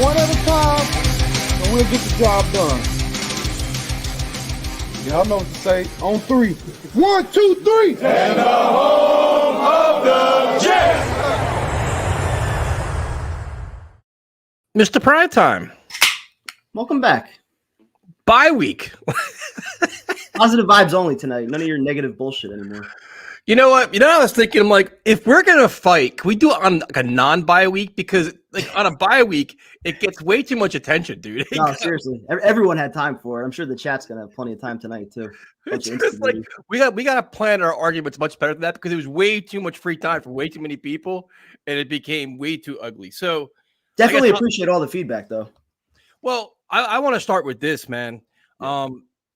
one at a time, and we'll get the job done. Y'all know what to say. On three. 1, 2, 3. And the home of the Jets. Mr. Primetime. Welcome back. Bye week. Positive vibes only tonight. None of your negative bullshit anymore. You know what? I was thinking, I'm like, if we're going to fight, can we do it on like a non-bye week? Because like on a bye week, it gets way too much attention, dude. No, seriously. Everyone had time for it. I'm sure the chat's going to have plenty of time tonight, too. It's just like, we got to plan our arguments much better than that because it was way too much free time for way too many people, and it became way too ugly. So definitely appreciate all the feedback, though. Well, I want to start with this, man.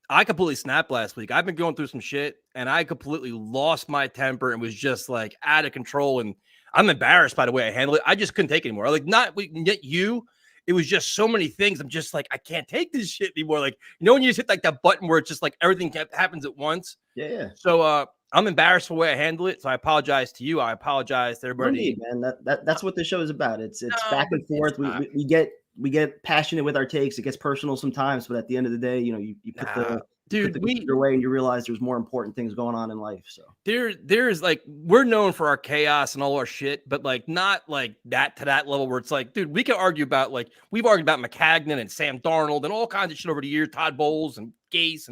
I completely snapped last week. I've been going through some shit, and I completely lost my temper and was just like out of control. And I'm embarrassed by the way I handled it. I just couldn't take it anymore. Like, not we can get you. It was just so many things. I'm just like, I can't take this shit anymore. Like, when you just hit like that button where it's just like everything happens at once. Yeah. So I'm embarrassed for the way I handle it. So I apologize to you. I apologize to everybody. No need, man. That's what this show is about. It's back and forth. We get passionate with our takes. It gets personal sometimes, but at the end of the day, you put the computer away and you realize there's more important things going on in life. So there's like, we're known for our chaos and all our shit, but like not like that to that level where it's like, dude, we can argue about like we've argued about McCagnon and Sam Darnold and all kinds of shit over the years, Todd Bowles and Gase,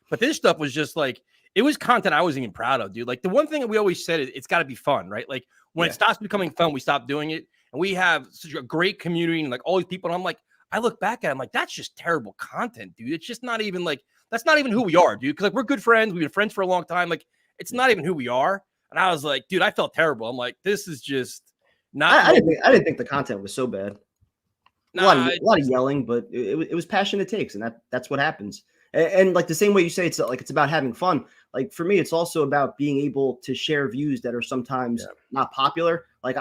but this stuff was just like, it was content I wasn't even proud of, dude. Like the one thing that we always said is it's got to be fun, right? Like when it stops becoming fun, we stop doing it. And we have such a great community and like all these people. And I'm like, I look back at it, I'm like, that's just terrible content, dude. It's just not even like, that's not even who we are, dude. Cause like we're good friends. We've been friends for a long time. Like it's not even who we are. And I was like, dude, I felt terrible. I'm like, this is just not. I didn't think the content was so bad. A lot of yelling, but it was passionate takes. And that's what happens. And like the same way you say, it's about having fun. Like for me, it's also about being able to share views that are sometimes not popular. Like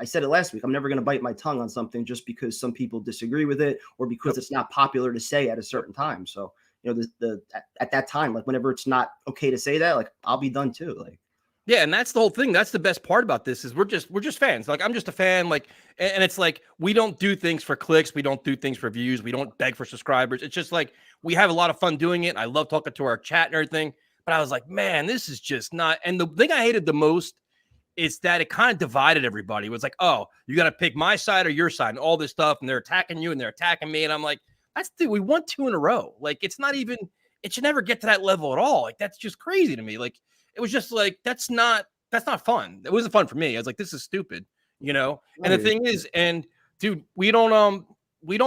I said it last week, I'm never going to bite my tongue on something just because some people disagree with it or because it's not popular to say at a certain time. So, at that time, like whenever it's not okay to say that, like I'll be done too. Like, yeah. And that's the whole thing. That's the best part about this is we're just fans. Like I'm just a fan. Like, and it's like, we don't do things for clicks. We don't do things for views. We don't beg for subscribers. It's just like, we have a lot of fun doing it. I love talking to our chat and everything, but I was like, man, this is just not. And the thing I hated the most is that it kind of divided everybody. It was like, oh, you got to pick my side or your side and all this stuff. And they're attacking you and they're attacking me. And I'm like, we won 2 in a row. Like, it's not even, it should never get to that level at all. Like, that's just crazy to me. Like, it was just like, that's not fun. It wasn't fun for me. I was like, this is stupid, And the thing is, and dude, we don't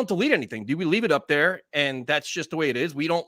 delete anything. Dude, we leave it up there. And that's just the way it is. We don't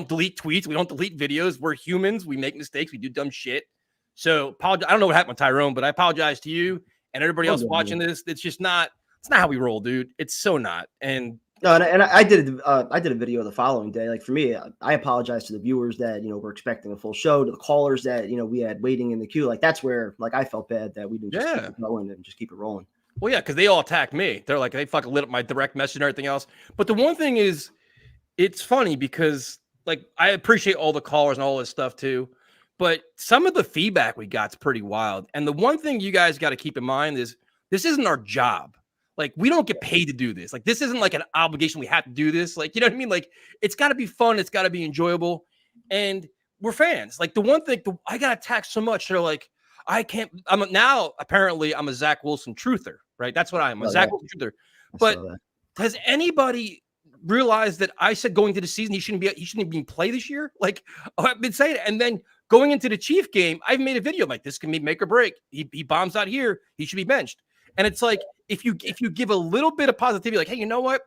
delete tweets. We don't delete videos. We're humans. We make mistakes. We do dumb shit. So apologize. I don't know what happened with Tyrone, but I apologize to you and everybody else watching this. It's just not. It's not how we roll, dude. It's so not. And no, and I did a video the following day. Like for me, I apologize to the viewers that we're expecting a full show, to the callers that we had waiting in the queue. Like that's where like I felt bad that we didn't just keep it going and just keep it rolling. Well, yeah, because they all attacked me. They're like they fucking lit up my direct message and everything else. But the one thing is, it's funny because like I appreciate all the callers and all this stuff too. But some of the feedback we got is pretty wild. And the one thing you guys got to keep in mind is this isn't our job. Like, we don't get paid to do this. Like, this isn't like an obligation. We have to do this. Like, you know what I mean? Like, it's got to be fun. It's got to be enjoyable. And we're fans. Like, the one thing, I got attacked so much. They're like, apparently I'm a Zach Wilson truther, right? That's what I am, a Zach Wilson truther. But has anybody realized that I said going into the season, he shouldn't even play this year? Like, I've been saying it. And then going into the Chief game, I've made a video like this can be make or break. He bombs out here. He should be benched. And it's like, if you give a little bit of positivity, like, hey, you know what?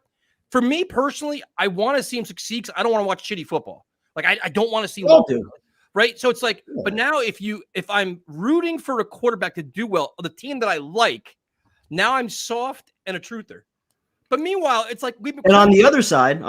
For me personally, I want to see him succeed because I don't want to watch shitty football. Like, I don't want to see him do, right? So it's like, but now if I'm rooting for a quarterback to do well, the team that I like, now I'm soft and a truther. But meanwhile, it's like we've been. And on the other side,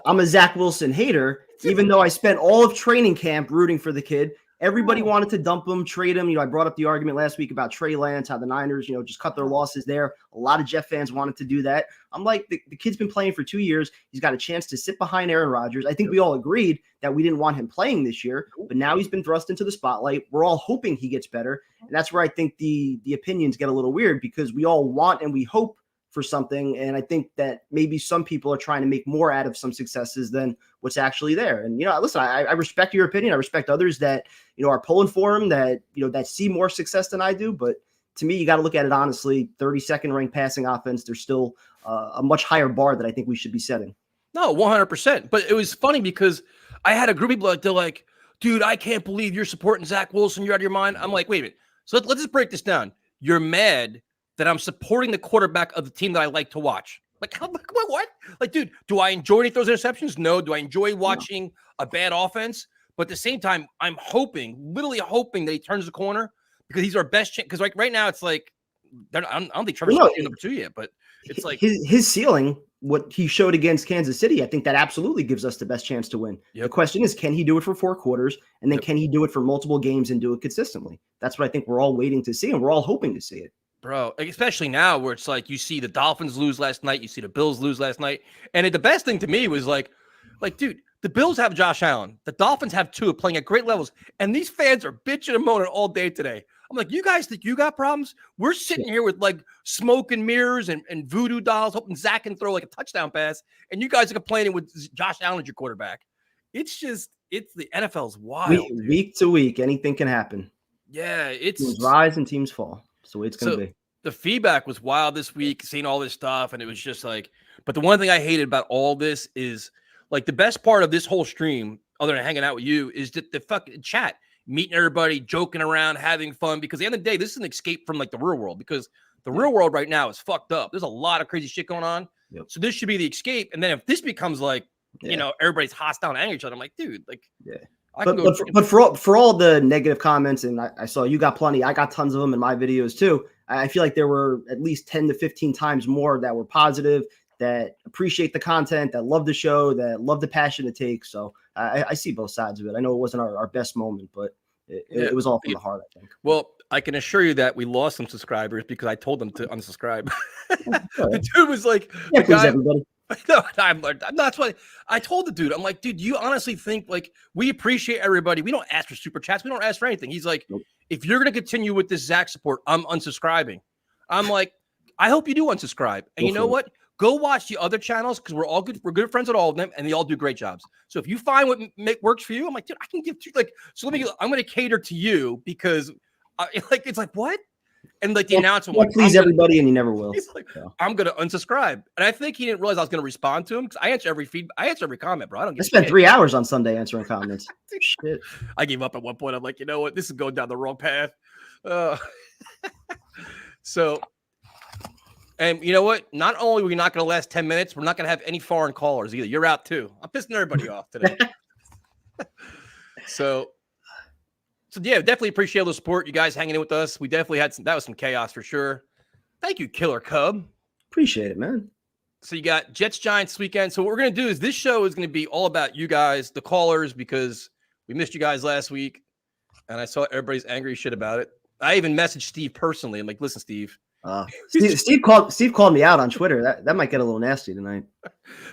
I'm a Zach Wilson hater, even though I spent all of training camp rooting for the kid. Everybody wanted to dump him, trade him. I brought up the argument last week about Trey Lance, how the Niners, just cut their losses there. A lot of Jet fans wanted to do that. I'm like, the kid's been playing for 2 years. He's got a chance to sit behind Aaron Rodgers. I think we all agreed that we didn't want him playing this year, but now he's been thrust into the spotlight. We're all hoping he gets better. And that's where I think the opinions get a little weird because we all want and we hope for something. And I think that maybe some people are trying to make more out of some successes than what's actually there. And, listen, I respect your opinion. I respect others that, are pulling for him, that, that see more success than I do. But to me, you got to look at it honestly. 32nd ranked passing offense. There's still a much higher bar that I think we should be setting. No, 100%. But it was funny because I had a group of people they're like, dude, I can't believe you're supporting Zach Wilson. You're out of your mind. I'm like, wait a minute. So let's just break this down. You're mad that I'm supporting the quarterback of the team that I like to watch. Like, what? Like, dude, do I enjoy when he throws interceptions? No. Do I enjoy watching a bad offense? But at the same time, I'm literally hoping that he turns the corner because he's our best chance. Because like right now, it's like, I don't think Trevor's number 2 yet, but it's like his ceiling, what he showed against Kansas City, I think that absolutely gives us the best chance to win. Yep. The question is, can he do it for 4 quarters? And then can he do it for multiple games and do it consistently? That's what I think we're all waiting to see, and we're all hoping to see it. Bro, especially now where it's like you see the Dolphins lose last night, you see the Bills lose last night. And the best thing to me was like, dude, the Bills have Josh Allen. The Dolphins have Tua playing at great levels. And these fans are bitching and moaning all day today. I'm like, you guys think you got problems? We're sitting here with like smoke and mirrors and voodoo dolls, hoping Zach can throw like a touchdown pass. And you guys are complaining with Josh Allen as your quarterback. It's the NFL's wild. Week to week, anything can happen. Yeah, teams rise and teams fall. That's the way it's going to be. The feedback was wild this week, seeing all this stuff. And it was just like, but the one thing I hated about all this is like the best part of this whole stream, other than hanging out with you, is that the fucking chat, meeting everybody, joking around, having fun. Because at the end of the day, this is an escape from like the real world because the real world right now is fucked up. There's a lot of crazy shit going on. Yep. So this should be the escape. And then if this becomes like, everybody's hostile and angry at each other, I'm like, dude, like, But for all the negative comments, and I saw you got plenty, I got tons of them in my videos too. I feel like there were at least 10 to 15 times more that were positive, that appreciate the content, that love the show, that love the passion it takes. So I see both sides of it. I know it wasn't our best moment, but it was all from the heart, I think. Well, I can assure you that we lost some subscribers because I told them to unsubscribe. The dude was like, yeah, please, everybody. No, that's why I told the dude, I'm like, dude, you honestly think like we appreciate everybody? We don't ask for super chats. We don't ask for anything. He's like, nope. If you're going to continue with this Zach support, I'm unsubscribing. I'm like, I hope you do unsubscribe. And you know what? Go watch the other channels because we're all good. We're good friends with all of them, and they all do great jobs. So if you find what works for you, I'm like, dude, I can give you like. So I'm going to cater to you because, it's like what? And like the announcement, like, please everybody, and you never will. He's like, I'm going to unsubscribe, and I think he didn't realize I was going to respond to him because I answer every feedback. I answer every comment, bro. I spent 3 hours on Sunday answering comments. Shit. I gave up at one point. I'm like, you know what? This is going down the wrong path. So. And you know what? Not only are we not going to last 10 minutes, we're not going to have any foreign callers either. You're out too. I'm pissing everybody off today. So yeah, definitely appreciate all the support. You guys hanging in with us. We definitely had that was some chaos for sure. Thank you, Killer Cub. Appreciate it, man. So you got Jets Giants weekend. So what we're going to do is this show is going to be all about you guys, the callers, because we missed you guys last week. And I saw everybody's angry shit about it. I even messaged Steve personally. I'm like, listen, Steve. Steve called me out on Twitter. That might get a little nasty tonight.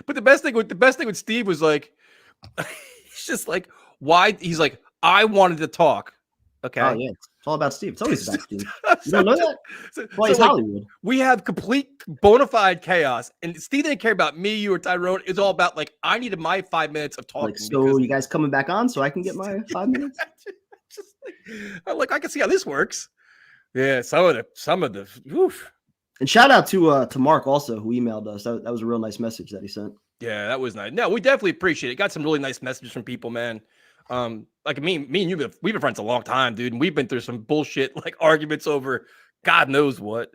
But the best thing with Steve was like, he's just like, why? He's like, I wanted to talk. Okay. Oh yeah, it's all about Steve. It's always about Steve. You don't know that? Well, it's Hollywood. We have complete bona fide chaos, and Steve didn't care about me, you, or Tyrone. It's all about like I needed my 5 minutes of talking. Like, so you guys coming back on so I can get my 5 minutes? Just like I can see how this works. Yeah, some of the oof. And shout out to Mark also, who emailed us. That was a real nice message that he sent. Yeah, that was nice. No, we definitely appreciate it. Got some really nice messages from people, man. Like me and you, we've been friends a long time, dude, and we've been through some bullshit like arguments over God knows what.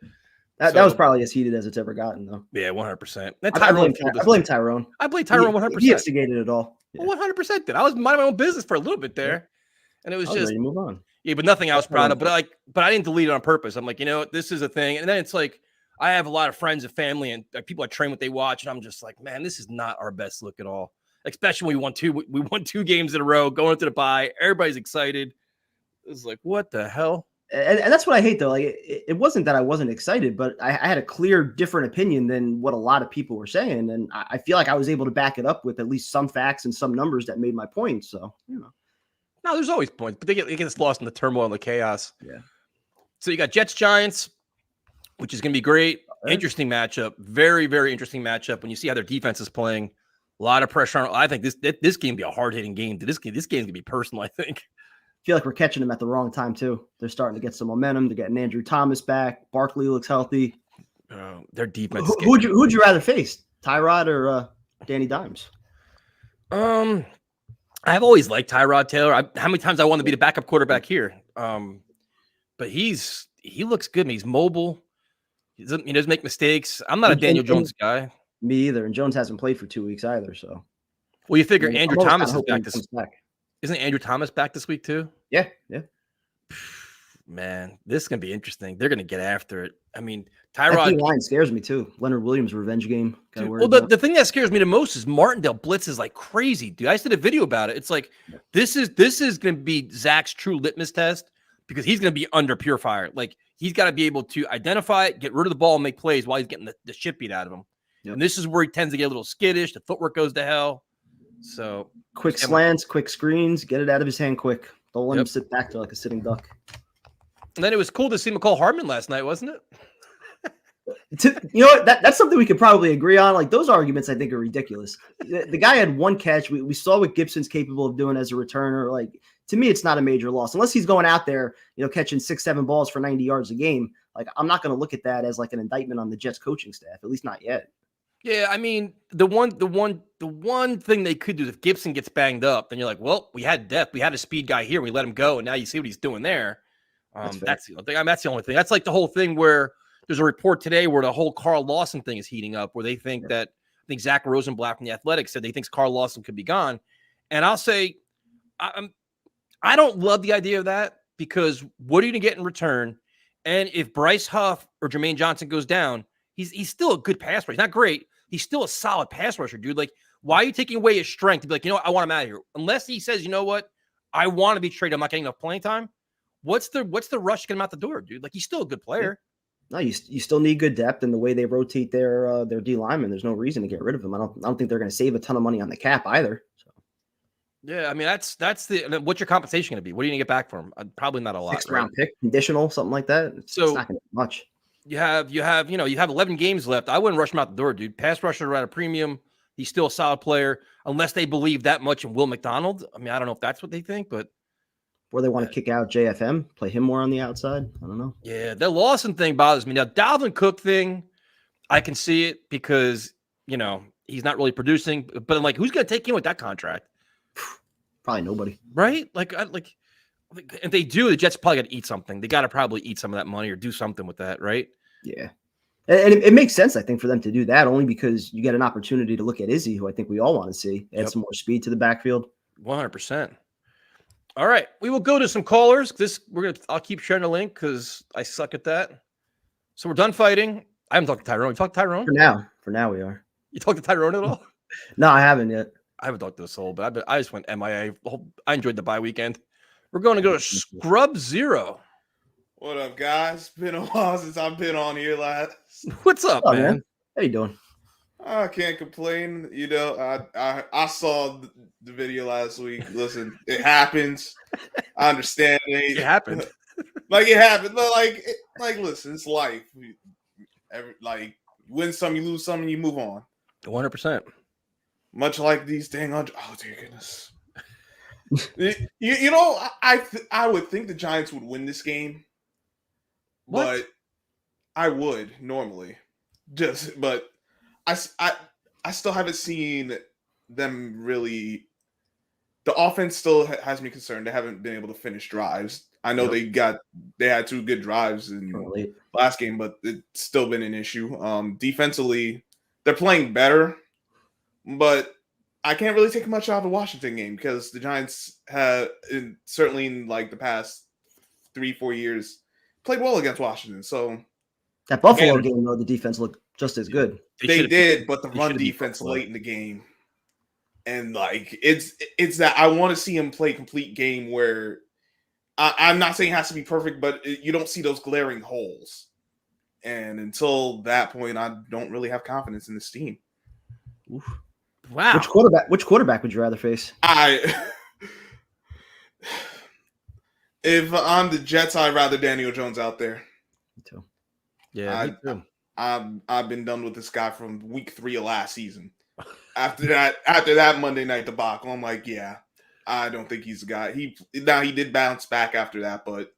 That was probably as heated as it's ever gotten, though. Yeah, 100%. I blame Tyrone. I blame Tyrone 100%. He instigated it all. Yeah. 100% did. I was minding my own business for a little bit there, and it was just ready to move on. Yeah, but nothing I was proud of. But I didn't delete it on purpose. I'm like, you know what, this is a thing. And then it's like, I have a lot of friends and family and people I train what they watch, and I'm just like, man, this is not our best look at all. Especially when we won 2 games in a row, going into the bye. Everybody's excited. It's like, what the hell? And that's what I hate, though. Like, it wasn't that I wasn't excited, but I had a clear, different opinion than what a lot of people were saying, and I feel like I was able to back it up with at least some facts and some numbers that made my point. So, you know. No, there's always points, but it gets lost in the turmoil and the chaos. Yeah. So you got Jets Giants, which is going to be great. Interesting matchup. Very, very interesting matchup. When you see how their defense is playing, a lot of pressure on. I think this game be a hard hitting game. This game's gonna be personal. I think. I feel like we're catching them at the wrong time too. They're starting to get some momentum. They're getting Andrew Thomas back. Barkley looks healthy. Their defense. Who'd you rather face, Tyrod or Danny Dimes? I've always liked Tyrod Taylor. How many times I want to be the backup quarterback here? But he looks good. He's mobile. He doesn't make mistakes. I'm not a Daniel Jones guy. Me either. And Jones hasn't played for 2 weeks either. So, well, you figure Andrew Thomas is back. Isn't Andrew Thomas back this week too? Yeah. Man, this is gonna be interesting. They're gonna get after it. I mean, Tyrod line scares me too. Leonard Williams revenge game. Dude, well, the thing that scares me the most is Martindale blitzes like crazy, dude. I just did a video about it. It's like this is gonna be Zach's true litmus test because he's gonna be under pure fire. Like he's got to be able to identify it, get rid of the ball, and make plays while he's getting the shit beat out of him. Yep. And this is where he tends to get a little skittish. The footwork goes to hell. So quick slants, quick screens, get it out of his hand quick. Don't let him sit back there like a sitting duck. And then it was cool to see McCall Hardman last night, wasn't it? You know what? That's something we could probably agree on. Like those arguments, I think are ridiculous. The guy had one catch. We saw what Gibson's capable of doing as a returner. Like to me, it's not a major loss unless he's going out there, catching 6-7 balls for 90 yards a game. Like I'm not going to look at that as like an indictment on the Jets coaching staff. At least not yet. Yeah, I mean, the one thing they could do is if Gibson gets banged up, then you're like, well, we had depth. We had a speed guy here. We let him go, and now you see what he's doing there. That's the only thing. That's the only thing. That's like the whole thing where there's a report today where the whole Carl Lawson thing is heating up, where they think that I think Zach Rosenblatt from the Athletic said they think Carl Lawson could be gone. And I'll say, I don't love the idea of that because what are you going to get in return? And if Bryce Huff or Jermaine Johnson goes down, he's still a good pass rusher. He's not great. He's still a solid pass rusher, dude. Like, why are you taking away his strength to be like, what, I want him out of here? Unless he says, you know what, I want to be traded. I'm not getting enough playing time. What's the rush to get him out the door, dude? Like, he's still a good player. No, you still need good depth, and the way they rotate their D linemen, there's no reason to get rid of him. I don't think they're going to save a ton of money on the cap either. So. Yeah, I mean that's what's your compensation going to be? What are you going to get back for him? Probably not a lot. 6th round pick, conditional, something like that. It's not going to be much. You have 11 games left. I wouldn't rush him out the door, dude. Pass rusher at a premium. He's still a solid player, unless they believe that much in Will McDonald. I mean, I don't know if that's what they think, but. Or they want to kick out JFM, play him more on the outside. I don't know. Yeah, the Lawson thing bothers me. Now, Dalvin Cook thing, I can see it because, he's not really producing. But I'm like, who's going to take him with that contract? Probably nobody. Right? Like if they do, the Jets probably got to eat something. They got to probably eat some of that money or do something with that, right? Yeah. And it makes sense, I think, for them to do that only because you get an opportunity to look at Izzy, who I think we all want to see, add some more speed to the backfield. 100%. All right, we will go to some callers. I'll keep sharing the link because I suck at that. So we're done fighting. I haven't talked to Tyrone. You talked to Tyrone? For now we are. You talked to Tyrone at all? No, I haven't yet. I haven't talked to a soul, but I just went MIA. I enjoyed the bye weekend. We're going to go to Scrub Zero. What up, guys? Been a while since I've been on here last. What's up, man? How you doing? I can't complain. I saw the video last week. Listen, it happens. I understand it. It happened. It happened. But listen, it's life. Win some, you lose some, and you move on. 100%. Much like these dang oh dear goodness. I would think the Giants would win this game. What? But I would normally. But I still haven't seen them really. The offense still has me concerned. They haven't been able to finish drives. I know they had 2 good drives in last game, but it's still been an issue. Defensively, they're playing better, but I can't really take much out of the Washington game because the Giants have certainly in the past 3-4 years played well against Washington. So that Buffalo game, though, the defense looked just as good. They did, but the run defense late in the game. And it's that I want to see him play complete game where I'm not saying it has to be perfect, but you don't see those glaring holes. And until that point, I don't really have confidence in this team. Oof. Wow. Which quarterback would you rather face? If I'm the Jets, I'd rather Daniel Jones out there. Me too. Yeah, me too. I've been done with this guy from week 3 of last season. After that Monday night debacle, I'm like, yeah, I don't think he's the guy. He did bounce back after that, but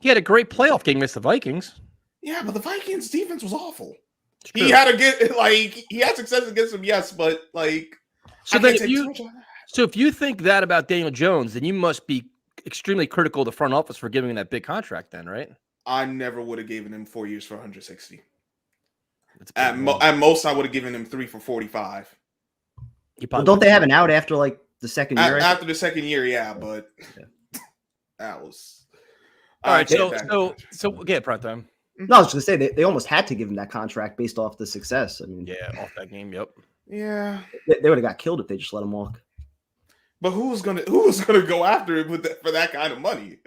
he had a great playoff game against the Vikings. Yeah, but the Vikings defense was awful. He had he had success against them, yes, but so if you think that about Daniel Jones, then you must be extremely critical of the front office for giving him that big contract, then, right? I never would have given him 4 years for 160. At most, I would have given him 3 for 45. Well, don't they have an out after like the second year? After the second year, yeah, but that was all right. So get prime time. No, I was just gonna say they almost had to give him that contract based off the success. I mean, yeah, off that game. Yep. Yeah, they would have got killed if they just let him walk. But who was gonna go after him for that kind of money?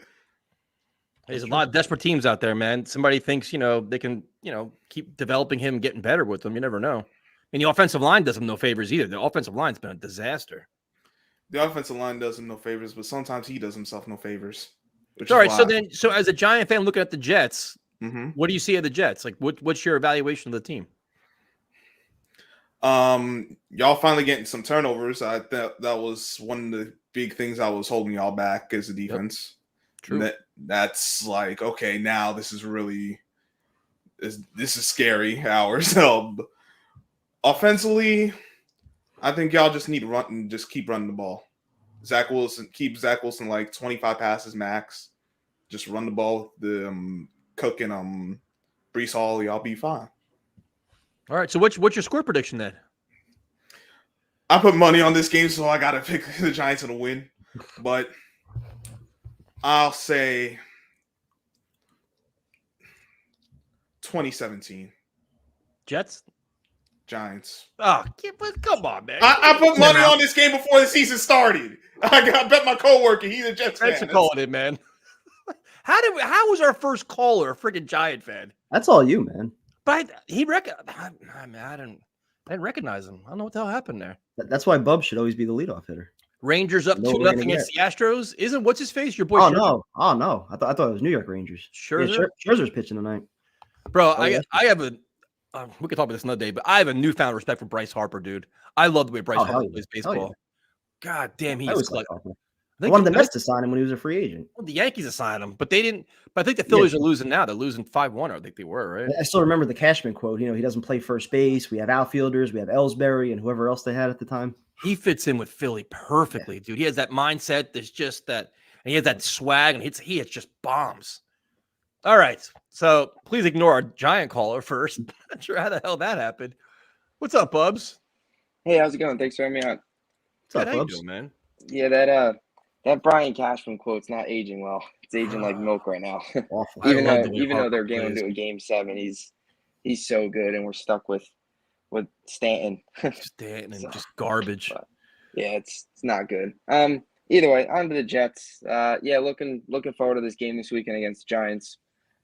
There's a lot of desperate teams out there, man. Somebody thinks they can keep developing him, getting better with him. You never know. And the offensive line does him no favors either. The offensive line's been a disaster. The offensive line does him no favors, but sometimes he does himself no favors. All right, so as a Giant fan looking at the Jets, mm-hmm. What do you see of the Jets? Like, what's your evaluation of the team? Y'all finally getting some turnovers. I thought that was one of the big things I was holding y'all back as a defense. Yep. True. That's like, okay, now this is really this is scary hours. Offensively, I think y'all just need to run and just keep running the ball. Keep Zach Wilson like 25 passes max. Just run the ball with the Cook and Breece Hall. Y'all be fine. All right. So what's your score prediction then? I put money on this game, so I gotta pick the Giants in a win. But I'll say 2017. Jets? Giants. Oh, come on, man. I put money on this game before the season started. I bet my coworker, he's a Jets fan. Thanks for calling it, man. How was our first caller a freaking Giant fan? That's all you, man. But I didn't recognize him. I don't know what the hell happened there. That's why Bub should always be the leadoff hitter. Rangers up 2-0 against the Astros. Isn't what's his face? Your boy. Oh Scherzer? no. I thought it was New York Rangers. Scherzer? Yeah, Scherzer's pitching tonight. Bro, I have a. We could talk about this another day, but I have a newfound respect for Bryce Harper, dude. I love the way Bryce Harper plays baseball. Yeah. God damn, he's like Harper. I wanted the Mets to sign him when he was a free agent. Well, the Yankees assigned him, but they didn't. But I think the Phillies are losing now. They're losing 5-1. I think they were, right? I still remember the Cashman quote. He doesn't play first base. We have outfielders. We have Ellsbury and whoever else they had at the time. He fits in with Philly perfectly, dude. He has that mindset. There's just that, and he has that swag, and he hits just bombs. All right, so please ignore our Giant caller first. Not sure how the hell that happened. What's up, Bubs? Hey, how's it going? Thanks for having me on. What's up, How you Bubs? doing, man? Yeah, that Brian Cashman quote's not aging well. It's aging like milk right now. Awful. even though they're going to a game 7, he's so good, and we're stuck with Stanton. Stanton and just garbage. But, yeah, it's not good. Either way, on to the Jets. Looking forward to this game this weekend against the Giants.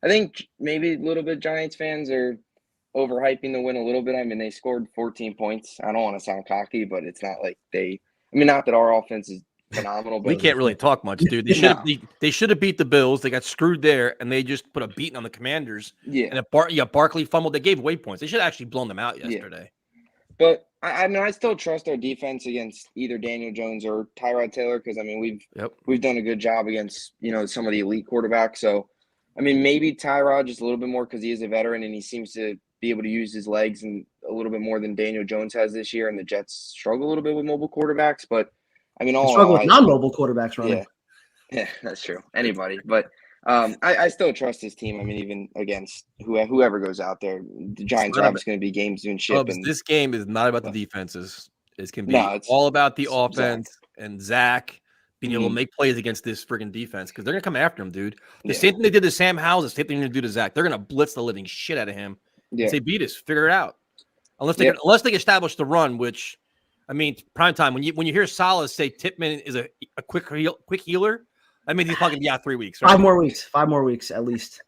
I think maybe a little bit Giants fans are overhyping the win a little bit. I mean, they scored 14 points. I don't want to sound cocky, but it's not like not that our offense is phenomenal. But we can't really talk much, dude. They should have beat the Bills. They got screwed there, and they just put a beating on the Commanders. Yeah. And Barkley fumbled. They gave away points. They should have actually blown them out yesterday. Yeah. But I still trust our defense against either Daniel Jones or Tyrod Taylor because we've done a good job against some of the elite quarterbacks. So I mean maybe Tyrod just a little bit more because he is a veteran and he seems to be able to use his legs and a little bit more than Daniel Jones has this year. And the Jets struggle a little bit with mobile quarterbacks, but I mean struggle with non-mobile quarterbacks, right? Yeah, that's true. Anybody, but I still trust this team. I mean, even against whoever goes out there, the Giants are obviously going to be games doing shit. This game is not about the defenses. It's going to be all about the offense and Zach being able to make plays against this friggin' defense because they're going to come after him, dude. The same thing they did to Sam Howell, the same thing they're going to do to Zach. They're going to blitz the living shit out of him. Yeah. Say, beat us, figure it out. Unless they establish the run, which, I mean, prime time. When you hear Salah say Tippmann is a quick healer, I mean he's probably 3 weeks. Right? 5 more weeks at least.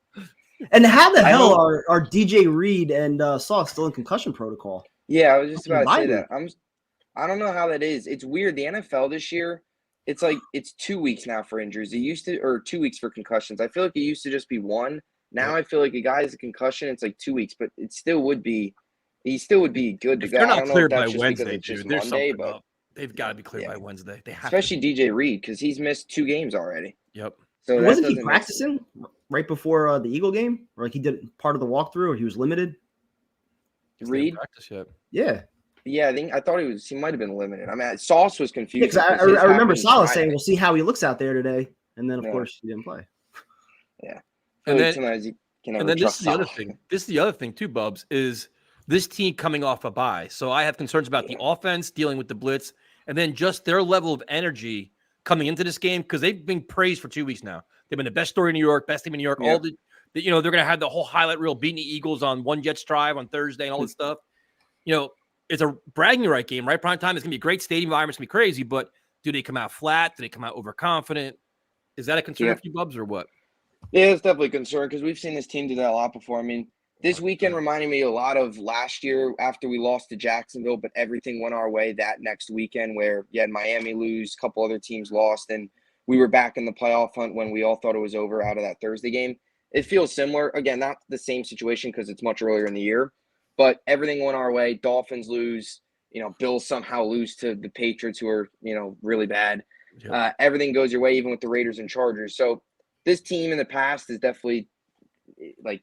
And how the hell are DJ Reed and Sauce still in concussion protocol? Yeah, I was just about to say that. I don't know how that is. It's weird. The NFL this year, it's 2 weeks now for injuries. It used to, or 2 weeks for concussions. I feel like it used to just be 1. Now I feel like a guy has a concussion. It's like 2 weeks, but he still would be good to If go. they're I not don't know cleared if by that's just Wednesday, because it's just dude, there's Monday, something but up. They've got to be cleared by Wednesday. They have especially DJ Reed because he's missed 2 games already. Yep. So wasn't he practicing right before the Eagle game? Or like he did part of the walkthrough, or he was limited? Reed? Practice yet? Yeah. Yeah, I thought he might have been limited. I mean, Sauce was confused. Yeah, because I remember Salah saying, "We'll see how he looks out there today," and then of course he didn't play. Yeah, and then sometimes you can and never then trust this is the Salah. other thing. This is the other thing too, Bubs, is this team coming off a bye. So I have concerns about the offense dealing with the blitz, and then just their level of energy coming into this game because they've been praised for 2 weeks now. They've been the best story in New York, best team in New York. All the they're going to have the whole highlight reel beating the Eagles on one Jets drive on Thursday and all this stuff. It's a bragging right game, right? Prime time. It's going to be a great stadium environment. It's going to be crazy, but do they come out flat? Do they come out overconfident? Is that a concern for you, Bubs, or what? Yeah, it's definitely a concern because we've seen this team do that a lot before. I mean, this weekend reminded me a lot of last year after we lost to Jacksonville, but everything went our way that next weekend where you had Miami lose, a couple other teams lost, and we were back in the playoff hunt when we all thought it was over out of that Thursday game. It feels similar. Again, not the same situation because it's much earlier in the year, but everything went our way. Dolphins lose, Bills somehow lose to the Patriots who are, really bad. Yep. Everything goes your way, even with the Raiders and Chargers. So this team in the past is definitely like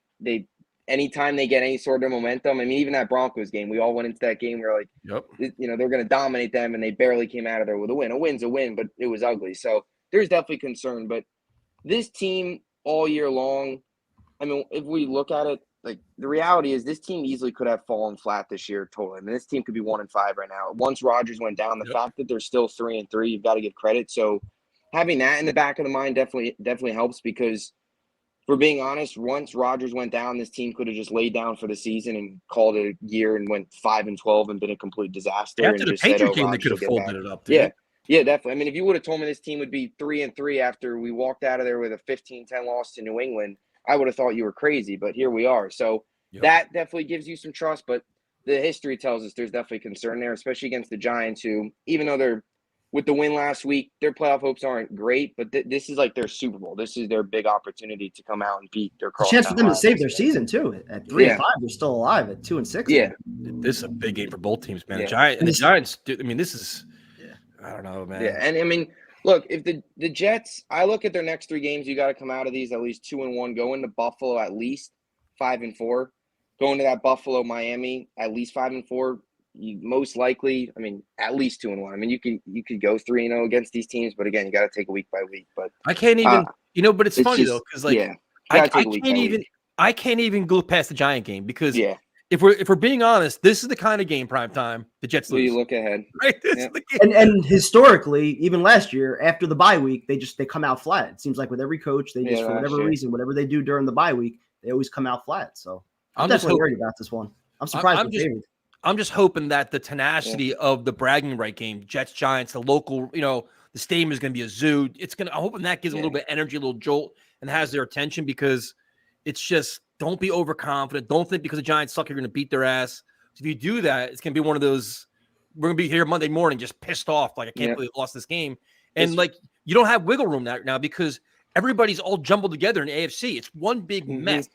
anytime they get any sort of momentum. I mean, even that Broncos game, we all went into that game. We were like, they're going to dominate them, and they barely came out of there with a win. A win's a win, but it was ugly. So there's definitely concern. But this team all year long, I mean, if we look at it, like the reality is this team easily could have fallen flat this year totally. I mean, this team could be 1-5 right now. Once Rodgers went down, the fact that they're still 3-3, you've got to give credit. So having that in the back of the mind definitely helps because for being honest, once Rodgers went down, this team could have just laid down for the season and called it a year and went 5-12 and been a complete disaster. After and the just Patriot said, game, they Rodgers could have will get folded back. it up. Dude. Yeah, definitely. I mean, if you would have told me this team would be 3-3 after we walked out of there with a 15-10 loss to New England, I would have thought you were crazy. But here we are. So that definitely gives you some trust. But the history tells us there's definitely concern there, especially against the Giants, who, even though they're with the win last week, their playoff hopes aren't great. But this is like their Super Bowl. This is their big opportunity to come out and beat their cross. A chance for them to save their season too. At 3-5, they're still alive. At 2-6. Yeah, this is a big game for both teams, man. The Giants. I mean, this is. I don't know, man. Yeah, and I mean, look, if the Jets, I look at their next 3 games, you got to come out of these at least 2-1. Go into Buffalo at least 5-4. Going to that Buffalo Miami at least 5-4. You most likely, I mean, at least 2-1. I mean, you could go 3-0 against these teams, but again, you got to take a week by week. But I can't even, but it's funny though, because like I can't even go past the Giant game because if we're being honest, this is the kind of game prime time the Jets lose. You look ahead, right? And historically, even last year after the bye week, they come out flat. It seems like with every coach, they just for whatever reason, whatever they do during the bye week, they always come out flat. So I'm definitely worried about this one. I'm surprised. I'm just hoping that the tenacity of the bragging right game, Jets Giants, the local, the stadium is going to be a zoo. I'm hoping that gives them a little bit of energy, a little jolt, and has their attention because it's just don't be overconfident. Don't think because the Giants suck, you're going to beat their ass. So if you do that, it's going to be one of those. We're going to be here Monday morning just pissed off, like I can't believe we lost this game, and like you don't have wiggle room now because everybody's all jumbled together in the AFC. It's one big mess.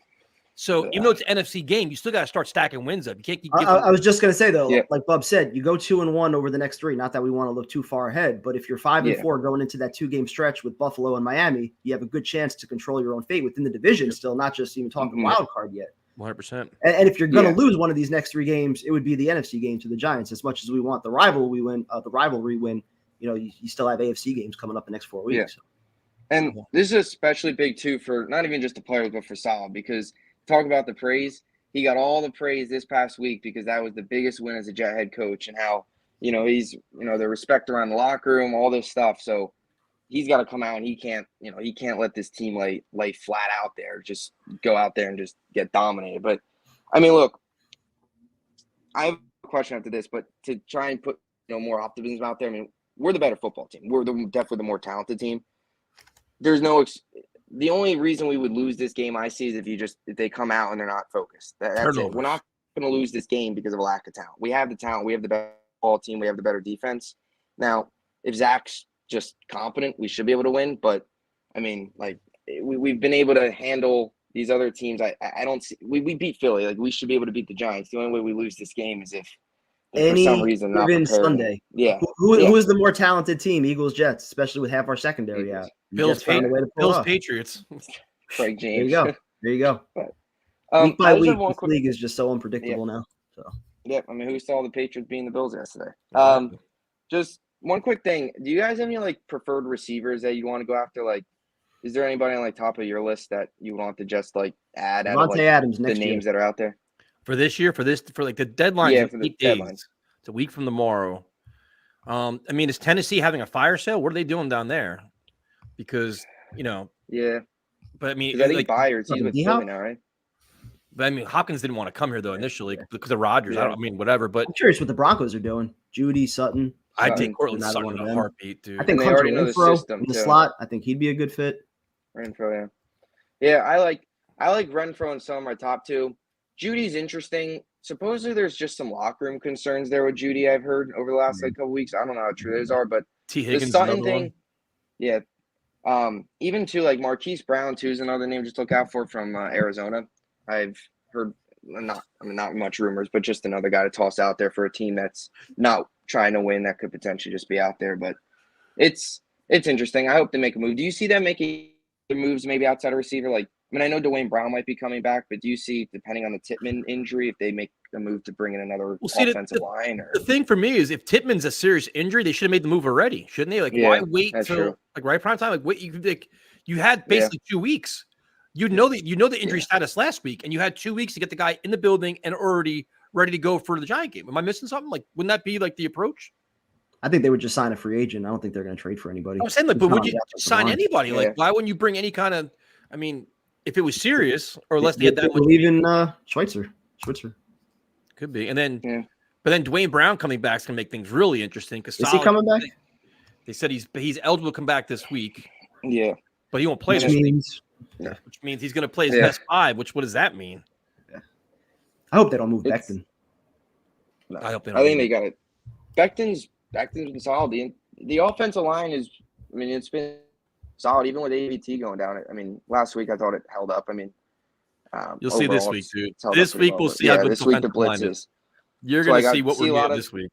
So even though it's an NFC game, you still got to start stacking wins up. You can't keep I was just going to say, though, like Bub said, you go 2-1 over the next 3. Not that we want to look too far ahead, but if you're 5-4 going into that 2-game stretch with Buffalo and Miami, you have a good chance to control your own fate within the division still, not just even talking wild card yet. 100%. And if you're going to lose one of these next 3 games, it would be the NFC game to the Giants. As much as we want the rivalry win, you still have AFC games coming up the next 4 weeks. Yeah. And this is especially big, too, for not even just the players, but for Salah, because talk about the praise. He got all the praise this past week because that was the biggest win as a Jet head coach and how, he's, the respect around the locker room, all this stuff. So he's got to come out and he can't let this team lay flat out there, just go out there and just get dominated. But I mean, look, I have a question after this, but to try and put, more optimism out there. I mean, we're the better football team. We're definitely the more talented team. There's the only reason we would lose this game I see is if they come out and they're not focused. That's it. We're not going to lose this game because of a lack of talent. We have the talent. We have the better ball team. We have the better defense. Now, if Zach's just competent, we should be able to win. But I mean, like we've been able to handle these other teams, I don't see. We beat Philly. Like, we should be able to beat the Giants. The only way we lose this game is if for some reason not given prepared. Sunday. Yeah. Who is the more talented team? Eagles, Jets, especially with half our secondary out. Bills, Patriots. Craig There you James. go. There you go. But, week by I just week, have one this league is just so unpredictable now. So. Yep. I mean, who saw the Patriots beating the Bills yesterday? Exactly. Just one quick thing. Do you guys have any like preferred receivers that you want to go after? Like, is there anybody on like top of your list that you want to just like add out of like Adams the next names year. that are out there? For this year, for like the deadline, Yeah, is for in the 8 days. deadline. It's a week from tomorrow. I mean, is Tennessee having a fire sale? What are they doing down there? Because Yeah. But I mean, I think like Byers, he's with Philly now, right? But I mean, Hopkins didn't want to come here though initially because of Rodgers. Yeah. I mean, whatever. But I'm curious what the Broncos are doing. Judy, Sutton. I'd take Cortland Neither Sutton one in of a them. heartbeat, dude. I think And they Hunter already know the Renfrow system, in the too. slot. I think he'd be a good fit. Renfrow, yeah. I like Renfrow and some of my top two. Judy's interesting. Supposedly there's just some locker room concerns there with Judy, I've heard over the last like couple weeks. I don't know how true those are, but T. the Higgins, Sutton another thing, one. yeah. Even to like Marquise Brown too is another name just look out for from Arizona. I've heard not much rumors, but just another guy to toss out there for a team that's not trying to win that could potentially just be out there. But it's interesting. I hope they make a move. Do you see them making moves maybe outside of receiver? Like, I mean, I know Dwayne Brown might be coming back, but do you see, depending on the Tittman injury, if they make a move to bring in another offensive line? Or... The thing for me is if Tittman's a serious injury, they should have made the move already, shouldn't they? Like, why wait until like right prime time? Like, wait, you had basically 2 weeks. You know the injury status last week, and you had 2 weeks to get the guy in the building and already ready to go for the Giant game. Am I missing something? Like, wouldn't that be like the approach? I think they would just sign a free agent. I don't think they're going to trade for anybody. I'm saying, like, but would you sign anybody? Like, why wouldn't you bring any kind of? I mean, if it was serious, or unless they had that much. Even Schweitzer. Could be, and then, but then Dwayne Brown coming back is going to make things really interesting. Because is he coming back? They said he's eligible to come back this week. Yeah, but he won't play this week. Yeah. Which means he's going to play his best five. What does that mean? Yeah. I hope they don't move Becton. No. I hope they don't. I think they got it. Becton's been solid. The offensive line is. I mean, it's been solid even with AVT going down. I mean, last week I thought it held up. I mean, you'll see this week, dude. This week we'll see how good this week the blitz is. You're going to see what we're getting this week.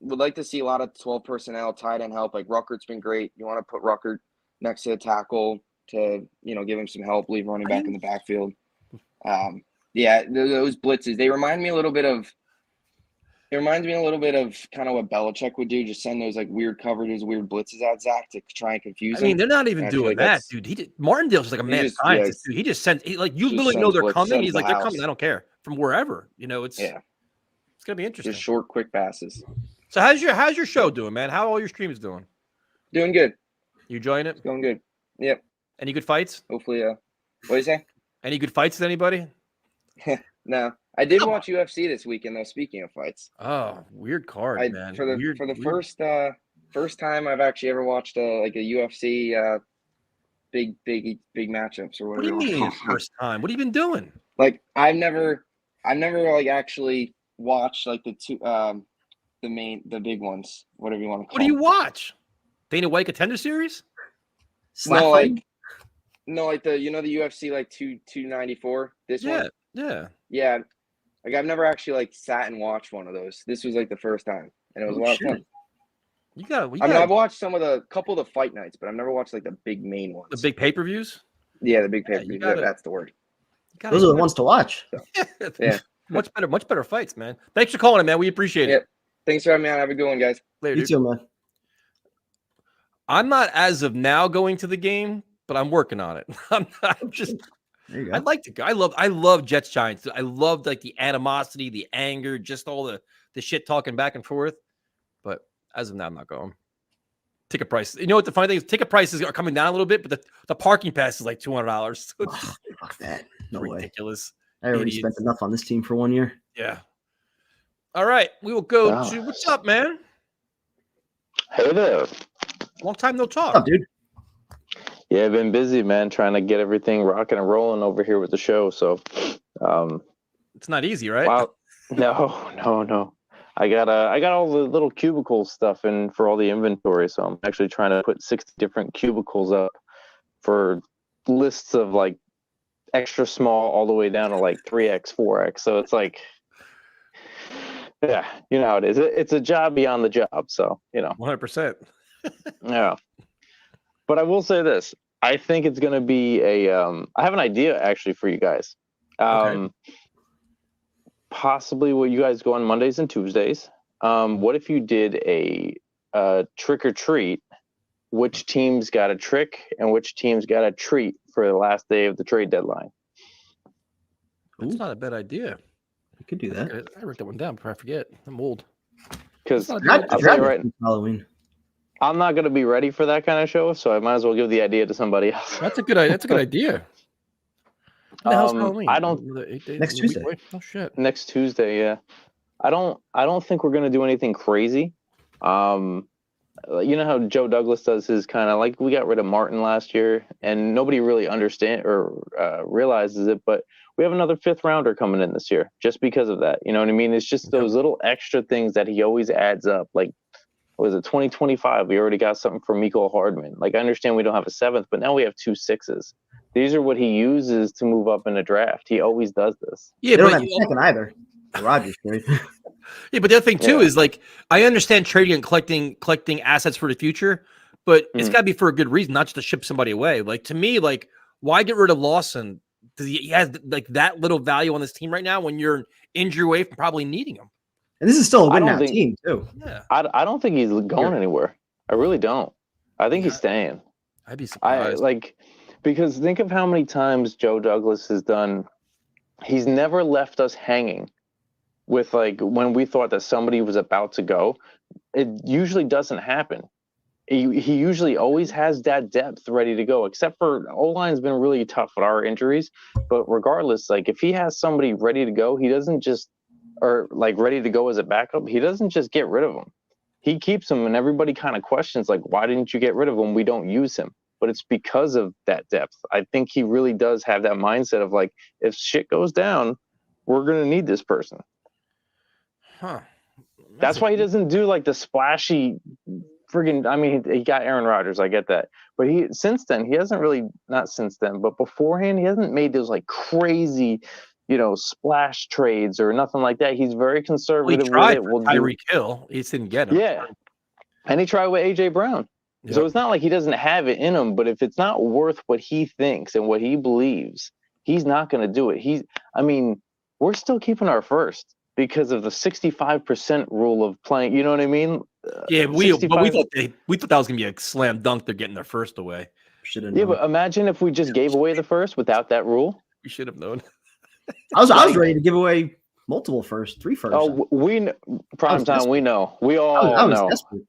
Would like to see a lot of 12 personnel, tight end help. Like Ruckert's been great. You want to put Ruckert next to the tackle to give him some help, leave running back in the backfield. Those blitzes, they remind me a little bit of. It reminds me a little bit of kind of what Belichick would do, just send those like weird coverages, weird blitzes out, Zach, to try and confuse him. I mean, they're not even doing that, dude. Martindale's just like a mad scientist, dude. He just sends, you literally know they're coming. He's like, they're coming. I don't care from wherever. It's gonna be interesting. Just short, quick passes. So how's your show doing, man? How are all your streams doing? Doing good. You enjoying it? It's going good. Yep. Any good fights? Hopefully, what do you say? Any good fights with anybody? No. I did watch UFC this weekend, though. Speaking of fights, weird card, man. For the first time I've actually ever watched a UFC big matchups or whatever. What do you mean first time? What have you been doing? Like I've never like actually watched like the two the big ones, whatever you want to call. What do you watch? Dana White Contender Series? No, like the the UFC like 294. This one. Yeah. Like I've never actually like sat and watched one of those. This was like the first time, and it was a lot of fun. I've watched a couple of the fight nights, but I've never watched like the big main ones. The big pay-per-views? Yeah, the big pay-per-views. That's the word. Those are the ones to watch. So, yeah. Much better fights, man. Thanks for calling, man. We appreciate it. Thanks for having me on. Have a good one, guys. Later, you too, man. I'm not as of now going to the game, but I'm working on it. I'm just. There you go. I'd like to go. I love Jets Giants. I love like the animosity, the anger, just all the shit talking back and forth. But as of now, I'm not going. Ticket prices. You know what the funny thing is? Ticket prices are coming down a little bit, but the parking pass is like $200. Fuck that. No ridiculous. Way. I already spent enough on this team for 1 year. Yeah. All right. We will go to what's up, man? Hey there. Long time no talk. What's up, dude? Yeah, I've been busy, man, trying to get everything rocking and rolling over here with the show. So it's not easy, right? Wow. No. I got all the little cubicle stuff in for all the inventory. So I'm actually trying to put 60 different cubicles up for lists of like extra small all the way down to like 3X, 4X. So it's like, yeah, you know how it is. It's a job beyond the job. So, 100%. Yeah. But I will say this. I think it's going to be I have an idea actually for you guys. Okay. Possibly what you guys go on Mondays and Tuesdays. What if you did a trick or treat? Which teams got a trick and which teams got a treat for the last day of the trade deadline? That's not a bad idea. We could do that. I wrote that one down before I forget. I'm old. Because I'll tell you right, Halloween. I'm not going to be ready for that kind of show, so I might as well give the idea to somebody else. That's a good idea. What the hell's Halloween? I don't. Next Tuesday. Oh shit. Next Tuesday, yeah. I don't think we're going to do anything crazy. You know how Joe Douglas does his kind of like, we got rid of Martin last year and nobody really understand or realizes it, but we have another 5th rounder coming in this year just because of that. You know what I mean? It's just those little extra things that he always adds up. Like, what was it, 2025? We already got something for Miko Hardman. Like, I understand we don't have a 7th, but now we have 2 6s. These are what he uses to move up in a draft. He always does this. Yeah, they don't have a second either. Rodgers trade. Yeah, but the other thing too is like, I understand trading and collecting assets for the future, but it's got to be for a good reason, not just to ship somebody away. Like, to me, like, why get rid of Lawson? He has like that little value on this team right now when you're an injury away from probably needing him. And this is still a win now team too. Yeah. I don't think he's going anywhere. I really don't. I think he's staying. I'd be surprised. Because think of how many times Joe Douglas has done. He's never left us hanging with like when we thought that somebody was about to go. It usually doesn't happen. He usually always has that depth ready to go, except for O-line's been really tough with our injuries. But regardless, like if he has somebody ready to go, he doesn't just, or like ready to go as a backup, he doesn't just get rid of them. He keeps them, and everybody kind of questions like, why didn't you get rid of him? We don't use him. But it's because of that depth. I think he really does have that mindset of like, if shit goes down, we're going to need this person. Huh. That's why he doesn't do like the splashy friggin', I mean, he got Aaron Rodgers, I get that. But since then, he hasn't really, not since then, but beforehand, he hasn't made those like crazy, splash trades or nothing like that. He's very conservative. He tried with Tyreek Hill. He just didn't get him. Yeah. And he tried with A.J. Brown. Yep. So it's not like he doesn't have it in him, but if it's not worth what he thinks and what he believes, he's not going to do it. We're still keeping our first because of the 65% rule of playing. You know what I mean? Yeah, we thought that was going to be a slam dunk. They're getting their first away. Yeah, but imagine if we just gave away the first without that rule. We should have known. I was ready to give away multiple first, 3 first. Oh, prime time. We know. We all know. Desperate.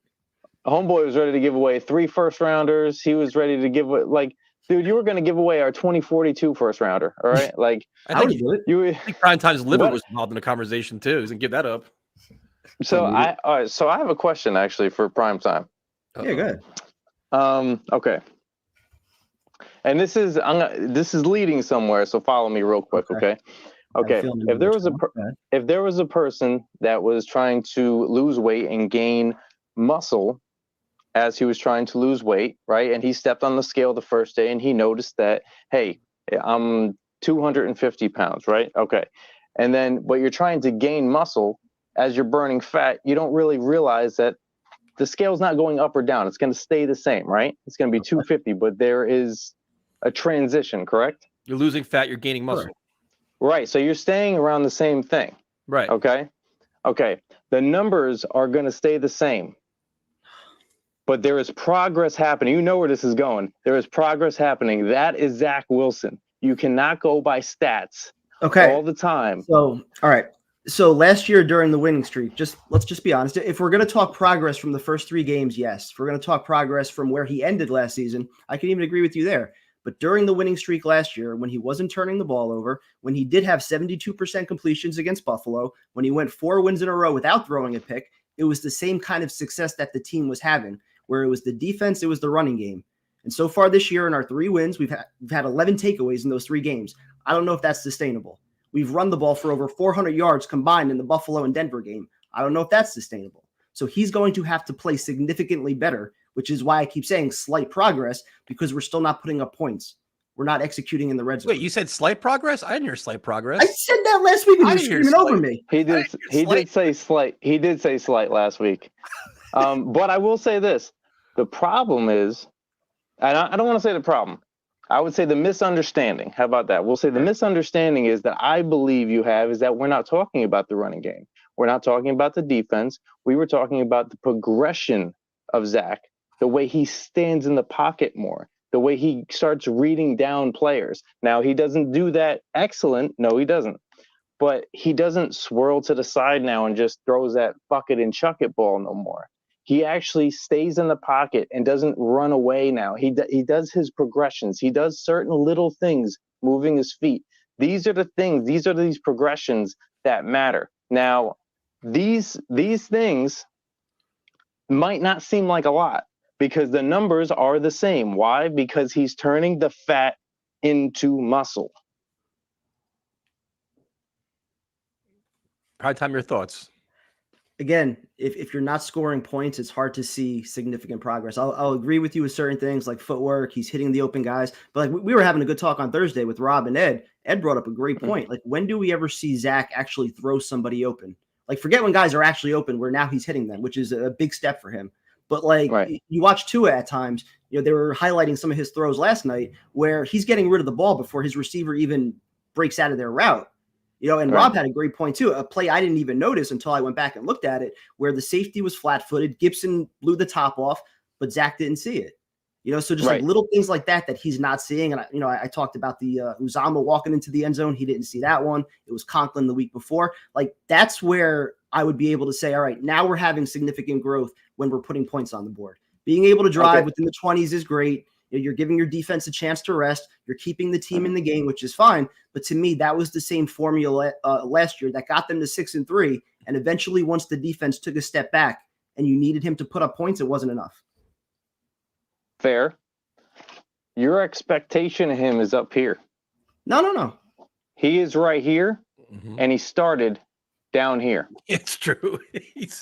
Homeboy was ready to give away 3 first rounders. He was ready to give away, like, dude, you were going to give away our 2042 first rounder. All right. Like, I think Primetime's liver was involved in the conversation too. He's going to give that up. So all right. So I have a question actually for Primetime. Yeah, go ahead. Okay. And this is leading somewhere. So follow me real quick. Okay. If there was a person that was trying to lose weight and gain muscle as he was trying to lose weight, right? And he stepped on the scale the first day and he noticed that, hey, I'm 250 pounds, right? Okay. And then, but you're trying to gain muscle as you're burning fat, you don't really realize that the scale's not going up or down. It's going to stay the same, right? It's going to be 250, but there is a transition, correct? You're losing fat, you're gaining muscle. Right. So you're staying around the same thing. Right. Okay. The numbers are going to stay the same. But there is progress happening. You know where this is going. There is progress happening. That is Zach Wilson. You cannot go by stats all the time. So, all right. So last year during the winning streak, let's just be honest. If we're going to talk progress from the first 3 games, yes. If we're going to talk progress from where he ended last season, I can even agree with you there. But during the winning streak last year, when he wasn't turning the ball over, when he did have 72% completions against Buffalo, when he went 4 wins in a row without throwing a pick, it was the same kind of success that the team was having, where it was the defense, it was the running game. And so far this year in our 3 wins, we've had 11 takeaways in those 3 games. I don't know if that's sustainable. We've run the ball for over 400 yards combined in the Buffalo and Denver game. I don't know if that's sustainable. So he's going to have to play significantly better, which is why I keep saying slight progress, because we're still not putting up points. we're not executing in the red zone. Wait, you said slight progress? I didn't hear slight progress. I said that last week when you were screaming over me. He did say slight. He did say slight last week. But I will say this: the problem is, and I don't want to say the problem. I would say the misunderstanding. How about that? We'll say the misunderstanding is that I believe you have is that we're not talking about the running game. We're not talking about the defense. We were talking about the progression of Zach, the way he stands in the pocket more, the way he starts reading down players. Now, he doesn't do that excellent. No, he doesn't. But he doesn't swirl to the side now and just throws that bucket and chuck it ball no more. He actually stays in the pocket and doesn't run away now. He does his progressions. He does certain little things, moving his feet. These are the things, these progressions that matter. Now, these things might not seem like a lot because the numbers are the same. Why? Because he's turning the fat into muscle. Prime time, your thoughts. Again, if you're not scoring points, it's hard to see significant progress. I'll agree with you with certain things like footwork. He's hitting the open guys. But like we were having a good talk on Thursday with Rob and Ed. Ed brought up a great point. Like, when do we ever see Zach actually throw somebody open? Like, forget when guys are actually open where now he's hitting them, which is a big step for him. But like you watch Tua at times, they were highlighting some of his throws last night where he's getting rid of the ball before his receiver even breaks out of their route. And Rob had a great point too. A play I didn't even notice until I went back and looked at it, where the safety was flat-footed. Gibson blew the top off, but Zach didn't see it. So just like little things like that he's not seeing. And I talked about the Uzama walking into the end zone. He didn't see that one. It was Conklin the week before. Like, that's where I would be able to say, all right, now we're having significant growth when we're putting points on the board. Being able to drive within the 20s is great. You're giving your defense a chance to rest. You're keeping the team in the game, which is fine. But to me, that was the same formula last year that got them to 6-3. And eventually, once the defense took a step back and you needed him to put up points, it wasn't enough. Fair. Your expectation of him is up here. No. He is right here, and he started down here. It's true.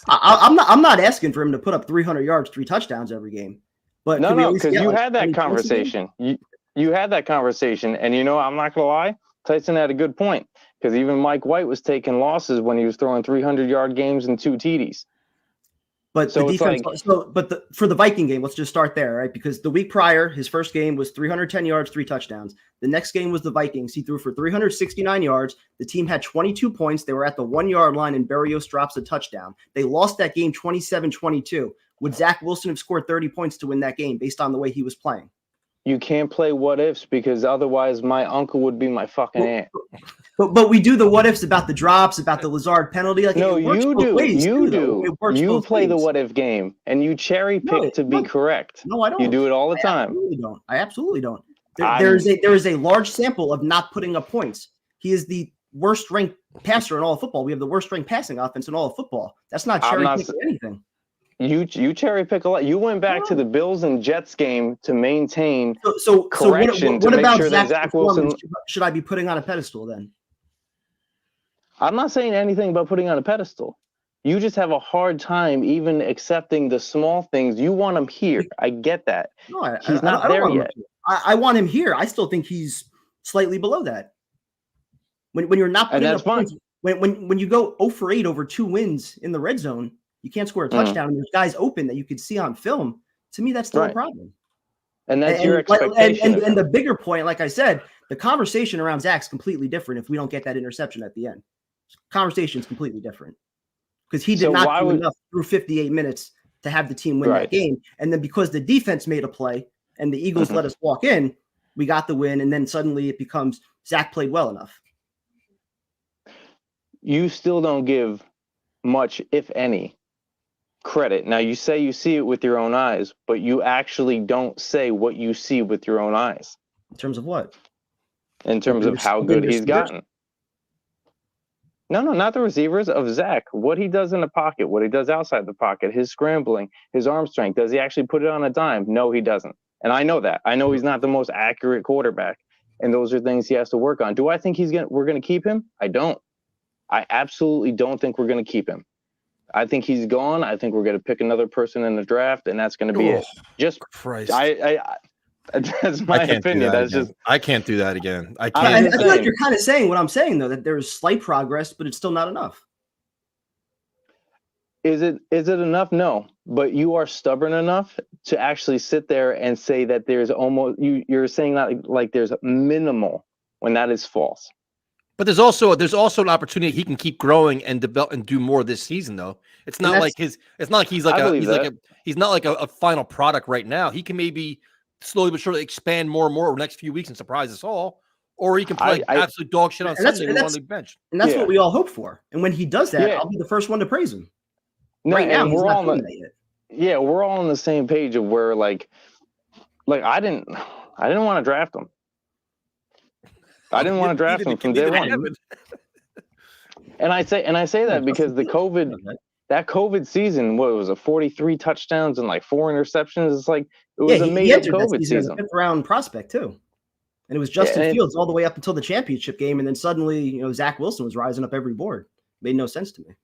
I'm not asking for him to put up 300 yards, 3 touchdowns every game. But no, because you had that conversation. You had that conversation, and I'm not gonna lie, Tyson had a good point, because even Mike White was taking losses when he was throwing 300-yard games and 2 TDs. But so the defense, for the Viking game, let's just start there, right? Because the week prior, his first game was 310 yards, 3 touchdowns. The next game was the Vikings. He threw for 369 yards. The team had 22 points. They were at the 1-yard line, and Berrios drops a touchdown. They lost that game 27-22. Would Zach Wilson have scored 30 points to win that game based on the way he was playing? You can't play what ifs, because otherwise my uncle would be my fucking aunt. But we do the what ifs about the drops, about the Lazard penalty. Like, no, you do. You play the what if game, and you cherry pick to be correct. No, I don't. You do it all the time. I absolutely don't. There is a large sample of not putting up points. He is the worst ranked passer in all of football. We have the worst ranked passing offense in all of football. That's not cherry picking anything. You cherry pick a lot. You went back to the Bills and Jets game to maintain correction what to make about sure that Zach Wilson should I be putting on a pedestal then? I'm not saying anything about putting on a pedestal. You just have a hard time even accepting the small things. You want him here. I get that. No, he's not there yet. I want him here. I still think he's slightly below that. When you're not putting up points, when you go 0 for 8 over 2 wins in the red zone, you can't score a touchdown, and there's guys open that you could see on film. To me, that's still a problem. And that's your expectation. And the bigger point, like I said, the conversation around Zach's completely different if we don't get that interception at the end. Conversation's completely different because he did not do enough through 58 minutes to have the team win that game. And then because the defense made a play and the Eagles let us walk in, we got the win. And then suddenly it becomes Zach played well enough. You still don't give much, if any, credit. Now, you say you see it with your own eyes, but you actually don't say what you see with your own eyes. In terms of what? In terms of how good he's gotten. No, not the receivers, of Zach. What he does in the pocket, what he does outside the pocket, his scrambling, his arm strength. Does he actually put it on a dime? No, he doesn't. And I know that. I know he's not the most accurate quarterback, and those are things he has to work on. Do I think we're going to keep him? I don't. I absolutely don't think we're going to keep him. I think he's gone. I think we're going to pick another person in the draft, and that's going to be it. Just Christ. That's my opinion. That's again. just I can't do that again. I I'm can't. I feel like you're kind of saying what I'm saying though, that there's slight progress, but it's still not enough. Is it enough? No, but you are stubborn enough to actually sit there and say that there's almost you're saying that like there's minimal when that is false. But there's also an opportunity he can keep growing and develop and do more this season though. It's not like he's not like a final product right now. He can maybe slowly but surely expand more and more over the next few weeks and surprise us all. Or he can play absolute dog shit on Sunday and on the bench. And that's what we all hope for. And when he does that, I'll be the first one to praise him. No, right now, he's not doing that yet. Yeah, we're all on the same page of where like I didn't want to draft him. I didn't want to draft him from day one. And I say that because the COVID season, what was it, 43 touchdowns and like 4 interceptions? It's like it was a made up COVID season. As a 5th round prospect too. And it was Justin Fields all the way up until the championship game, and then suddenly, Zach Wilson was rising up every board. Made no sense to me.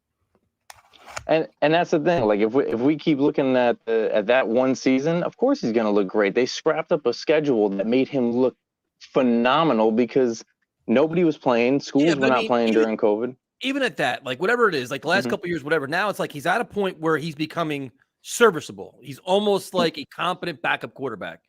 And that's the thing. Like if we keep looking at that one season, of course he's going to look great. They scrapped up a schedule that made him look phenomenal because nobody was playing. Schools were not playing during COVID. Even at that, like whatever it is, like the last couple of years, whatever. Now it's like he's at a point where he's becoming serviceable. He's almost like a competent backup quarterback.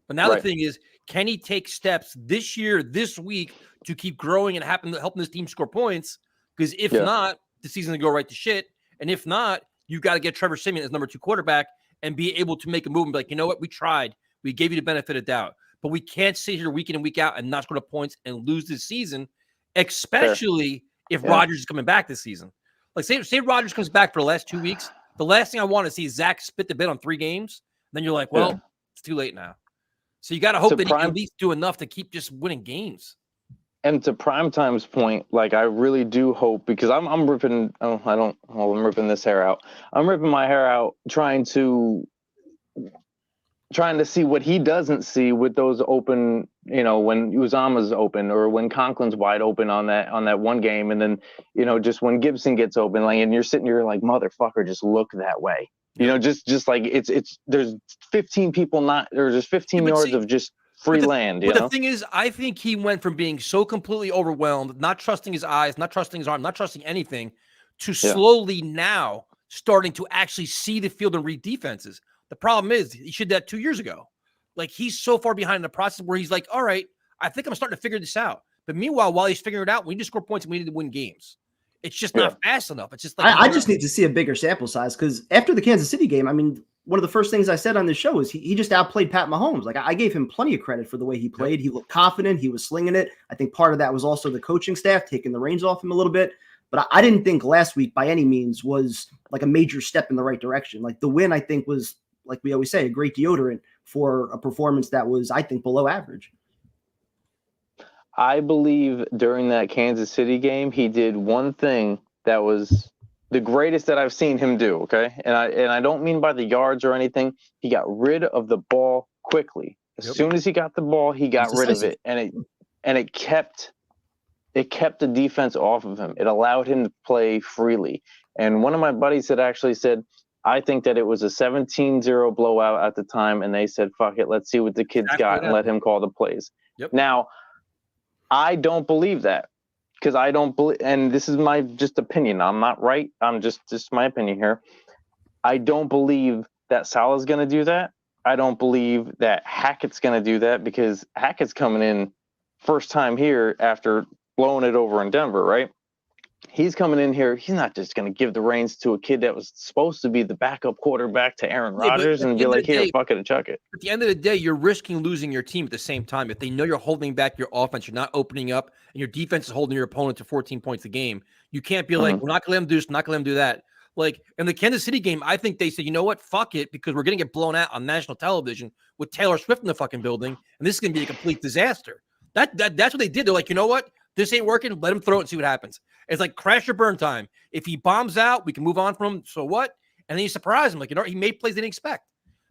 But now the thing is, can he take steps this year, this week, to keep growing and helping this team score points? Because if not, the season will go right to shit. And if not, you got to get Trevor Siemian as number 2 quarterback and be able to make a move and be like, you know what, we tried. We gave you the benefit of doubt. But we can't sit here week in and week out and not score the points and lose this season, especially if Rodgers is coming back this season. Like, say Rodgers comes back for the last 2 weeks. The last thing I want to see is Zach spit the bit on 3 games. Then you're like, well, it's too late now. So you got to hope that he can at least do enough to keep just winning games. And to Primetime's point, like I really do hope, because I'm ripping. I'm ripping this hair out. I'm ripping my hair out trying to see what he doesn't see with those open. When Uzama's open or when Conklin's wide open on that one game, and then just when Gibson gets open, like, and you're sitting here like, motherfucker, just look that way. Just like it's there's 15 people there's 15 yards of just free land. But the thing is, I think he went from being so completely overwhelmed, not trusting his eyes, not trusting his arm, not trusting anything, to slowly now starting to actually see the field and read defenses. The problem is he should that 2 years ago. Like, he's so far behind in the process where he's like, all right, I think I'm starting to figure this out. But meanwhile, while he's figuring it out, we need to score points and we need to win games. It's just not fast enough. It's just like I just need to see a bigger sample size, because after the Kansas City game, I mean, one of the first things I said on this show is he just outplayed Pat Mahomes. Like, I gave him plenty of credit for the way he played. He looked confident. He was slinging it. I think part of that was also the coaching staff taking the reins off him a little bit. But I didn't think last week by any means was like a major step in the right direction. Like, the win, I think, was, like we always say, a great deodorant for a performance that was, I think, below average. I believe during that Kansas City game, he did one thing that was the greatest that I've seen him do. Okay. And I don't mean by the yards or anything. He got rid of the ball quickly. As soon as he got the ball, he got rid of it. And it kept the defense off of him. It allowed him to play freely. And one of my buddies had actually said, I think that it was a 17-0 blowout at the time. And they said, fuck it, let's see what the kid's got and let him call the plays. Yep. Now, I don't believe that. Because I don't believe, and this is my just opinion. I'm not right. I'm just my opinion here. I don't believe that Salah's going to do that. I don't believe that Hackett's going to do that, because Hackett's coming in first time here after blowing it over in Denver, right? He's coming in here. He's not just going to give the reins to a kid that was supposed to be the backup quarterback to Aaron Rodgers and be like, here, fuck it and chuck it. At the end of the day, you're risking losing your team at the same time. If they know you're holding back your offense, you're not opening up, and your defense is holding your opponent to 14 points a game, you can't be like, we're not going to let them do this, not going to let them do that. Like, in the Kansas City game, I think they said, you know what, fuck it, because we're going to get blown out on national television with Taylor Swift in the fucking building, and this is going to be a complete disaster. That's what they did. They're like, you know what, this ain't working, let him throw it and see what happens. It's like crash or burn time. If he bombs out, we can move on from him. So what? And then you surprise him. Like, he made plays they didn't expect.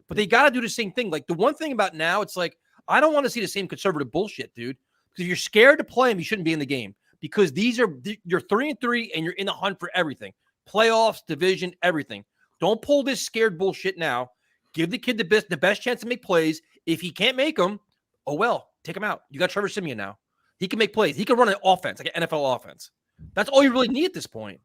But they got to do the same thing. Like, the one thing about now, it's like, I don't want to see the same conservative bullshit, dude. Because if you're scared to play him, you shouldn't be in the game. Because you're 3-3 and you're in the hunt for everything. Playoffs, division, everything. Don't pull this scared bullshit now. Give the kid the best chance to make plays. If he can't make them, oh well, take him out. You got Trevor Siemian now. He can make plays. He can run an offense, like an NFL offense. That's all you really need at this point.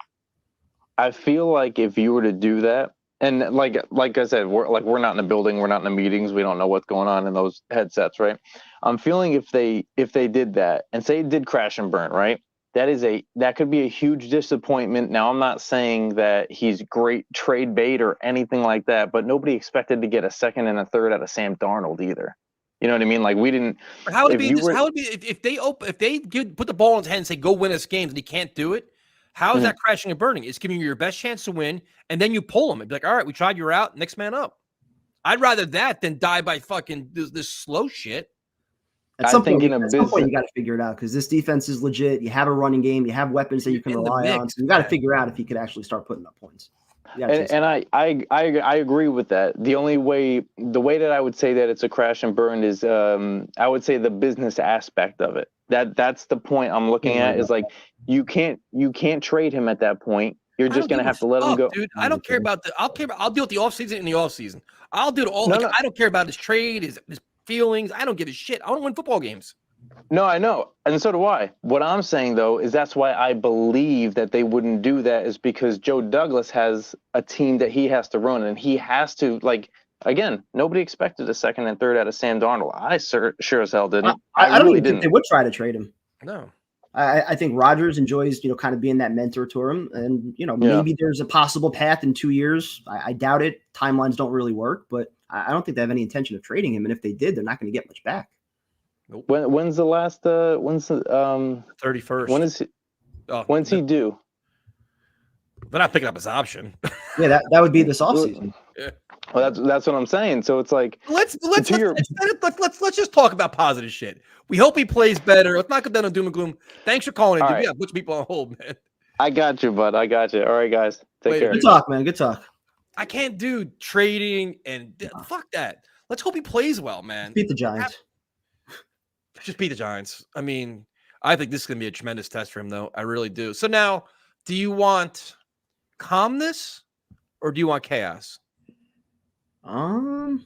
I feel like if you were to do that, and like I said, we're not in the building, we're not in the meetings, we don't know what's going on in those headsets, right? I'm feeling if they did that and say it did crash and burn, right? That could be a huge disappointment. Now, I'm not saying that he's great trade bait or anything like that, but nobody expected to get a second and a third out of Sam Darnold either. You know what I mean? Like we didn't. How would it be? How would it be if they put the ball in his hand and say go win us games and he can't do it? How is that crashing and burning? It's giving you your best chance to win, and then you pull him and be like, all right, we tried, you're out, next man up. I'd rather that than die by fucking this slow shit. At some point, you got to figure it out because this defense is legit. You have a running game. You have weapons that you can rely on. So you got to figure out if he could actually start putting up points. And I agree with that. The way that I would say that it's a crash and burn is I would say the business aspect of it. That's the point I'm looking at is like you can't trade him at that point. You're just gonna have to let him go. Dude, I don't care about I'll deal with the offseason in the offseason. I'll do it all. No. I don't care about his trade, his feelings. I don't give a shit. I want to win football games. No, I know. And so do I. What I'm saying, though, is that's why I believe that they wouldn't do that is because Joe Douglas has a team that he has to run, and he has to, like, again, nobody expected a second and third out of Sam Darnold. I sure as hell didn't. I don't even think they would try to trade him. No. I think Rodgers enjoys, kind of being that mentor to him. And, maybe there's a possible path in 2 years. I doubt it. Timelines don't really work, but I don't think they have any intention of trading him. And if they did, they're not going to get much back. Nope. When's the 31st? When is he? When's he due? They're not picking up his option. Yeah, that would be this offseason. Yeah. Well, that's what I'm saying. So it's like let's just talk about positive shit. We hope he plays better. Let's not go down on doom and gloom. Thanks for calling in. Right. We got a bunch of people on hold, man. I got you, bud. I got you. All right, guys. Take care. Good talk, man. Good talk. I can't do trading and fuck that. Let's hope he plays well, man. Beat the Giants. Just beat the Giants. I mean, I think this is going to be a tremendous test for him, though. I really do. So now, do you want calmness or do you want chaos? I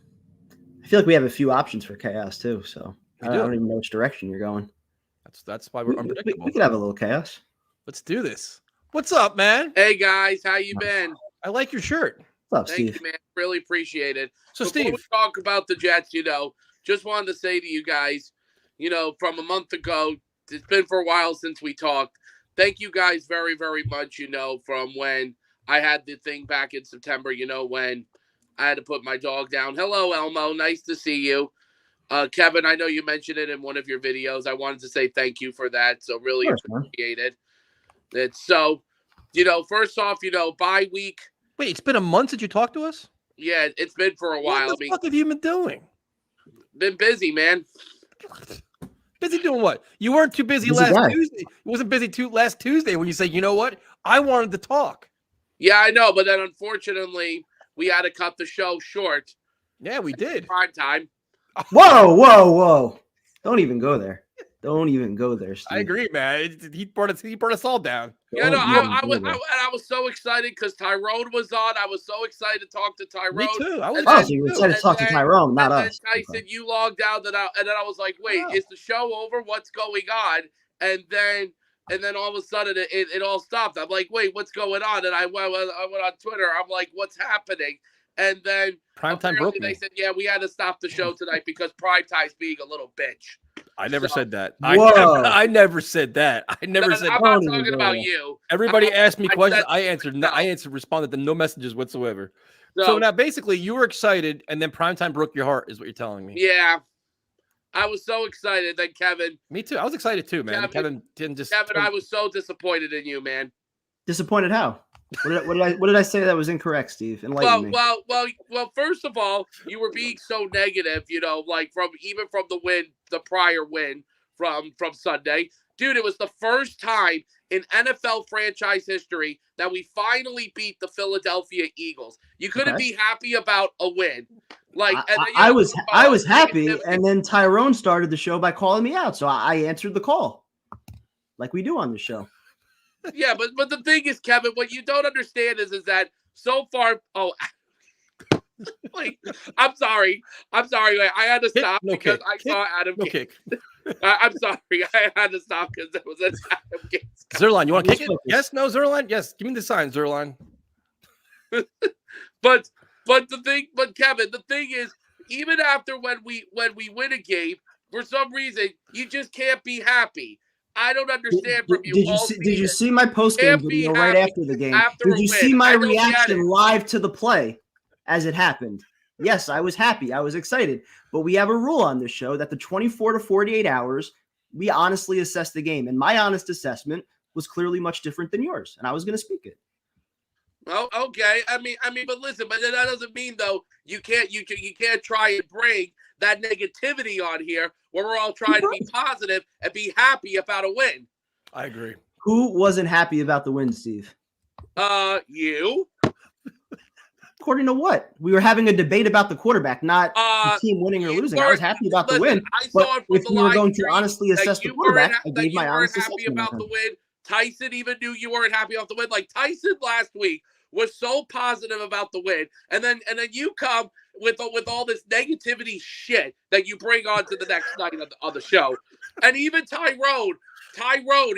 feel like we have a few options for chaos too. So I don't even know which direction you're going. That's why we're unpredictable. We could have a little chaos. Let's do this. What's up, man? Hey guys, how you been? I like your shirt. What's up, Thank Steve? you, man. Really appreciate it. So, Before Steve, we talk about the Jets, just wanted to say to you guys, from a month ago, it's been for a while since we talked. Thank you guys very, very much, from when I had the thing back in September, when I had to put my dog down. Hello, Elmo. Nice to see you. Kevin, I know you mentioned it in one of your videos. I wanted to say thank you for that. So really appreciate it. It's so, first off, bye week. Wait, it's been a month since you talked to us? Yeah, it's been for a while. What the fuck have you been doing? Been busy, man. Busy doing what? You weren't too busy last Tuesday. You wasn't busy last Tuesday when you say, you know what? I wanted to talk. Yeah, I know. But then unfortunately, we had to cut the show short. Yeah, we did. Prime time. Whoa. Don't even go there. Don't even go there, Steve. I agree, man. He brought us all down. Yeah, no, I was so excited because Tyrone was on. I was so excited to talk to Tyrone. Me too. I was so you were excited to talk to Tyrone, not us. Tyson, you logged out, and then I was like, wait, is the show over? What's going on? And then all of a sudden it all stopped. I'm like, wait, what's going on? And I went on Twitter. I'm like, what's happening? And then Primetime broke me. They said, yeah, we had to stop the show tonight because Primetime's being a little bitch. I never said that. I never said that. I never said. I'm not talking about you. Everybody asked me questions. I answered. Responded to no messages whatsoever. So now, basically, you were excited, and then Primetime broke your heart, is what you're telling me. Yeah, I was so excited. Then Kevin. Me too. I was excited too, man. Kevin didn't just. Kevin, I was so disappointed in you, man. Disappointed how? What did I say that was incorrect, Steve? Enlighten me. Well. First of all, you were being so negative, like from the prior win from Sunday, dude. It was the first time in NFL franchise history that we finally beat the Philadelphia Eagles. You couldn't be happy about a win, like. I was happy, and then Tyrone started the show by calling me out, so I answered the call, like we do on the show. Yeah, but the thing is, Kevin, what you don't understand is that so far, Like, I'm sorry. Wait, I had to stop because I saw Adam kick. I'm sorry. I had to stop because there was an Adam kick. Zerline, you want to kick it? Yes, no, Zerline? Yes. Give me the sign, Zerline. But Kevin, the thing is, even after when we win a game, for some reason, you just can't be happy. I don't understand from you. Did you see my post-game video right after the game? Did you see my reaction live to the play as it happened? Yes, I was happy. I was excited. But we have a rule on this show that the 24 to 48 hours, we honestly assess the game. And my honest assessment was clearly much different than yours. And I was going to speak it. Oh, okay. I mean, but listen, but that doesn't mean though you can't try and bring that negativity on here where we're all trying to be positive and be happy about a win. I agree. Who wasn't happy about the win, Steve? You. According to what? We were having a debate about the quarterback, not the team winning or losing. I was happy about the win. But if we were going to honestly assess the quarterback, I gave my honest assessment. About the win. Tyson even knew you weren't happy about the win. Like Tyson last week was so positive about the win, and then you come with all this negativity shit that you bring on to the next night of the show, and even Tyrone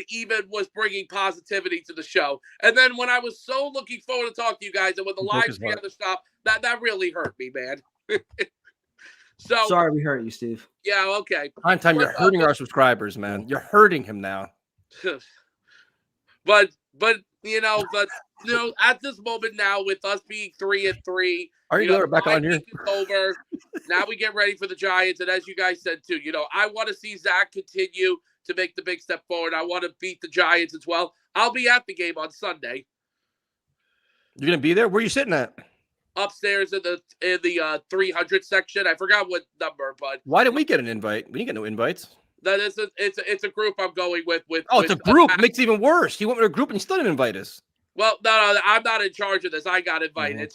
even was bringing positivity to the show. And then when I was so looking forward to talk to you guys, and when the live stream and stuff, that really hurt me, man. So sorry we hurt you, Steve. Yeah, okay. Time, you're hurting our subscribers, man. You're hurting him now. But at this moment now, with us being 3-3, back on here? Over. Now we get ready for the Giants, and as you guys said too, I want to see Zach continue to make the big step forward. I want to beat the Giants as well. I'll be at the game on Sunday. You're gonna be there? Where are you sitting at? Upstairs in the 300 section. I forgot what number, but why didn't we get an invite? We didn't get no invites. That is it's a group I'm going with. It's a group. Makes it even worse. He went with a group and he still didn't invite us. Well, no, I'm not in charge of this. I got invited.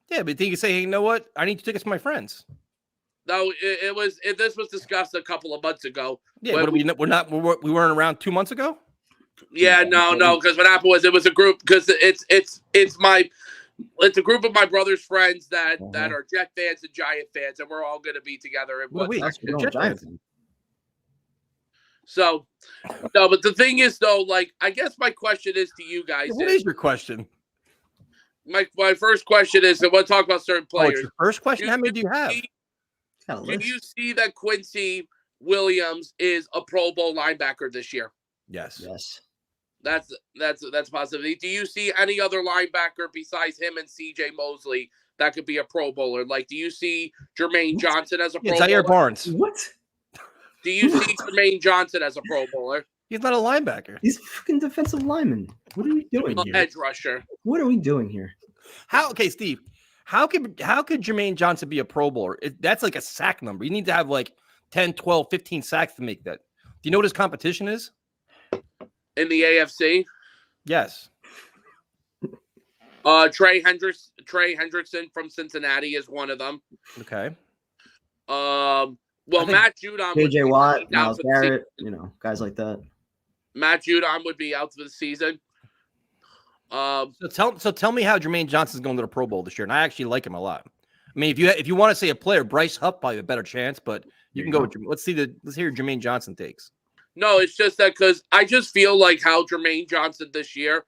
Yeah, but then you say, hey, you know what? I need tickets to my friends. No, this was discussed a couple of months ago. Yeah, but we weren't around 2 months ago. Yeah, no, because what happened was it was a group because it's a group of my brother's friends that are Jet fans and Giant fans, and we're all going to be together in one section. So, no, but the thing is, though, like, I guess my question is to you guys. What is your question? My first question is, I want to talk about certain players. It's your first question? How many do you have? Do you see that Quincy Williams is a Pro Bowl linebacker this year? Yes. That's positivity. Do you see any other linebacker besides him and CJ Mosley that could be a Pro Bowler? Like, do you see Jermaine Johnson as a Pro Bowler? Zaire Barnes. What? Do you see Jermaine Johnson as a Pro Bowler? He's not a linebacker. He's a fucking defensive lineman. What are we doing here? Edge rusher. What are we doing here? Okay, Steve. How could Jermaine Johnson be a Pro Bowler? That's like a sack number. You need to have like 10, 12, 15 sacks to make that. Do you know what his competition is? In the AFC? Yes. Trey Hendrickson from Cincinnati is one of them. Okay. Well, Matt Judon, JJ Watt, Myles Garrett, guys like that. Matt Judon would be out for the season. So tell me how Jermaine Johnson's going to the Pro Bowl this year, and I actually like him a lot. I mean, if you want to say a player, Bryce Huff probably a better chance, but you can go with let's hear Jermaine Johnson takes. No, it's just that because I just feel like how Jermaine Johnson this year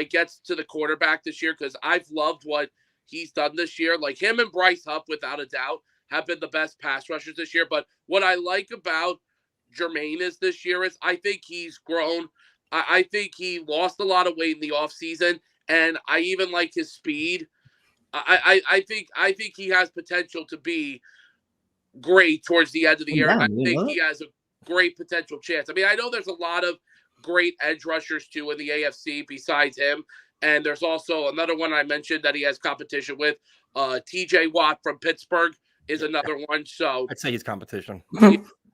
gets to the quarterback this year, because I've loved what he's done this year. Like him and Bryce Huff, without a doubt, have been the best pass rushers this year. But what I like about Jermaine this year is I think he's grown. I think he lost a lot of weight in the offseason, and I even like his speed. I think he has potential to be great towards the end of the year. I think he has a great potential chance. I mean, I know there's a lot of great edge rushers too in the AFC besides him, and there's also another one I mentioned that he has competition with. TJ Watt from Pittsburgh is another one. So I'd say he's competition.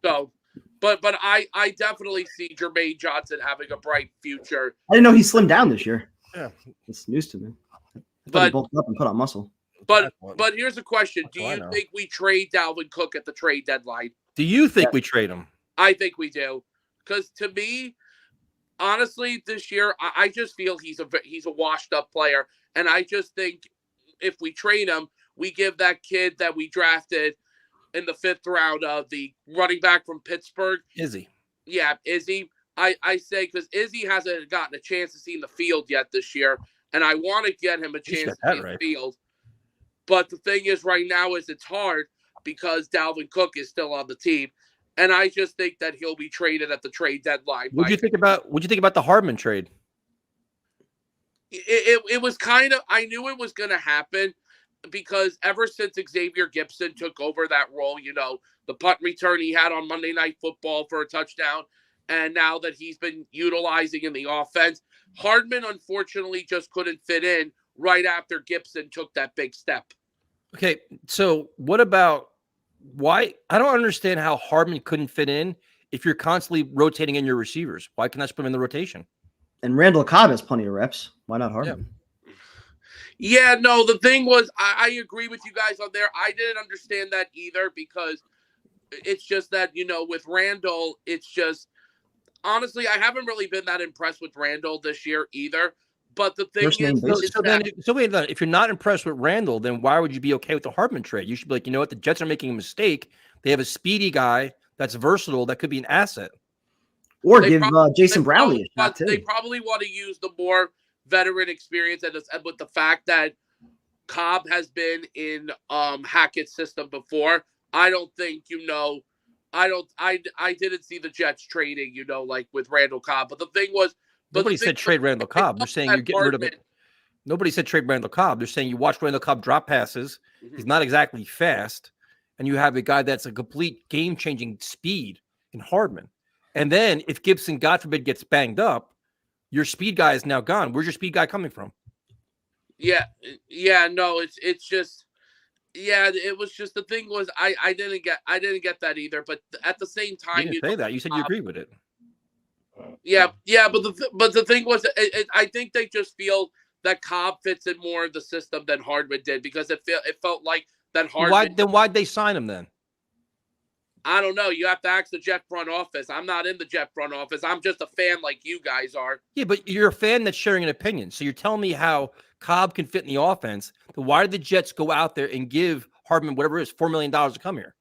So, but I definitely see Jermaine Johnson having a bright future. I didn't know he slimmed down this year. Yeah, it's news to me. But he bulked up and put on muscle. But here's a question: do you think we trade Dalvin Cook at the trade deadline? Do you think we trade him? I think we do, because to me, honestly, this year I just feel he's a washed up player, and I just think if we trade him, we give that kid that we drafted in the 5th round of the running back from Pittsburgh. Izzy. Yeah, Izzy. I say because Izzy hasn't gotten a chance to see in the field yet this year, and I want to get him a chance to see the field. But the thing is right now is it's hard because Dalvin Cook is still on the team. And I just think that he'll be traded at the trade deadline. What'd you think about the Hardman trade? It was kind of, I knew it was going to happen because ever since Xavier Gibson took over that role, the punt return he had on Monday Night Football for a touchdown, and now that he's been utilizing in the offense, Hardman unfortunately just couldn't fit in right after Gibson took that big step. Okay, so what about why? I don't understand how Hardman couldn't fit in if you're constantly rotating in your receivers. Why can't I just put him in the rotation? And Randall Cobb has plenty of reps. Why not Hardman? Yeah, no, the thing was, I agree with you guys on there. I didn't understand that either because it's just that, with Randall, it's just, honestly, I haven't really been that impressed with Randall this year either. But the thing if you're not impressed with Randall, then why would you be okay with the Hardman trade? You should be like, the Jets are making a mistake. They have a speedy guy that's versatile that could be an asset. Or give Jason Brownlee a shot too. They probably want to use the more veteran experience, and with the fact that Cobb has been in Hackett's system before. I don't think I didn't see the Jets trading, like with Randall Cobb. But the thing was. Nobody said trade Randall Cobb. They're saying you're getting rid of it. Nobody said trade Randall Cobb. They're saying you watch Randall Cobb drop passes. Mm-hmm. He's not exactly fast. And you have a guy that's a complete game-changing speed in Hardman. And then if Gibson, God forbid, gets banged up, your speed guy is now gone. Where's your speed guy coming from? Yeah, no, it's just, it was just, the thing was, I didn't get that either. But at the same time, you didn't say that. You said you agree with it. Yeah, but the thing was, I think they just feel that Cobb fits in more of the system than Hardman did because it felt like that Hardman. Why'd they sign him then? I don't know. You have to ask the Jet front office. I'm not in the Jet front office. I'm just a fan like you guys are. Yeah, but you're a fan that's sharing an opinion. So you're telling me how Cobb can fit in the offense. Then why did the Jets go out there and give Hardman whatever it is, $4 million to come here?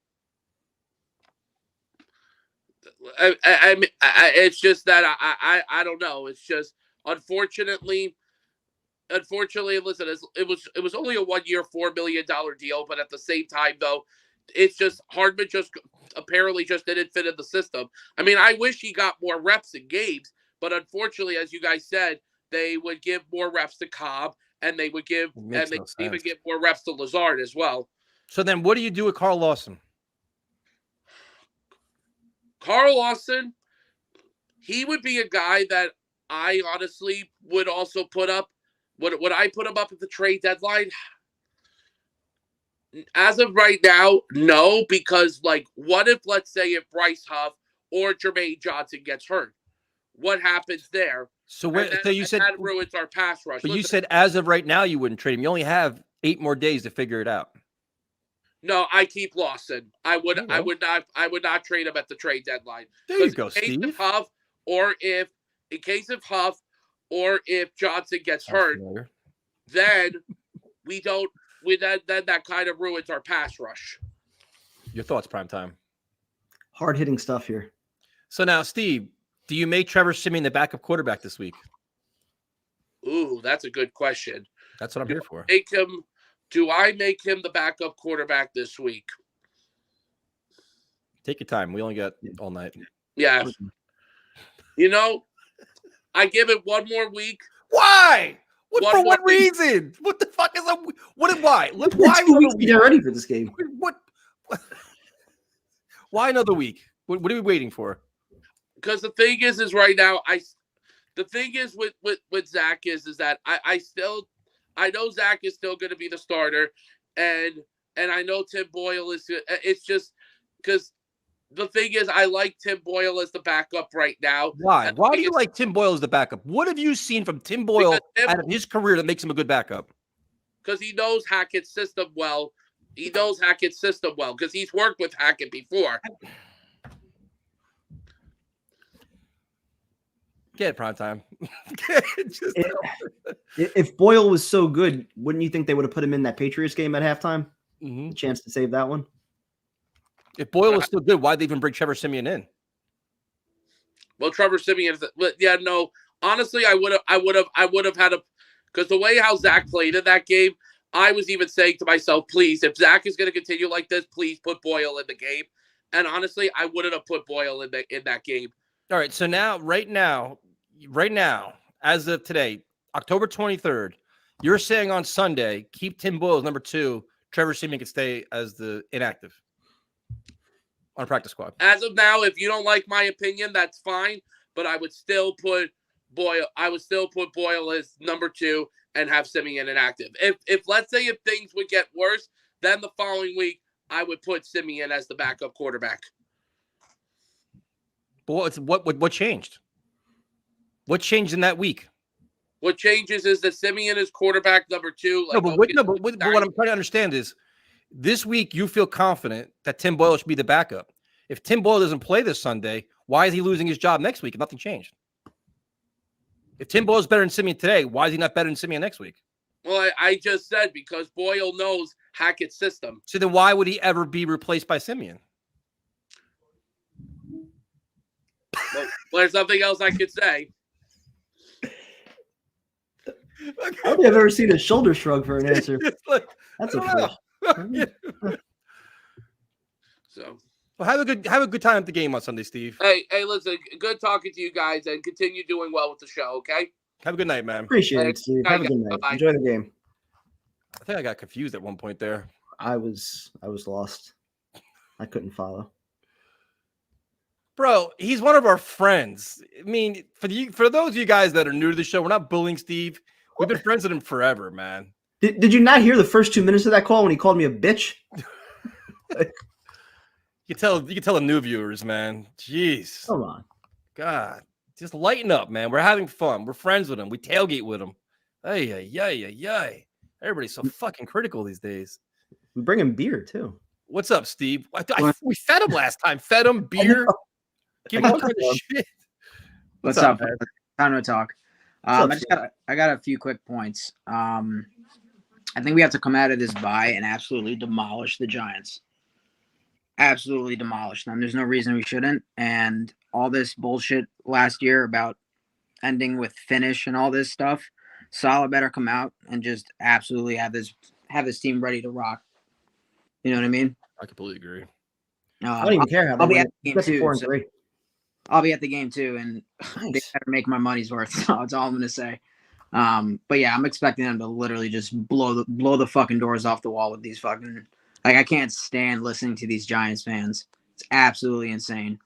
It's just that I don't know. It's just unfortunately, listen, it was only a 1 year, $4 million deal, but at the same time, though, it's just Hardman just apparently just didn't fit in the system. I mean, I wish he got more reps in games, but unfortunately, as you guys said, they would give more reps to Cobb, and they would give even give more reps to Lazard as well. So then, what do you do with Carl Lawson? Carl Lawson, he would be a guy that I honestly would also put up. Would I put him up at the trade deadline? As of right now, no, because what if, let's say, if Bryce Huff or Jermaine Johnson gets hurt? What happens there? So you said that ruins our pass rush. But you said as of right now you wouldn't trade him. You only have 8 more days to figure it out. No, I keep Lawson. I would not trade him at the trade deadline. There you go, Steve. In case of Huff or if Johnson gets hurt, then that kind of ruins our pass rush. Your thoughts, prime time. Hard hitting stuff here. So now, Steve, do you make Trevor Siemian the backup quarterback this week? Ooh, that's a good question. That's what I'm here for. Do I make him the backup quarterback this week? Take your time. We only got all night. Yeah. I give it one more week. Why? What reason? What the fuck is up? Why? Why 2 weeks to get ready for this game? What? Why another week? What are we waiting for? Because the thing is right now, the thing is with Zach is that I know Zach is still going to be the starter, and I know Tim Boyle is. It's just because the thing is, I like Tim Boyle as the backup right now. Why? Why do you like Tim Boyle as the backup? What have you seen from Tim Boyle out of his career that makes him a good backup? Because he knows Hackett's system well. He knows Hackett's system well because he's worked with Hackett before. Get primetime. If Boyle was so good, wouldn't you think they would have put him in that Patriots game at halftime? Mm-hmm. The chance to save that one. If Boyle was still good, why'd they even bring Trevor Siemian in? Well, Trevor Siemian, yeah, no. Honestly, I would have had a, because the way how Zach played in that game, I was even saying to myself, please, if Zach is going to continue like this, please put Boyle in the game. And honestly, I wouldn't have put Boyle in that game. All right, so now, right now, as of today, October 23rd, you're saying on Sunday, keep Tim Boyle as number 2. Trevor Siemian can stay as the inactive on a practice squad. As of now, if you don't like my opinion, that's fine. But I would still put Boyle. I would still put Boyle as number 2 and have Siemian inactive. If let's say if things would get worse, then the following week I would put Siemian as the backup quarterback. But what changed? What changed in that week? What changes is that Siemian is quarterback number 2. Like, what I'm trying to understand is this week you feel confident that Tim Boyle should be the backup. If Tim Boyle doesn't play this Sunday, why is he losing his job next week if nothing changed? If Tim Boyle is better than Siemian today, why is he not better than Siemian next week? Well, I just said because Boyle knows Hackett's system. So then why would he ever be replaced by Siemian? Well, there's nothing else I could say. I don't think I've ever seen a shoulder shrug for an answer. That's a first. So, well, have a good time at the game on Sunday, Steve. Hey, listen, good talking to you guys, and continue doing well with the show. Okay. Have a good night, man. Appreciate it, Steve. Have a good night. Bye-bye. Enjoy the game. I think I got confused at one point there. I was lost. I couldn't follow. Bro, he's one of our friends. I mean, for those of you guys that are new to the show, we're not bullying Steve. We've been friends with him forever, man. Did you not hear the first 2 minutes of that call when he called me a bitch? You can tell the new viewers, man. Jeez. Come on. God. Just lighten up, man. We're having fun. We're friends with him. We tailgate with him. Ay. Everybody's so fucking critical these days. We bring him beer, too. What's up, Steve? We fed him last time. Fed him beer. Give him all kind of shit. What's up? Time to talk. I got a few quick points. I think we have to come out of this bye and absolutely demolish the Giants. Absolutely demolish them. There's no reason we shouldn't. And all this bullshit last year about ending with finish and all this stuff, Salah better come out and just absolutely have this team ready to rock. You know what I mean? I completely agree. I don't even care how I'll be at the game too. 4-3. I'll be at the game too, and they better make my money's worth. So that's all I'm gonna say. But yeah, I'm expecting them to literally just blow the fucking doors off the wall with these fucking. Like, I can't stand listening to these Giants fans. It's absolutely insane.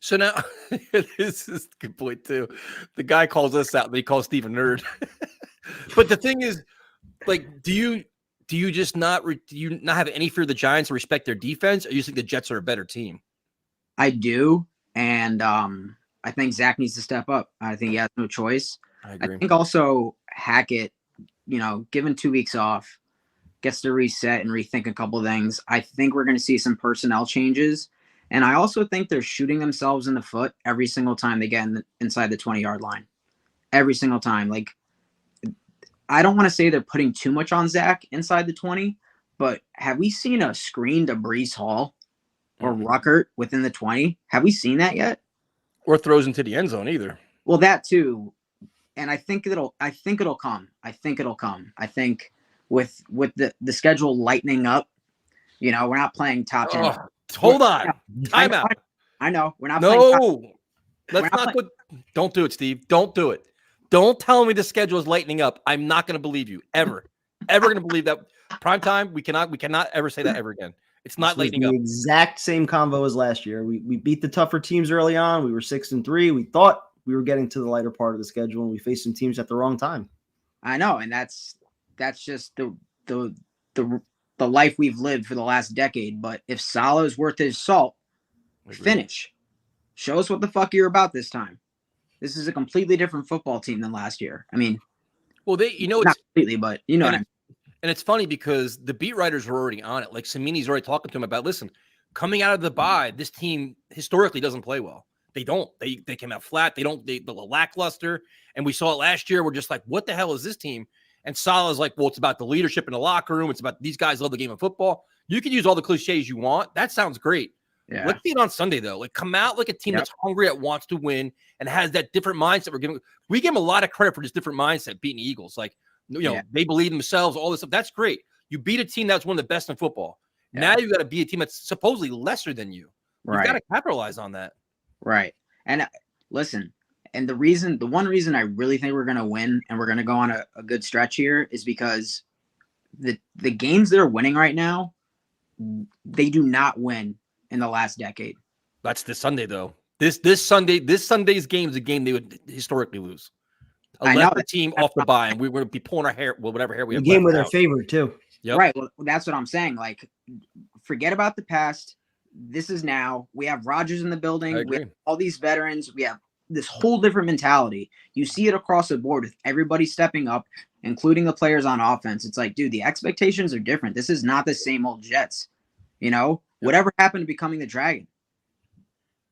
So now, this is a good point too. The guy calls us out, but he calls Steve a nerd. But the thing is, like, do you just not have any fear of the Giants or respect their defense, or you think the Jets are a better team? I do, and I think Zach needs to step up. I think he has no choice. I agree. I think also Hackett, given 2 weeks off, gets to reset and rethink a couple of things. I think we're going to see some personnel changes. And I also think they're shooting themselves in the foot every single time they get inside the 20-yard line. Every single time. Like, I don't want to say they're putting too much on Zach inside the 20, but have we seen a screen to Breece Hall or Ruckert within the 20? Have we seen that yet? Or throws into the end zone either. Well, that too. And I think it'll come. I think with the schedule lightening up, we're not playing top 10. Oh, hold on. Time out. I know. We're not playing let's not put don't do it, Steve. Don't do it. Don't tell me the schedule is lightening up. I'm not going to believe you ever. Ever going to believe that. Prime time, we cannot ever say that ever again. It's not lightening up. The exact same convo as last year. We beat the tougher teams early on. We were 6-3. We thought we were getting to the lighter part of the schedule, and we faced some teams at the wrong time. I know, and that's just the life we've lived for the last decade. But if Salah is worth his salt, finish. Show us what the fuck you're about this time. This is a completely different football team than last year. I mean, well, not completely, but what I mean. And it's funny because the beat writers were already on it. Like Samini's already talking to him about, listen, coming out of the bye, this team historically doesn't play well. They don't. They came out flat. They're lackluster. And we saw it last year. We're just like, what the hell is this team? And Salah's like, well, it's about the leadership in the locker room. It's about these guys love the game of football. You can use all the cliches you want. That sounds great. Yeah. Let's see it on Sunday, though. Like, come out like a team that's hungry, that wants to win, and has that different mindset. We give them a lot of credit for this different mindset, beating the Eagles. Like, they believe in themselves, all this stuff. That's great. You beat a team that's one of the best in football. Yeah. Now you got to be a team that's supposedly lesser than you. You've got to capitalize on that. Right. And listen, and the one reason I really think we're going to win and we're going to go on a good stretch here is because the games they're winning right now, they do not win in the last decade. That's this Sunday, though. This Sunday's game is a game they would historically lose. A lesser team off the bye, and we would be pulling our hair, whatever hair we have. The game where they're favored too. Yep. Right. Well, that's what I'm saying. Like, forget about the past. This is now. We have Rodgers in the building. We have all these veterans. We have this whole different mentality. You see it across the board with everybody stepping up, including the players on offense. It's like, dude, the expectations are different. This is not the same old Jets. Whatever happened to becoming the Dragon?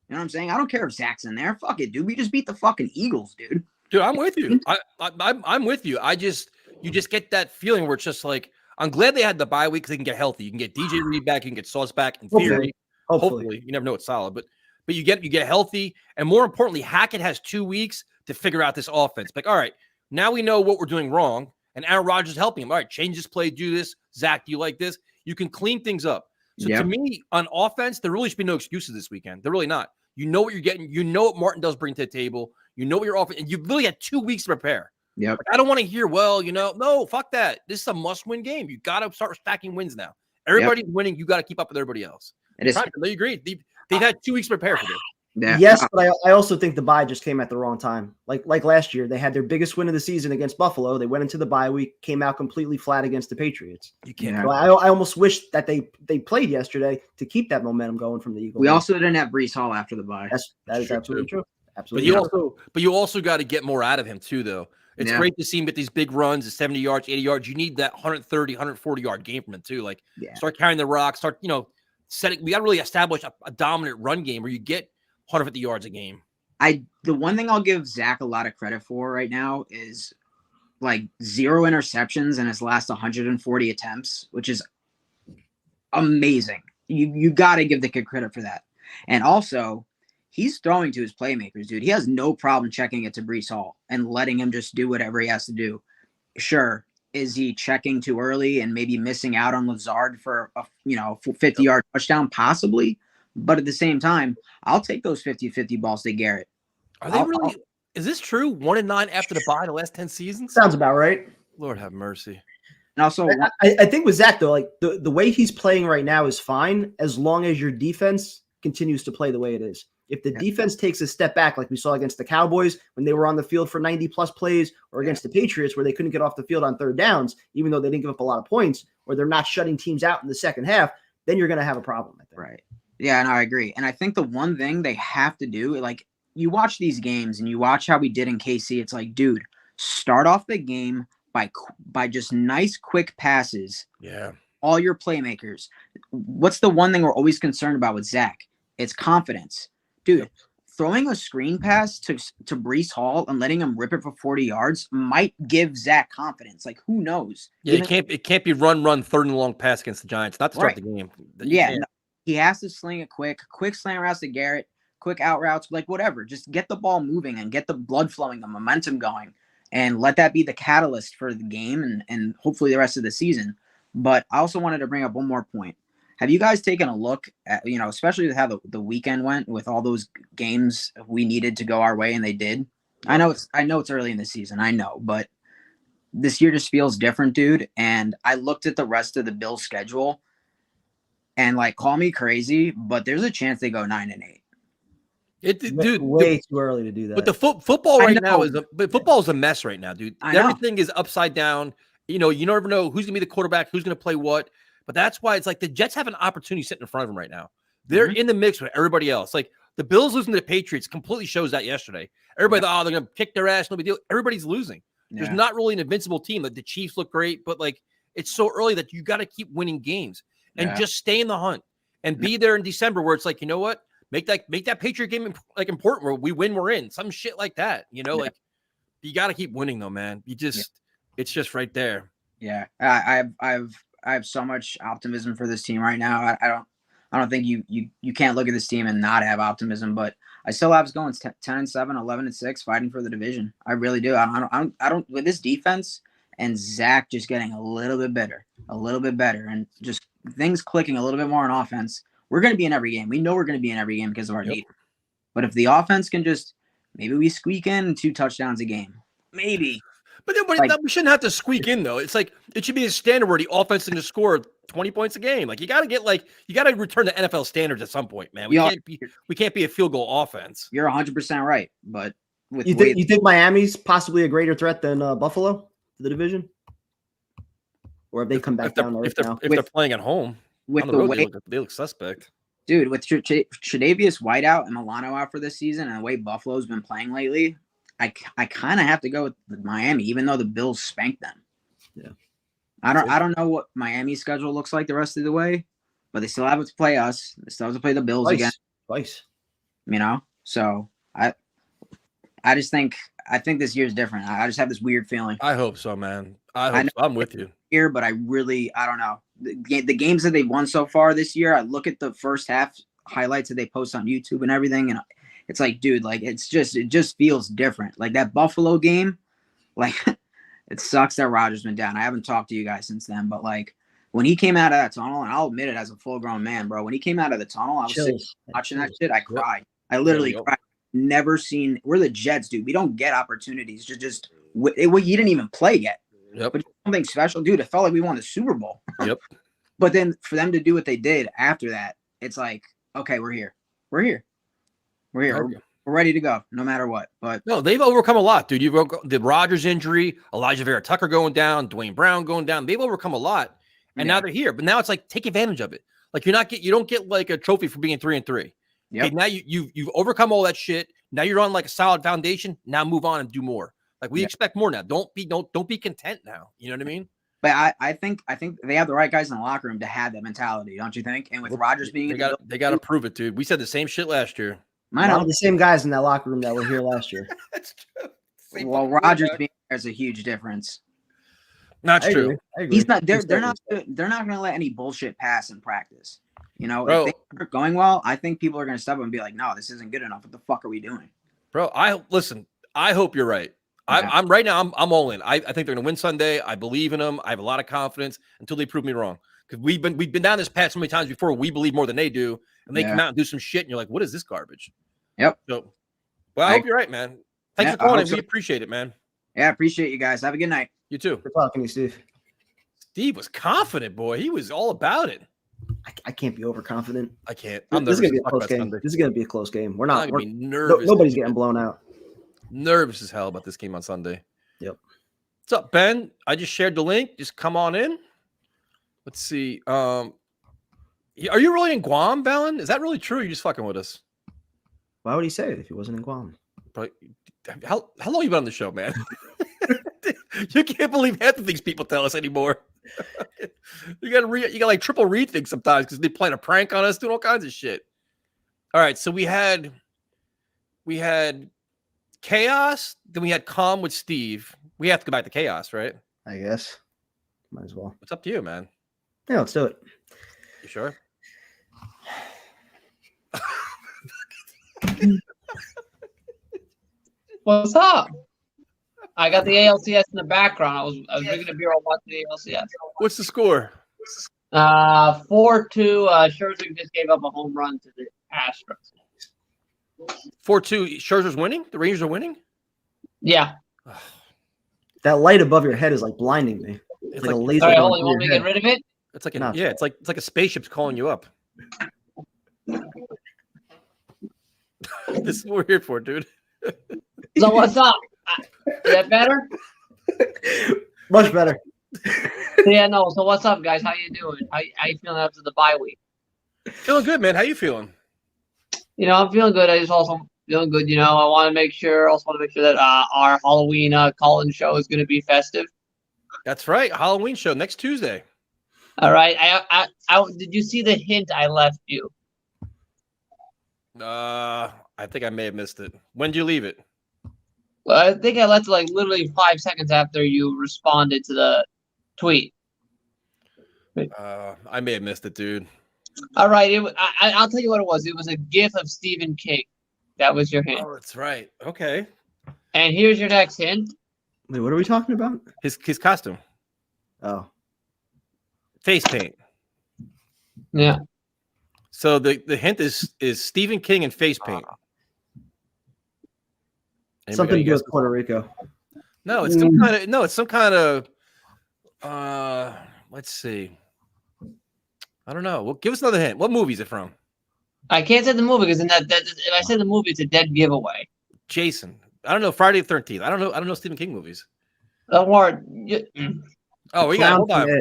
You know what I'm saying? I don't care if Zach's in there. Fuck it, dude. We just beat the fucking Eagles, dude. Dude, I'm with you. I'm with you. You just get that feeling where it's just like, I'm glad they had the bye week because they can get healthy. You can get DJ Reed back. You can get Sauce back in theory. Hopefully. You never know it's solid, but you get healthy. And more importantly, Hackett has 2 weeks to figure out this offense. Like, all right, now we know what we're doing wrong. And Aaron Rodgers is helping him. All right, change this play, do this. Zach, do you like this? You can clean things up. So to me, on offense, there really should be no excuses this weekend. They're really not. You know what you're getting. You know what Martin does bring to the table. You know what you're offering. And you've really had 2 weeks to prepare. Yeah. Like, I don't want to hear, no, fuck that. This is a must-win game. You got to start stacking wins now. Everybody's winning. You got to keep up with everybody else. They agree. They've had 2 weeks to prepare for this. Yeah. Yes, but I also think the bye just came at the wrong time. Like last year, they had their biggest win of the season against Buffalo. They went into the bye week, came out completely flat against the Patriots. You can't. So I almost wish that they played yesterday to keep that momentum going from the Eagles. We also didn't have Breece Hall after the bye. That is absolutely true. Absolutely. But you also got to get more out of him too, though. It's great to see him get these big runs, 70 yards, 80 yards. You need that 130, 140-yard game from him too. Like, start carrying the rock, start, setting. We got to really establish a dominant run game where you get 150 yards a game. The one thing I'll give Zach a lot of credit for right now is like 0 interceptions in his last 140 attempts, which is amazing. You got to give the kid credit for that. And also, he's throwing to his playmakers, dude. He has no problem checking it to Breece Hall and letting him just do whatever he has to do. Sure, is he checking too early and maybe missing out on Lazard for a 50-yard touchdown? Possibly. But at the same time, I'll take those 50-50 balls to Garrett. Are they really? Is this true? 1-9 after the bye the last 10 seasons? Sounds about right. Lord have mercy. And also, I think with Zach, though, like the way he's playing right now is fine as long as your defense continues to play the way it is. If the defense takes a step back, like we saw against the Cowboys when they were on the field for 90-plus plays, or against the Patriots where they couldn't get off the field on third downs, even though they didn't give up a lot of points, or they're not shutting teams out in the second half, then you're going to have a problem, I think. Right. Yeah, and I agree. And I think the one thing they have to do, like, you watch these games and you watch how we did in KC, it's like, dude, start off the game by just nice, quick passes. Yeah. All your playmakers. What's the one thing we're always concerned about with Zach? It's confidence. Dude, throwing a screen pass to Breece Hall and letting him rip it for 40 yards might give Zach confidence. Like, who knows? Yeah, it can't be run, third and long pass against the Giants. Not to start the game. He has to sling it quick slant routes to Garrett, quick out routes, like whatever. Just get the ball moving and get the blood flowing, the momentum going, and let that be the catalyst for the game and hopefully the rest of the season. But I also wanted to bring up one more point. Have you guys taken a look at, especially with how the weekend went with all those games we needed to go our way and they did? I know it's early in the season, I know, but this year just feels different, dude. And I looked at the rest of the Bills schedule. And call me crazy, but there's a chance they go 9-8. Dude, way too early to do that. But the football right now is a mess right now, dude. Everything is upside down. You never know who's gonna be the quarterback, who's gonna play what. But that's why it's like the Jets have an opportunity sitting in front of them right now. They're in the mix with everybody else. Like the Bills losing to the Patriots completely shows that yesterday. Everybody thought, they're gonna kick their ass, no big deal. Everybody's losing. There's not really an invincible team. Like the Chiefs look great, but it's so early that you got to keep winning games. And just stay in the hunt and be there in December where it's like, you know what? Make that Patriot game like important where we win, we're in. Some shit like that. Like you got to keep winning though, man. It's just right there. Yeah, I have so much optimism for this team right now. I don't think you can't look at this team and not have optimism, but I still have us going 10-7, 11-6, fighting for the division. I really do. I don't with this defense and Zach just getting a little bit better, and just things clicking a little bit more on offense. We're going to be in every game. We know we're going to be in every game because of our defense. But if the offense can just maybe we squeak in 2 touchdowns a game, maybe. But we shouldn't have to squeak in though. It's like it should be a standard where the offense can just score 20 points a game. Like you got to return to NFL standards at some point, man. We can't be a field goal offense. You're 100% right, but you think Miami's possibly a greater threat than Buffalo to the division, or have they come back down there now? If they're playing at home with on the road, they look suspect. Dude, with Tre'Davious White out and Milano out for this season, and the way Buffalo's been playing lately, I kind of have to go with Miami, even though the Bills spanked them. Yeah, I don't know what Miami's schedule looks like the rest of the way, but they still have to play us. They still have to play the Bills again. Twice. So I think this year's different. I just have this weird feeling. I hope so, man. I'm with you here, but I don't know. The games that they've won so far this year, I look at the first half highlights that they post on YouTube and everything, and it's like, dude, like it just feels different. Like that Buffalo game, like it sucks that Rodgers went down. I haven't talked to you guys since then, but like when he came out of that tunnel, and I'll admit it as a full-grown man, bro, when he came out of the tunnel, I was watching that shit. I cried. I literally cried. Never seen. We're the Jets, dude. We don't get opportunities to just. You didn't even play yet. Yep. But something special, dude. It felt like we won the Super Bowl. Yep. But then for them to do what they did after that, it's like, okay, we're here. We're ready to go, no matter what. But no, they've overcome a lot, dude. You've the Rodgers injury, Elijah Vera Tucker going down, Dwayne Brown going down. They've overcome a lot, and now they're here. But now it's like take advantage of it. Like you don't get like a trophy for being 3-3. Yep. Okay, now you've overcome all that shit. Now you're on like a solid foundation. Now move on and do more. Like we expect more now. Don't be content now. You know what I mean? But I think they have the right guys in the locker room to have that mentality, don't you think? And with Rodgers being they got to prove it, dude. We said the same shit last year. I know the same guys in that locker room that were here last year. That's true. Well, Rodgers being there is a huge difference. Not true. He's not. They're not going to let any bullshit pass in practice. If they aren't going well, I think people are going to step up and be like, "No, this isn't good enough. What the fuck are we doing?" Bro, I hope you're right. Yeah. I'm right now. I'm all in. I think they're going to win Sunday. I believe in them. I have a lot of confidence until they prove me wrong. Because we've been down this path so many times before. We believe more than they do, and they come out and do some shit, and you're like, "What is this garbage?" Yep. So, well, I hope you're right, man. Thanks for calling. We appreciate it, man. Yeah, appreciate you guys. Have a good night. You too. Good talking to you, Steve. Steve was confident, boy. He was all about it. I can't be overconfident. I can't. This is gonna be a close game. This is gonna be a close game. We're not. We're nervous. Nobody's getting blown out. Nervous as hell about this game on Sunday. Yep. What's up, Ben? I just shared the link. Just come on in. Let's see. Are you really in Guam, Valen? Is that really true? Or are you just fucking with us? Why would he say it if he wasn't in Guam? But how long you been on the show, man? You can't believe half the things people tell us anymore. You got like triple read things sometimes because they playing a prank on us, doing all kinds of shit. All right, so we had chaos, then we had calm with Steve. We have to go back to chaos, right? I guess. Might as well. It's up to you, man. Yeah, let's do it. You sure? What's up? I got the ALCS in the background. I was drinking a beer while watching the ALCS. What's the score? 4-2. Scherzer just gave up a home run to the Astros. 4-2. Scherzer's winning? The Rangers are winning? Yeah. That light above your head is like blinding me. It's like a laser. Sorry, hold on. You want me to get rid of it? It's like it's like a spaceship's calling you up. This is what we're here for, dude. So what's up? Is that better? Much better. Yeah, no. So what's up, guys? How you doing? How you feeling after the bye week? Feeling good, man. How you feeling? I'm feeling good. I just also feeling good. I want to make sure that our Halloween call-in show is going to be festive. That's right. Halloween show next Tuesday. All right. I did you see the hint I left you? I think I may have missed it. When did you leave it? Well, I think I left like literally 5 seconds after you responded to the tweet. I may have missed it, dude. All right, I'll tell you what it was. It was a GIF of Stephen King. That was your hint. Oh, that's right. Okay. And here's your next hint. Wait, what are we talking about? His costume. Oh, Face paint. Yeah. So the hint is Stephen King and face paint. Anybody something to do guess? with Puerto Rico. No, it's some kind of let's see. I don't know. Well, give us another hint. What movie is it from? I can't say the movie because if I say the movie, it's a dead giveaway. Jason. I don't know. Friday the 13th. I don't know Stephen King movies. Don't worry. Oh, we got hold on.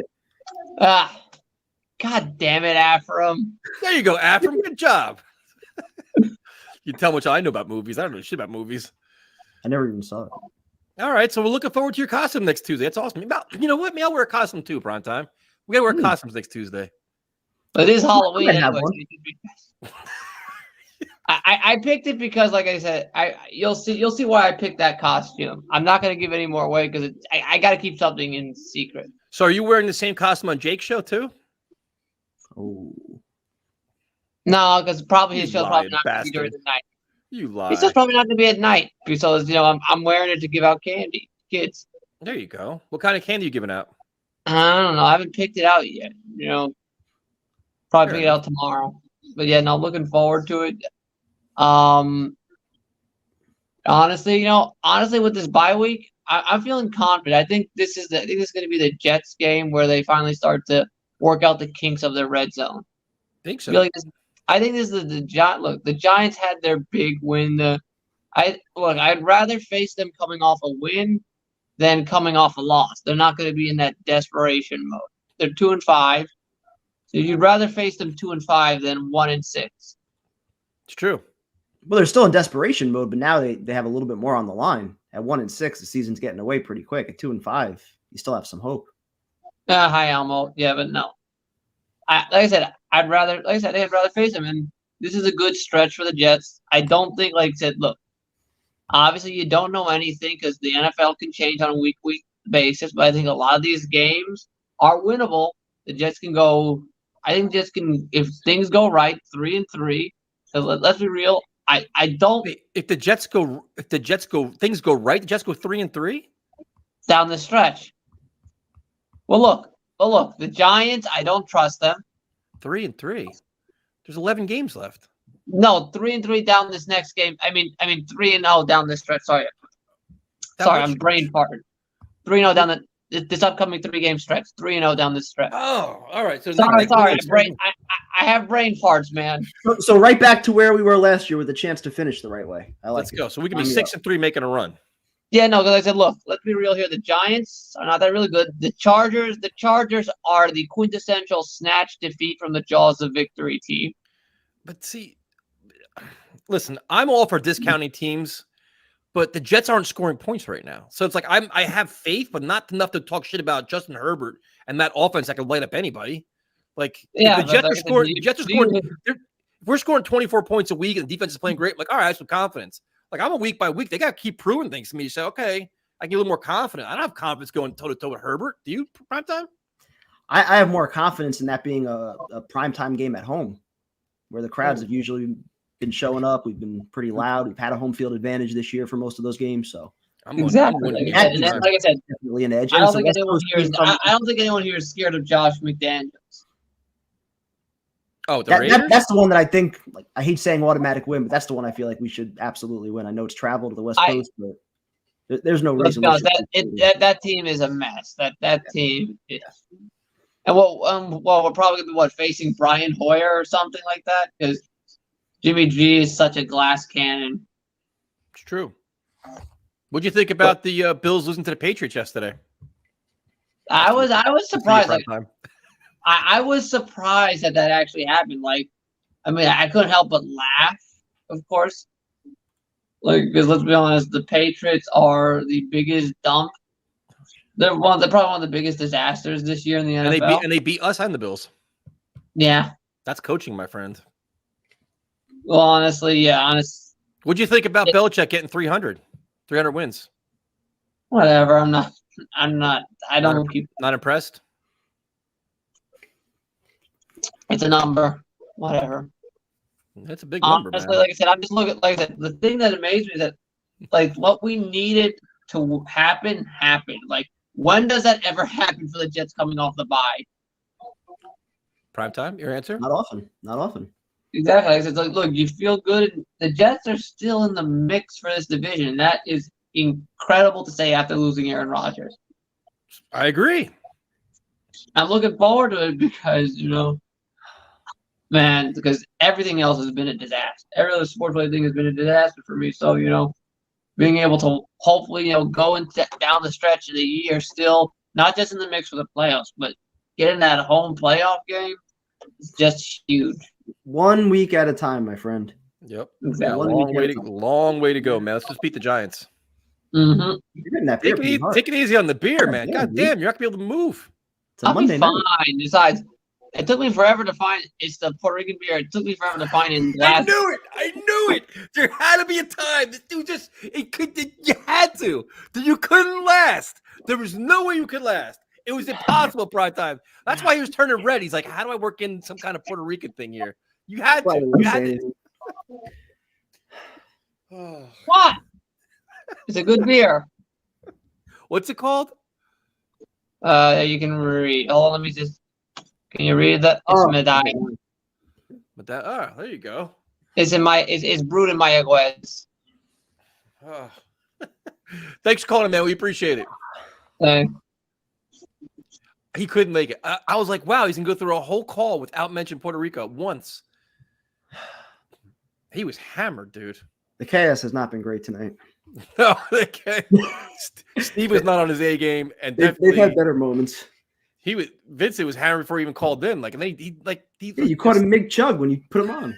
God damn it, Afram. There you go, Afram. Good job. You tell much I know about movies. I don't know shit about movies. I never even saw it. All right, so we're looking forward to your costume next Tuesday. That's awesome. You know what? Maybe I'll wear a costume too, prime time. We gotta wear costumes next Tuesday. But it is Halloween have anyway. one. I picked it because, like I said, you'll see why I picked that costume. I'm not gonna give any more away because I got to keep something in secret. So, are you wearing the same costume on Jake's show too? Oh, No, because probably his You show's probably lying not gonna be during bastard. the night. You lie. His show's probably not gonna be at night because I'm wearing it to give out candy, kids. There you go. What kind of candy are you giving out? I don't know. I haven't picked it out yet. Probably Fair pick it out tomorrow. But yeah, no, looking forward to it. Honestly, with this bye week, I'm feeling confident. I think this is going to be the Jets game where they finally start to work out the kinks of their red zone. Think so. I think this is the Giants. Look, the Giants had their big win. I'd rather face them coming off a win than coming off a loss. They're not going to be in that desperation mode. They're 2-5. So you'd rather face them 2-5 than 1-6. It's true. well, they're still in desperation mode, but now they have a little bit more on the line. At 1-6, the season's getting away pretty quick. At 2-5, you still have some hope. Hi, Elmo. Yeah, but no. I'd rather face them, and this is a good stretch for the Jets. I don't think, like I said, look, obviously you don't know anything because the NFL can change on a week-to-week basis, but I think a lot of these games are winnable. The Jets can go. I think Jets can, if things go right, 3-3. So let's be real. I don't. If the Jets go, things go right. The Jets go 3-3 down the stretch. Well, look. The Giants. I don't trust them. 3-3. There's 11 games left. No, 3-3 down this next game. I mean 3-0 down this stretch. Sorry, I'm brain farted. 3-0 down this upcoming 3-game stretch. 3-0 down this stretch. Oh, all right. So sorry. I have brain farts, man. So right back to where we were last year with a chance to finish the right way. Let's go. So we can be 6-3 making a run. Yeah, no, because I said, look, let's be real here. The Giants are not that really good. The Chargers are the quintessential snatch defeat from the jaws of victory team. But see, listen, I'm all for discounting teams, but the Jets aren't scoring points right now. So it's like I have faith, but not enough to talk shit about Justin Herbert and that offense that can light up anybody. Like, yeah, the Jets are scoring. We're scoring 24 points a week, and the defense is playing great. I'm like, all right, I have some confidence. Like, I'm a week by week. They got to keep proving things to me. You say, okay, I get a little more confident. I don't have confidence going toe to toe with Herbert. Do you, primetime? I have more confidence in that being a primetime game at home, where the crowds have usually been showing up. We've been pretty loud. We've had a home field advantage this year for most of those games. So exactly. Like I said, definitely an edge. I don't think anyone here is scared of Josh McDaniels. Oh, that's the one that I think. Like, I hate saying automatic win, but that's the one I feel like we should absolutely win. I know it's travel to the West Coast, but there's no reason. That team is a mess. That team is. And we're probably gonna be facing Brian Hoyer or something like that because Jimmy G is such a glass cannon. It's true. What'd you think about the Bills losing to the Patriots yesterday? I was surprised. I was surprised that actually happened. Like, I mean, I couldn't help but laugh, of course. Like, because let's be honest, the Patriots are the biggest dump. They're probably one of the biggest disasters this year in the NFL. And they beat us and the Bills. Yeah, that's coaching, my friend. Well, honestly, yeah, What'd you think about Belichick getting 300 wins? Whatever. I don't keep. Not impressed. It's a number. Whatever. That's a big number, Honestly, man. like I said, I'm just looking. Like I said, the thing that amazed me is that, like, what we needed to happen happened. Like, when does that ever happen for the Jets coming off the bye? Prime time. Your answer? Not often. Not often. Exactly. Like I said, look, you feel good. The Jets are still in the mix for this division. And that is incredible to say after losing Aaron Rodgers. I agree. I'm looking forward to it because, man, because everything else has been a disaster. Every other sports thing has been a disaster for me. So, being able to hopefully, go down the stretch of the year still, not just in the mix for the playoffs, but getting that home playoff game is just huge. 1 week at a time, my friend. Yep. Exactly. Long way to go, man. Let's just beat the Giants. Mm-hmm. You're getting that beer pretty hard. Take it easy on the beer, man. Yeah, God damn, you're not gonna be able to move. It's a Monday I'll be night. fine. Besides, it took me forever to find. It's the Puerto Rican beer. It took me forever to find in glass. I knew it. There had to be a time. This dude you had to. You couldn't last. There was no way you could last. It was impossible, prime time. That's why he was turning red. He's like, how do I work in some kind of Puerto Rican thing here? You had to. You had to. What? It's a good beer. What's it called? You can read. Hold on, let me just. Can you read that? It's Medai. But that, there you go. It's brewed in Mayagüez. Oh. Thanks for calling, man. We appreciate it. He couldn't make it. I was like, wow, he's gonna go through a whole call without mentioning Puerto Rico once. He was hammered, dude. The chaos has not been great tonight. No, Steve was not on his A game, and they've had better moments. Vincent was hammered before he even called in. Like, and then you caught him mid chug when you put him on.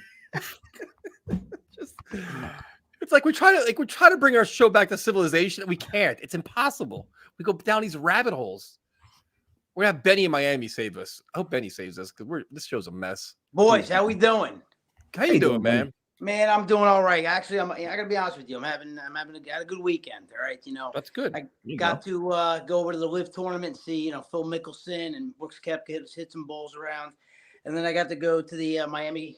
It's like we try to bring our show back to civilization, and we can't. It's impossible. We go down these rabbit holes. We're gonna have Benny in Miami save us. I hope Benny saves us because this show's a mess. Boys, how we doing? How you doing, man? Man, I'm doing all right. Actually, I gotta be honest with you. Had a good weekend. All right, that's good. I got to go over to the Live tournament and see Phil Mickelson and Brooks Koepka hit some balls around, and then I got to go to the Miami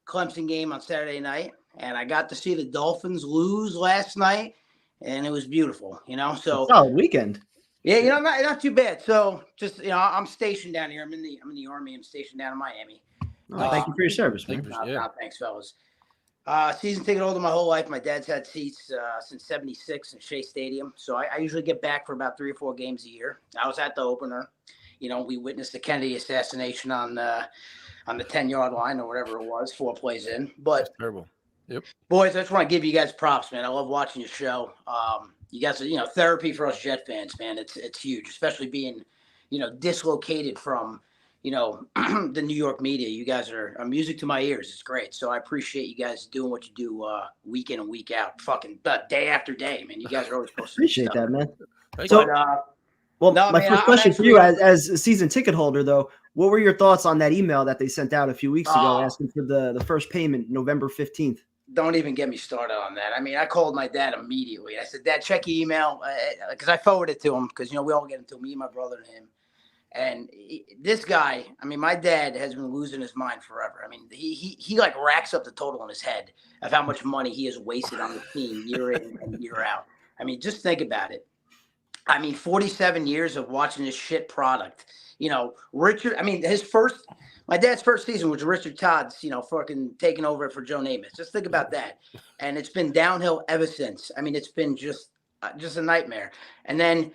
Clemson game on Saturday night, and I got to see the Dolphins lose last night, and it was beautiful. So solid weekend. Yeah, not too bad. So just I'm stationed down here. I'm in the Army. I'm stationed down in Miami. Thank you for your service, man. Thanks, fellas. Season ticket holder my whole life. My dad's had seats since '76 in Shea Stadium. So I usually get back for about 3 or 4 games a year. I was at the opener. We witnessed the Kennedy assassination on the 10-yard line or whatever it was, 4 plays in. But that's terrible. Yep. Boys, I just want to give you guys props, man. I love watching your show. You guys are, therapy for us Jet fans, man. It's huge, especially being, dislocated from, the New York media. You guys are music to my ears. It's great. So I appreciate you guys doing what you do week in and week out, fucking day after day, man. You guys are always supposed to appreciate that, man. So, my first question for you as a season ticket holder, though, what were your thoughts on that email that they sent out a few weeks ago asking for the first payment November 15th? Don't even get me started on that. I mean, I called my dad immediately. I said, Dad, check your email, because I forwarded it to him because, we all get into me, my brother, and him. And this guy, I mean, my dad has been losing his mind forever. I mean, he like racks up the total in his head of how much money he has wasted on the team year in and year out. I mean, just think about it. I mean, 47 years of watching this shit product. Richard, I mean, my dad's first season was Richard Todd's, fucking taking over for Joe Namath. Just think about that. And it's been downhill ever since. I mean, it's been just a nightmare. And then,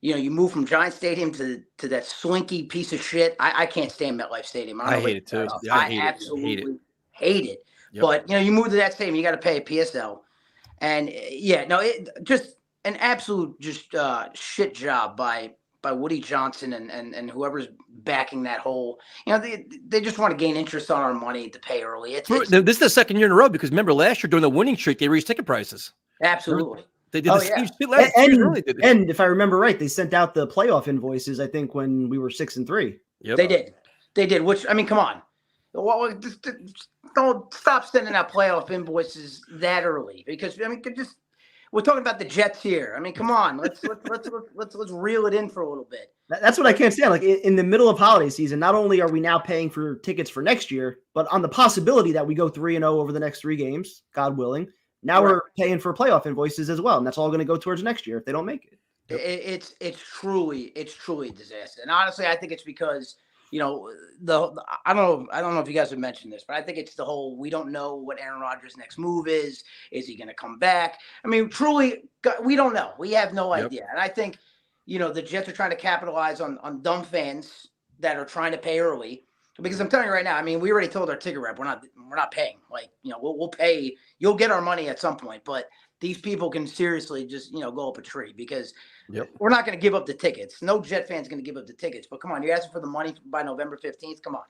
you move from Giant Stadium to that slinky piece of shit. I can't stand MetLife Stadium. I hate it too. Yeah, I absolutely hate it. Yep. But, you move to that stadium, you got to pay a PSL. And, just an absolute shit job by Woody Johnson and whoever's backing that whole, they just want to gain interest on our money to pay early. This is the second year in a row because remember last year during the winning streak they raised ticket prices. Absolutely. They did the same shit last year. And if I remember right, they sent out the playoff invoices, I think, when we were 6-3. Yep. They did. Which, I mean, come on. don't stop sending out playoff invoices that early because I mean, we're talking about the Jets here. I mean, come on, let's reel it in for a little bit. That's what I can't stand. Like in the middle of holiday season, not only are we now paying for tickets for next year, but on the possibility that we go 3-0 over the next 3 games, God willing, now we're paying for playoff invoices as well, and that's all going to go towards next year if they don't make it. It's truly a disaster, and honestly, I think it's because I don't know if you guys have mentioned this, but I think it's the whole we don't know what Aaron Rodgers' next move is. Is he going to come back? I mean, truly, we don't know. We have no idea, and I think the Jets are trying to capitalize on dumb fans that are trying to pay early. Because I'm telling you right now, I mean, we already told our ticket rep we're not paying. Like we'll pay. You'll get our money at some point, but these people can seriously just go up a tree because we're not going to give up the tickets. No Jet fan's going to give up the tickets. But come on, you're asking for the money by November 15th. Come on.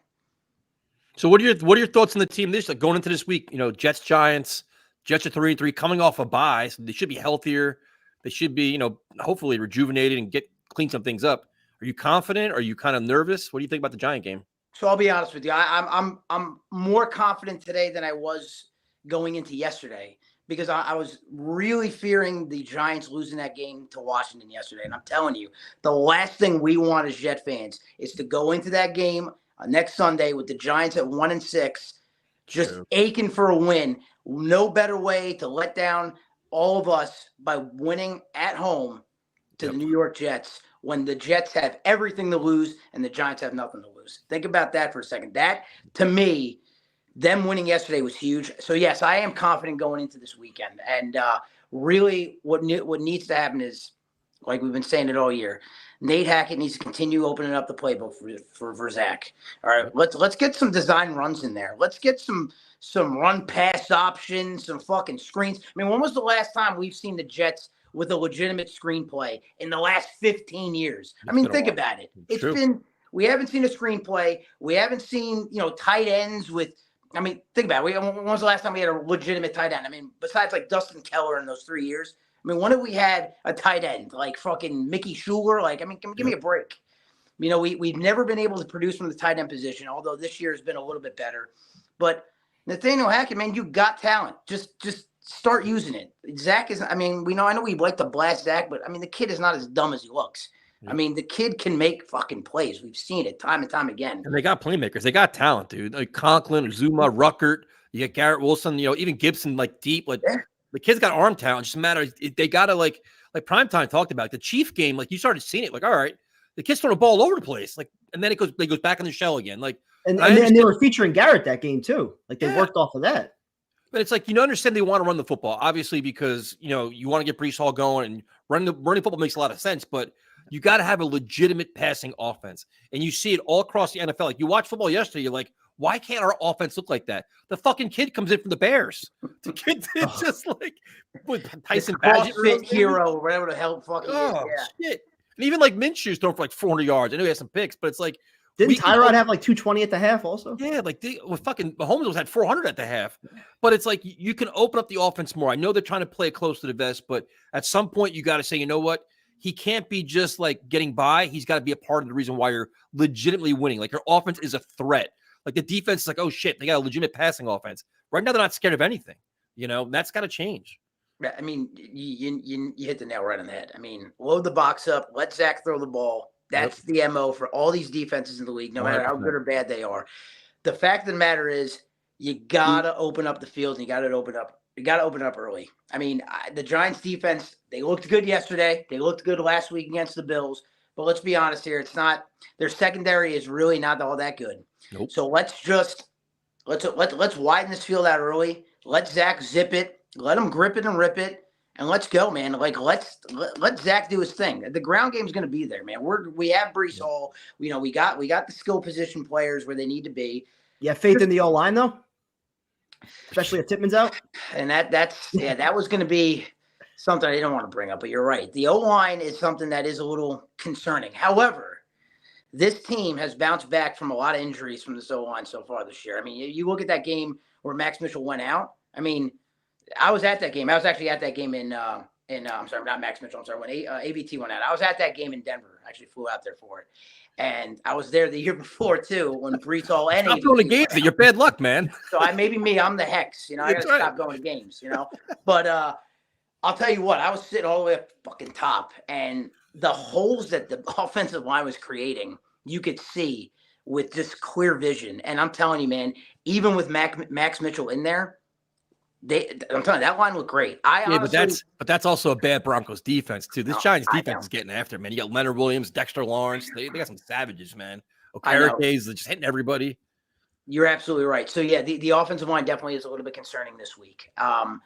So what are your thoughts on the team this going into this week? Jets Giants. Jets are 3-3 coming off a bye, so they should be healthier. They should be hopefully rejuvenated and clean some things up. Are you confident? Are you kind of nervous? What do you think about the Giant game? So I'll be honest with you. I'm more confident today than I was going into yesterday. Because I was really fearing the Giants losing that game to Washington yesterday. And I'm telling you, the last thing we want as Jet fans is to go into that game next Sunday with the Giants at 1-6, just aching for a win. No better way to let down all of us by winning at home to the New York Jets when the Jets have everything to lose and the Giants have nothing to lose. Think about that for a second. That, to me, them winning yesterday was huge. So, yes, I am confident going into this weekend. And really what needs to happen is, like we've been saying it all year, Nate Hackett needs to continue opening up the playbook for Zach. All right, let's get some design runs in there. Let's get some run pass options, some fucking screens. I mean, when was the last time we've seen the Jets with a legitimate screenplay in the last 15 years? I mean, think about it. We haven't seen a screenplay. We haven't seen, tight ends with – I mean, think about it. When was the last time we had a legitimate tight end? I mean, besides like Dustin Keller in those 3 years. I mean, when have we had a tight end like fucking Mickey Schuler? Like, I mean, give me a break. We've never been able to produce from the tight end position, although this year has been a little bit better. But Nathaniel Hackett, man, you got talent. Just start using it. Zach is. I mean, I know we like to blast Zach, but I mean, the kid is not as dumb as he looks. I mean, the kid can make fucking plays. We've seen it time and time again. And they got playmakers. They got talent, dude. Like Conklin, Zuma, Ruckert. You got Garrett Wilson. Even Gibson, like deep. Like the kid's got arm talent. It just matters. They gotta like Primetime talked about the Chief game. Like you started seeing it. Like all right, the kid's throwing the ball all over the place. Like and then it goes back in the shell again. Like and they were featuring Garrett that game too. Like they worked off of that. But it's like understand they want to run the football, obviously, because you want to get Breece Hall going and running football makes a lot of sense, but you got to have a legitimate passing offense. And you see it all across the NFL. Like you watched football yesterday, you're like, why can't our offense look like that? The fucking kid comes in from the Bears. The kid did just like with Tyson Badgett hero or whatever the hell fucking shit. And even like Minshew's throwing for like 400 yards. I know he has some picks, but it's like didn't Tyrod have like 220 at the half also? Yeah, like fucking Mahomes had 400 at the half. But it's like you can open up the offense more. I know they're trying to play close to the vest, but at some point you got to say, you know what? He can't be just like getting by. He's got to be a part of the reason why you're legitimately winning. Like your offense is a threat. Like the defense is like, oh shit, they got a legitimate passing offense. Right now they're not scared of anything. That's got to change. I mean, you hit the nail right on the head. I mean, load the box up, let Zach throw the ball. That's the MO for all these defenses in the league, no matter how good or bad they are. The fact of the matter is, you gotta open up the field and you gotta open up early. I mean, the Giants defense, they looked good yesterday. They looked good last week against the Bills. But let's be honest here, it's not their secondary is really not all that good. Nope. So let's widen this field out early. Let Zach zip it. Let him grip it and rip it. And let's go, man. Like let Zach do his thing. The ground game's going to be there, man. We have Breece Hall. We got the skill position players where they need to be. You have faith in the O-line though, especially if Tippmann's out. And that was going to be something I didn't want to bring up. But you're right. The O-line is something that is a little concerning. However, this team has bounced back from a lot of injuries from this O-line so far this year. I mean, you look at that game where Max Mitchell went out. I mean, I was at that game. I was actually at that game in And I'm sorry, not Max Mitchell. I'm sorry, when ABT went out. I was at that game in Denver. I actually flew out there for it. And I was there the year before, too, when Brees Hall and Stop going to games. You're bad luck, man. So maybe me. I'm the hex. You know, I got to stop going to games, you know. But I'll tell you what. I was sitting all the way up fucking top. And the holes that the offensive line was creating, you could see with just clear vision. And I'm telling you, man, even with Max Mitchell in there, I'm telling you, that line looked great. But that's also a bad Broncos defense too. This Giants defense is getting after it, man. You got Leonard Williams, Dexter Lawrence. They got some savages, man. Okereke is just hitting everybody. You're absolutely right. So yeah, the offensive line definitely is a little bit concerning this week. I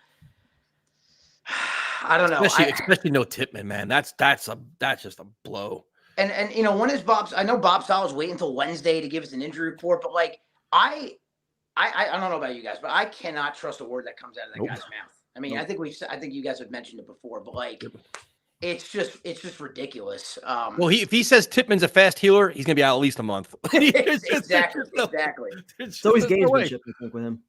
don't know, especially no Tippmann, man. That's just a blow. And you know, when is Bob's? I know Bob Sala's waiting until Wednesday to give us an injury report, but like I don't know about you guys, but I cannot trust a word that comes out of that guy's mouth. I mean, I think you guys have mentioned it before, but like, it's just ridiculous. Well, if he says Tippmann's a fast healer, he's gonna be out at least a month. Exactly. It's always gamesmanship, I think, with him.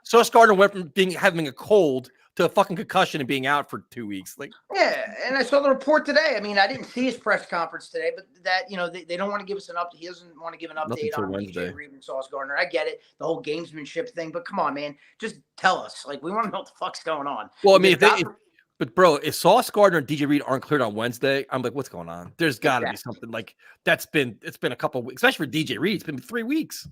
Sauce Gardner went from having a cold to a fucking concussion and being out for 2 weeks. Like, yeah, and I saw the report today. I mean, I didn't see his press conference today, but that, you know, they don't want to give us an update. He doesn't want to give an update on DJ Reed and Sauce Gardner. I get it, the whole gamesmanship thing, but come on, man, just tell us. Like, we want to know what the fuck's going on. Well, I mean, but bro, if Sauce Gardner and DJ Reed aren't cleared on Wednesday, I'm like, what's going on? There's got to be something. Like, it's been a couple of weeks, especially for DJ Reed. It's been 3 weeks.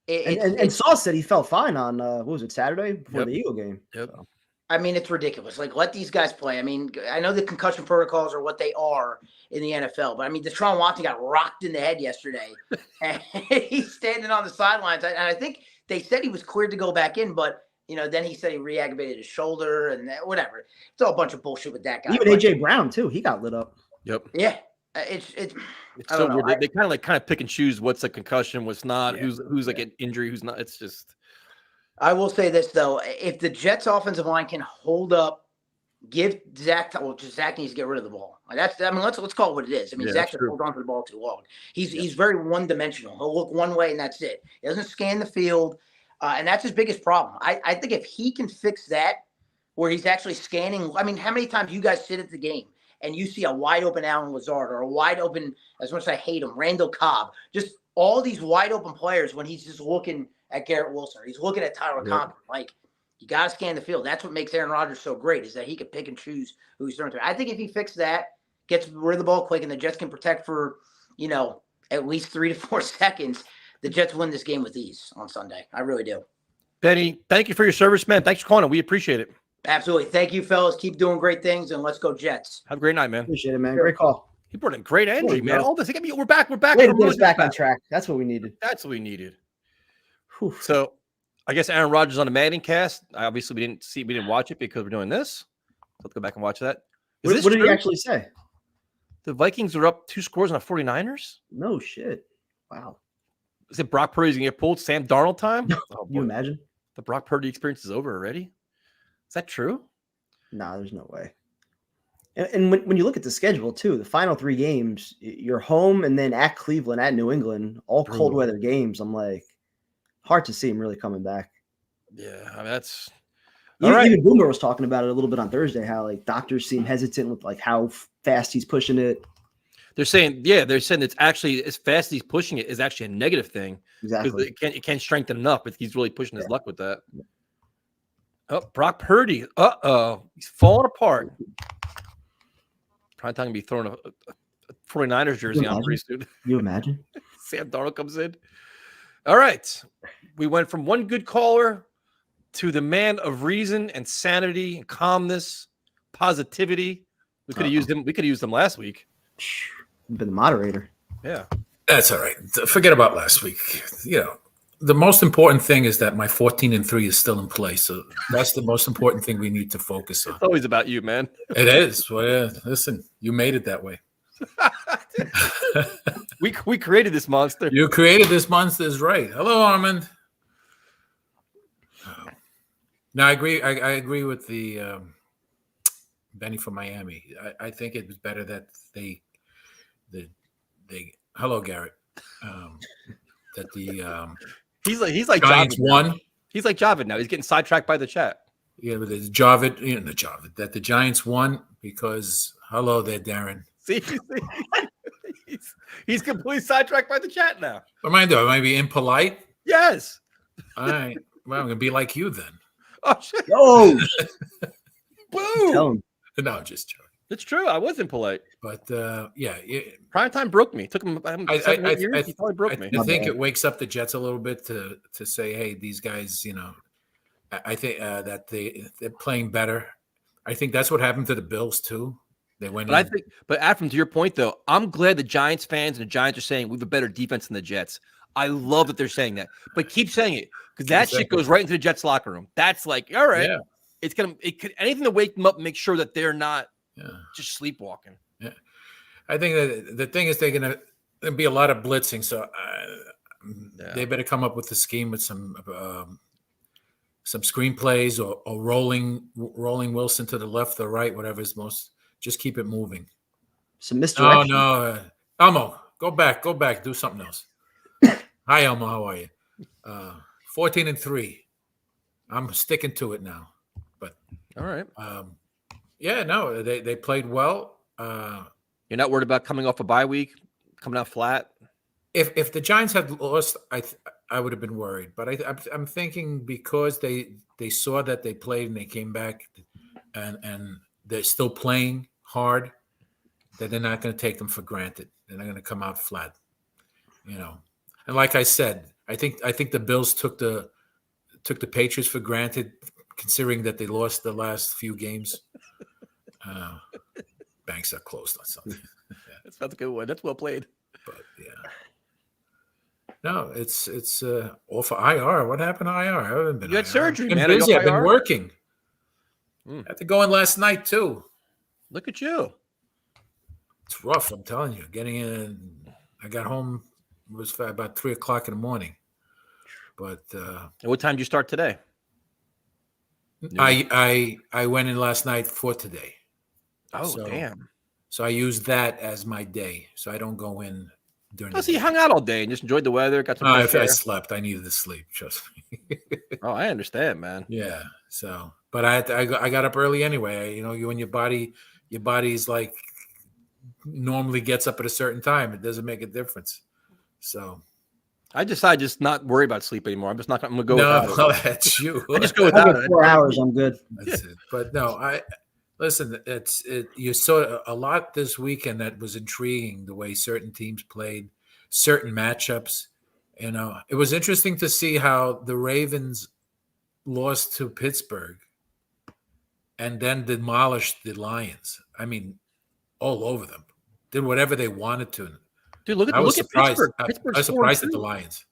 And Sauce said he felt fine on what was it, Saturday before the Eagle game. Yep. So. I mean, it's ridiculous. Like, let these guys play. I mean, I know the concussion protocols are what they are in the NFL, but I mean, Deshaun Watson got rocked in the head yesterday, and he's standing on the sidelines. And I think they said he was cleared to go back in, but you know, then he said he re-aggravated his shoulder and whatever. It's all a bunch of bullshit with that guy. Even AJ Brown too. He got lit up. Yep. Yeah. It's so weird. They kind of pick and choose what's a concussion, what's not, who's like an injury, who's not. It's just. I will say this though: if the Jets' offensive line can hold up, give Zach. Well, Zach needs to get rid of the ball. Let's call it what it is. I mean, Zach should hold on to the ball too long. He's very one-dimensional. He'll look one way and that's it. He doesn't scan the field, and that's his biggest problem. I think if he can fix that, where he's actually scanning. I mean, how many times you guys sit at the game and you see a wide open Allen Lazard or a wide open, as much as I hate him, Randall Cobb, just all these wide open players when he's just looking at Garrett Wilson, or he's looking at Tyler Conklin. Like, you got to scan the field. That's what makes Aaron Rodgers so great, is that he can pick and choose who he's throwing to. I think if he fixes that, gets rid of the ball quick, and the Jets can protect for, you know, at least 3 to 4 seconds, the Jets win this game with ease on Sunday. I really do. Benny, thank you for your service, man. Thanks for calling in. We appreciate it. Absolutely. Thank you, fellas. Keep doing great things, and let's go Jets. Have a great night, man. Appreciate it, man. Great call. He brought in great energy, man. All this. We're back. We're back. Way to put us back on track. That's what we needed. That's what we needed. Whew. So, I guess Aaron Rodgers on the Madden cast. Obviously, we didn't watch it because we're doing this. Let's go back and watch that. What did he actually say? The Vikings are up 2 scores on the 49ers? No shit. Wow. Is it Brock Purdy's going to get pulled? Sam Darnold time? Oh, you imagine? The Brock Purdy experience is over already? Is that true? Nah, there's no way. And when you look at the schedule, too, the final 3 games, you're home and then at Cleveland, at New England, all cold weather games. I'm like, hard to see him really coming back. Yeah, I mean, that's even Boomer was talking about it a little bit on Thursday, how like doctors seem hesitant with like how fast he's pushing it. They're saying it's actually as fast as he's pushing it is actually a negative thing. Exactly. Because it can't strengthen enough, but he's really pushing his luck with that. Oh, Brock Purdy. He's falling apart. Probably time to be throwing a 49ers jersey on pretty soon. You imagine? Sam Darnold comes in. All right. We went from one good caller to the man of reason and sanity and calmness, positivity. We could have used him. We could have used him last week. Been the moderator. Yeah. That's all right. Forget about last week. You know, the most important thing is that my 14-3 is still in place. So that's the most important thing we need to focus on. It's always about you, man. It is. Well, yeah, listen, you made it that way. We created this monster. You created this monster, is right. Hello, Armand. No, I agree. I agree with the Benny from Miami. I think it was better that they hello, Garrett. That the he's like Giants Javid won. He's like Javid now. He's getting sidetracked by the chat. Yeah, but the Jarvid, that the Giants won because hello there, Darren. See, he's completely sidetracked by the chat now. What am I doing? Am I being impolite? Yes. All right. Well, I'm gonna be like you then. Oh shit. Oh, Boom. No, just joking. It's true. I was impolite. But prime time broke me. It took him 7 years. He probably broke me. I think it wakes up the Jets a little bit to say, hey, these guys, I think that they're playing better. I think that's what happened to the Bills too. They went. But Afram, to your point though, I'm glad the Giants fans and the Giants are saying we have a better defense than the Jets. I love that they're saying that, but keep saying it because that shit goes right into the Jets locker room. That's like, all right, it could anything to wake them up and make sure that they're not just sleepwalking. Yeah, I think that the thing is they're gonna be a lot of blitzing, so they better come up with a scheme with some screenplays or rolling Wilson to the left or right, whatever is most. Just keep it moving. Some misdirection. No, Elmo, go back, do something else. Hi, Elmo, how are you? 14-3. I'm sticking to it now. But all right. They played well. You're not worried about coming off a bye week, coming out flat? If the Giants had lost, I would have been worried. But I'm thinking because they saw that they played and they came back and they're still playing hard, that they're not going to take them for granted. They're not going to come out flat, And like I said, I think the Bills took the Patriots for granted, considering that they lost the last few games. Banks are closed on something. That's a good one. That's well played. But no, it's all for IR. What happened to IR? I haven't been. You had surgery, I've been man. busy. I've been working. I had to go in last night too. Look at you. It's rough. I'm telling you. Getting in. I got home. It was about 3:00 in the morning. But and what time did you start today? I went in last night for today. Oh, damn. So I used that as my day. So I don't go in during the day. You hung out all day and just enjoyed the weather. Got some if I slept, I needed to sleep. Trust me. Oh, I understand, man. Yeah. So, but I got up early anyway. When your body's like normally gets up at a certain time, it doesn't make a difference. So I decided just not worry about sleep anymore. I'm just not. I'm gonna go. No, that's you. I just go without it. 4 hours. I'm good. That's it. But no, listen. You saw a lot this weekend that was intriguing. The way certain teams played, certain matchups. It was interesting to see how the Ravens lost to Pittsburgh and then demolished the Lions. I mean, all over them. Did whatever they wanted to. Dude, look at Pittsburgh. I was surprised at the Lions.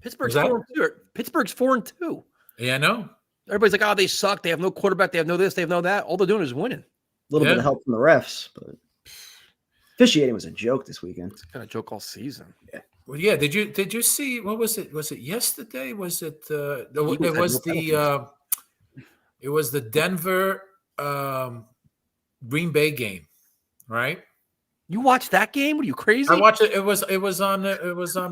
Pittsburgh's 4-2. Pittsburgh's 4-2. Yeah, I know. Everybody's like, oh, they suck. They have no quarterback. They have no this. They have no that. All they're doing is winning. A little bit of help from the refs, but officiating was a joke this weekend. It's kind of joke all season. Yeah. Well, yeah. Did you see what was it? Was it yesterday? Was it? It was the Denver Green Bay game, right? You watched that game? Were you crazy? I watched it. It was on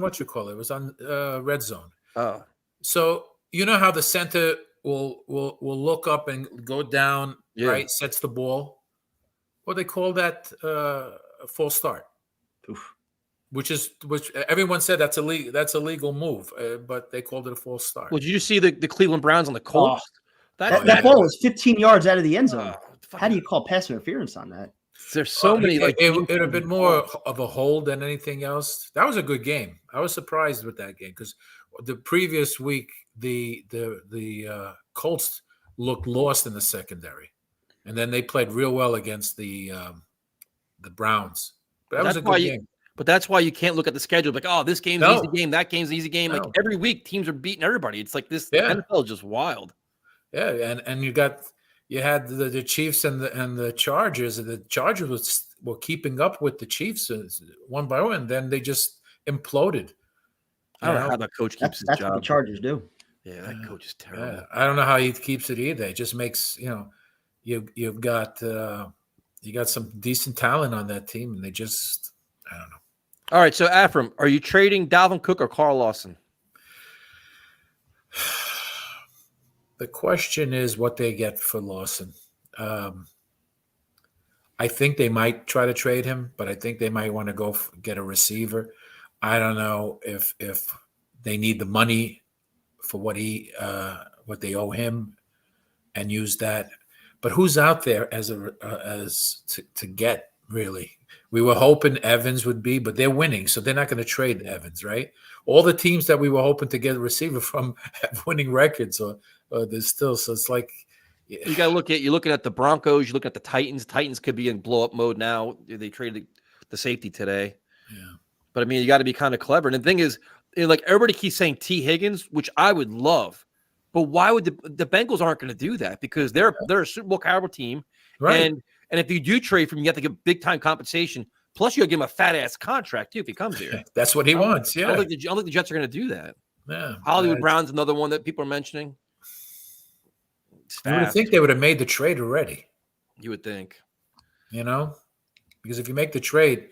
what you call it? It was on Red Zone. Oh. So you know how the center will look up and go down, right? Sets the ball. Well, they call that a false start. Oof. Which everyone said that's a legal move, but they called it a false start. Well, did you see the Cleveland Browns on the Colts? That ball was 15 yards out of the end zone. How do you call pass interference on that? There's so many. It would have been more of a hold than anything else. That was a good game. I was surprised with that game because the previous week the Colts looked lost in the secondary, and then they played real well against the Browns. But that was a good game. But that's why you can't look at the schedule like, oh, this game's an easy game, that game's an easy game. No. Like every week, teams are beating everybody. It's like this NFL is just wild. Yeah, and you had the Chiefs and the Chargers, and the Chargers were keeping up with the Chiefs one by one, and then they just imploded. I don't know how that coach keeps his job. That's what the Chargers do. Yeah, that coach is terrible. Yeah, I don't know how he keeps it either. It just makes you've got some decent talent on that team, and they just I don't know. All right, so Afram, are you trading Dalvin Cook or Carl Lawson? The question is what they get for Lawson. I think they might try to trade him, but I think they might want to go get a receiver. I don't know if they need the money for what they owe him and use that. But who's out there to get really? We were hoping Evans would be, but they're winning, so they're not going to trade Evans, right? All the teams that we were hoping to get a receiver from have winning records, or there's still. So it's like you got to you're looking at the Broncos, you're looking at the Titans. Titans could be in blow up mode now. They traded the safety today. Yeah. But I mean, you got to be kind of clever. And the thing is, like everybody keeps saying T. Higgins, which I would love, but why would the Bengals aren't going to do that? Because they're a Super Bowl caliber team, right? And if you do trade for him, you have to give big time compensation. Plus, you got to give him a fat ass contract too if he comes here. That's what he wants. Yeah, I don't think the Jets are going to do that. Yeah, Hollywood Brown's another one that people are mentioning. You would think they would have made the trade already. You would think, because if you make the trade,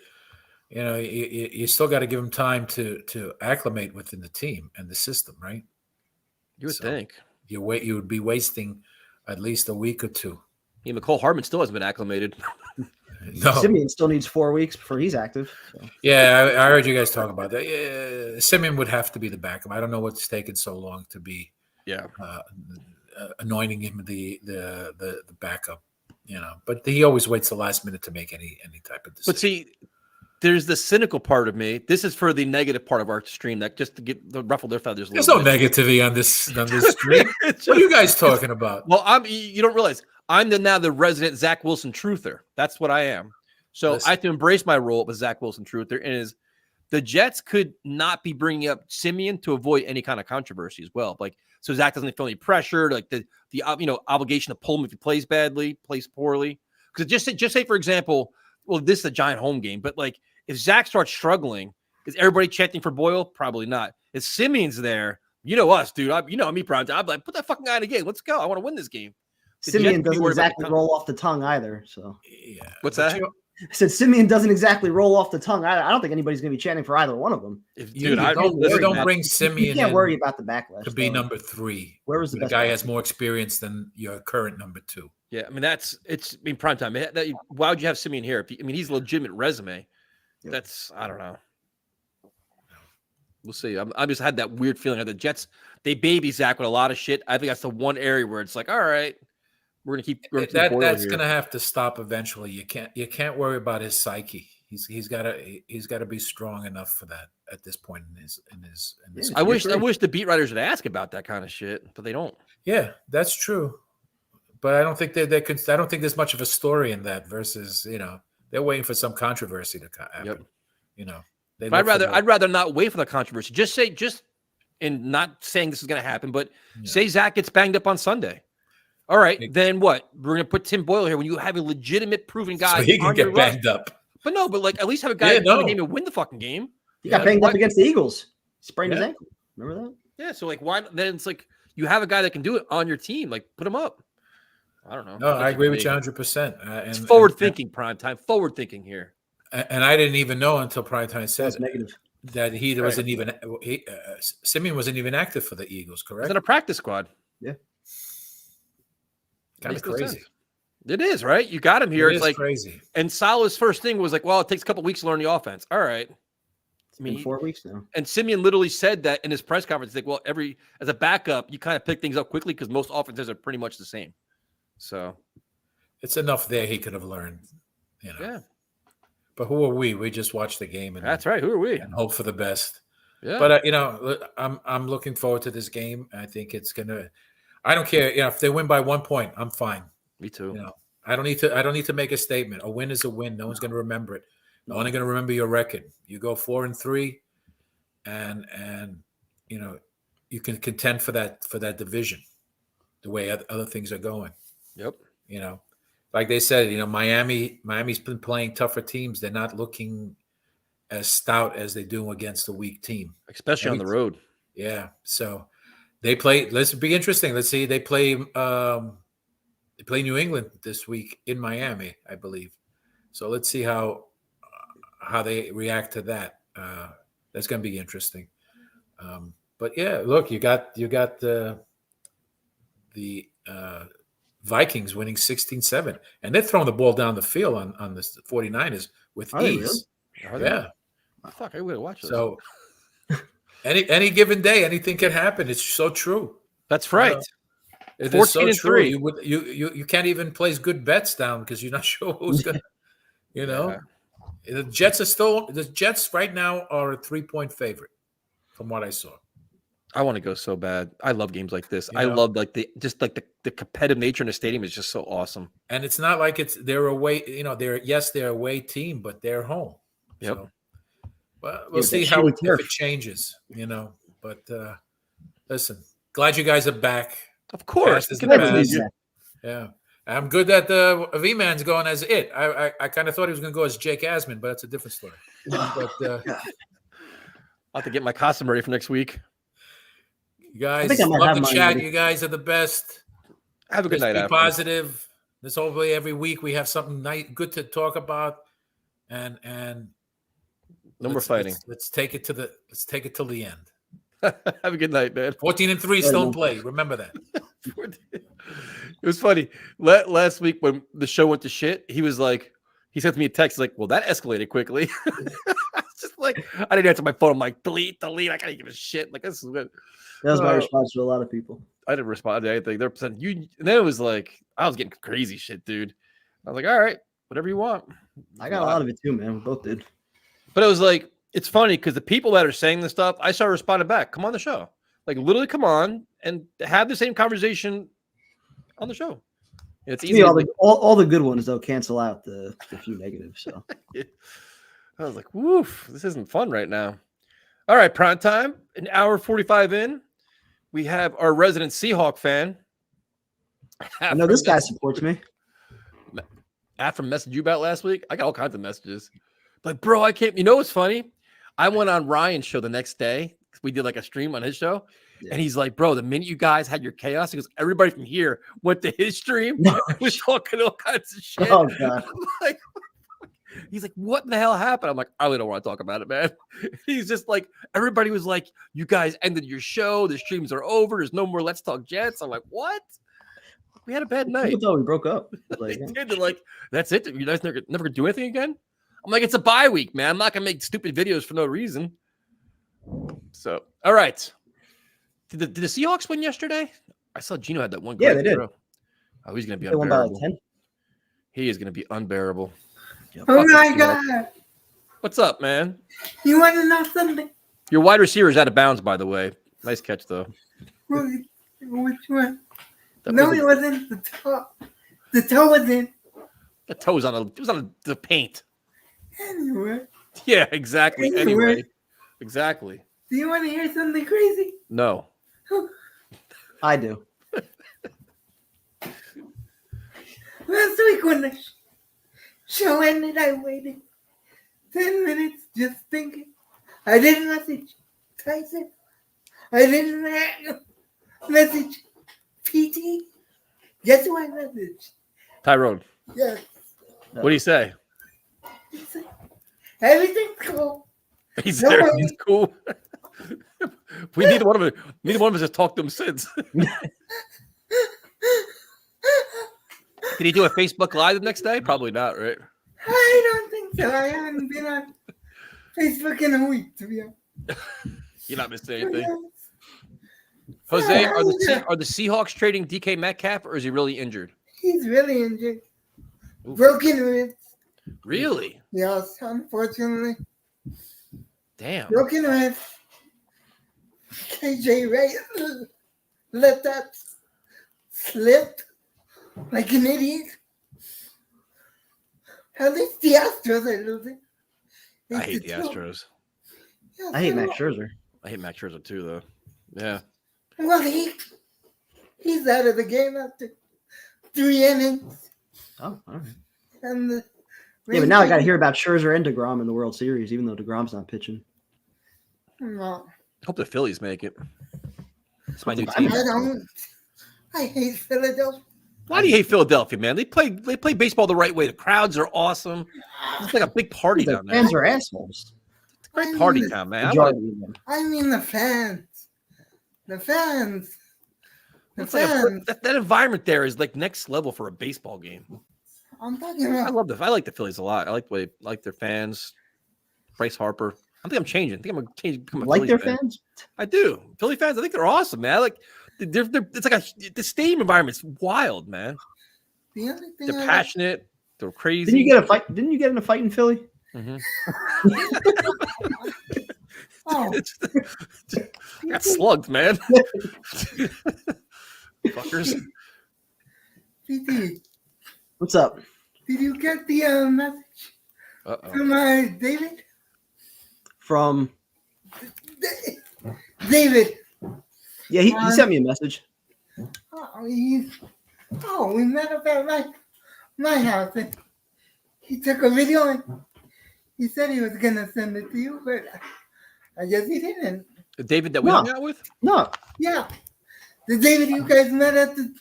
you still got to give him time to acclimate within the team and the system, right? You would think you would be wasting at least a week or two. Yeah, McCole Hardman still hasn't been acclimated. No. Simeon still needs 4 weeks before he's active. So. Yeah, I heard you guys talk about that. Yeah, Simeon would have to be the backup. I don't know what's taken so long to be. Yeah. Anointing him the backup, but he always waits the last minute to make any type of decision. But see, there's the cynical part of me. This is for the negative part of our stream, that just to get the ruffle their feathers. There's no negativity on this stream. What are you guys talking about? Well, you don't realize I'm now the resident Zach Wilson truther. That's what I am. So I have to embrace my role as Zach Wilson truther. And is the Jets could not be bringing up Simeon to avoid any kind of controversy as well. Like, so Zach doesn't feel any pressure, like the obligation to pull him if he plays badly, plays poorly. Because just say for example, well, this is a giant home game, but like if Zach starts struggling, is everybody chanting for Boyle? Probably not. If Simeon's there, us, dude. Me, Prime. I'm like, put that fucking guy in the game. Let's go. I want to win this game. Simeon doesn't exactly roll off the tongue either. So yeah, what's that? I said Simeon doesn't exactly roll off the tongue. I don't think anybody's going to be chanting for either one of them. Don't bring Simeon. You can't worry about the backlash to be number 3. Where was the guy has more experience than your current number 2? Yeah, I mean prime time. Why would you have Simeon here? He's a legitimate resume. Yeah. I don't know. We'll see. I just had that weird feeling that the Jets, they baby Zach with a lot of shit. I think that's the one area where it's like, all right, we're gonna keep. That's gonna have to stop eventually. You can't worry about his psyche. He's got to be strong enough for that at this point in his. I wish the beat writers would ask about that kind of shit, but they don't. Yeah, that's true. But I don't think I don't think there's much of a story in that. Versus, they're waiting for some controversy to happen. Yep. I'd rather not wait for the controversy. And not saying this is going to happen, but say Zach gets banged up on Sunday. All right, then what? We're going to put Tim Boyle here when you have a legitimate proven guy. So he can get banged up. But at least have a guy in the game and win the fucking game. He got banged up against the Eagles. Sprained his ankle. Remember that? Yeah. So why? Then it's like you have a guy that can do it on your team. Like put him up. I don't know. No, I agree with you 100%. It's forward thinking, prime time. Forward thinking here. And I didn't even know until prime time said that he wasn't even Simeon wasn't even active for the Eagles. Correct? He's in a practice squad. Yeah. Kind of crazy. Sense. It is, right? You got him here. It's like crazy. And Salah's first thing was like, well, it takes a couple weeks to learn the offense. All right. It's been 4 weeks now. And Simeon literally said that in his press conference. Like, well, as a backup, you kind of pick things up quickly because most offenses are pretty much the same. So it's enough there he could have learned, Yeah. But who are we? We just watch the game and that's right. Who are we? And hope for the best. Yeah. But I'm looking forward to this game. I think it's gonna. I don't care. If they win by 1 point, I'm fine. Me too. I don't need to make a statement. A win is a win. No one's going to remember it. They're only going to remember your record. You go 4-3, and you can contend for that division, the way other things are going. Yep. Like they said, Miami's been playing tougher teams. They're not looking as stout as they do against a weak team, especially on the road. Yeah. So they play. Let's be interesting. Let's see. They play. They play New England this week in Miami, I believe. So let's see how they react to that. That's going to be interesting. But yeah, look, you got the Vikings winning 16-7, and they're throwing the ball down the field on the 49ers with ease. Really? Yeah. Fuck, I would watch this. So any given day, anything can happen. It's so true. That's right. It is so true. You can't even place good bets down because you're not sure who's going to, The Jets right now are a 3-point favorite from what I saw. I want to go so bad. I love games like this. I love the competitive nature in the stadium is just so awesome. And it's not like they're away, they're away team, but they're home. Yep. So, well, we'll see how if it changes, But listen, glad you guys are back. Of course. Yeah. I'm good that the V-Man's going as it. I kind of thought he was going to go as Jake Asman, but that's a different story. But I'll have to get my costume ready for next week. You guys, love the chat. You guys are the best. Have a good night. Be positive. This hopefully every week we have something good to talk about, and no more fighting. Let's take it till the end. Have a good night, man. 14-3 still in play. Remember that. It was funny. Last week when the show went to shit, he sent me a text like, "Well, that escalated quickly." It's just like I didn't answer my phone. I'm like, delete. I can't give a shit. Like, this is good. That was my response to a lot of people. I didn't respond to anything. They're saying you, and then it was like I was getting crazy shit, dude. I was like, all right, whatever you want. I got a lot of it too, man. We both did. But it was like, it's funny because the people that are saying this stuff, I started responding back. Come on the show. Like, literally come on and have the same conversation on the show. It's easy. All the good ones, though, cancel out the few negatives. So I was like, woof, this isn't fun right now. All right, prime time, an hour 45 in. We have our resident Seahawk fan. I know this guy supports me. After messaged you about last week, I got all kinds of messages. Like, bro, I can't. You know what's funny? I went on Ryan's show the next day. We did like a stream on his show. Yeah. And he's like, bro, the minute you guys had your chaos, he goes, everybody from here went to his stream. Was talking all kinds of shit. Oh, God. Like, he's like, what in the hell happened? I'm like, I really don't want to talk about it, man. He's just like, everybody was like, you guys ended your show. The streams are over. There's no more Let's Talk Jets. I'm like, what? We had a bad night. People thought we broke up. Like, they're like, that's it? You guys never gonna do anything again? I'm like, it's a bye week, man. I'm not going to make stupid videos for no reason. So, all right. Did the Seahawks win yesterday? I saw Gino had that one. Yeah, they did. Oh, he's going to be they unbearable. Won by 10. He is going to be unbearable. Yeah, oh, my God. What's up, man? You want to know something? Your wide receiver is out of bounds, by the way. Nice catch, though. Which one? No, it wasn't the toe. The toe was in. The toe was on the paint. Anyway. Yeah, exactly. Anyway. Exactly. Do you want to hear something crazy? No. I do. Last week when the show ended, I waited 10 minutes just thinking. I didn't message Tyson. I didn't message PT. Guess who I messaged? Tyrone. Yes. What do you say? Everything's cool. He's cool. We need one of us. Neither one of us has talked to him since. Did he do a Facebook Live the next day? Probably not, right? I don't think so. I haven't been on Facebook in a week, to be honest. You're not missing anything. Jose, are the Seahawks trading DK Metcalf, or is he really injured? He's really injured. Oof. Broken ribs. Really? Yes, unfortunately. Damn. Broken ribs. KJ Ray let that slip like an idiot. At least the Astros are losing. I hate the Astros. I hate Max Scherzer. I hate Max Scherzer too, though. Yeah. Well, he's out of the game after 3 innings. Oh, all right. And but now I got to hear about Scherzer and DeGrom in the World Series, even though DeGrom's not pitching. No. Hope the Phillies make it. It's my new team. I hate Philadelphia. Why do you hate Philadelphia, man? They play baseball the right way. The crowds are awesome. It's like a big party down there. Fans are assholes. It's a great party town, man. I mean the fans. The fans. It's like that environment there is like next level for a baseball game. I'm talking about. I like the Phillies a lot. I like the way like their fans. Bryce Harper. I think I'm changing. I think I'm going to become a Like Phillies their fan. fans? I do. Philly fans. I think they're awesome, man. Like they're it's like the stadium environment's wild, man. The only thing They're passionate. They're crazy. Didn't you get a fight? Didn't you get in a fight in Philly? Mm-hmm. Oh. I got slugged, man. Fuckers. PT, What's up? did you get the message from David? From David. Yeah, he sent me a message. We met up at my house, and he took a video, and he said he was gonna send it to you, but I guess he didn't. David that we hung out with? No. Yeah, the David you guys met at the.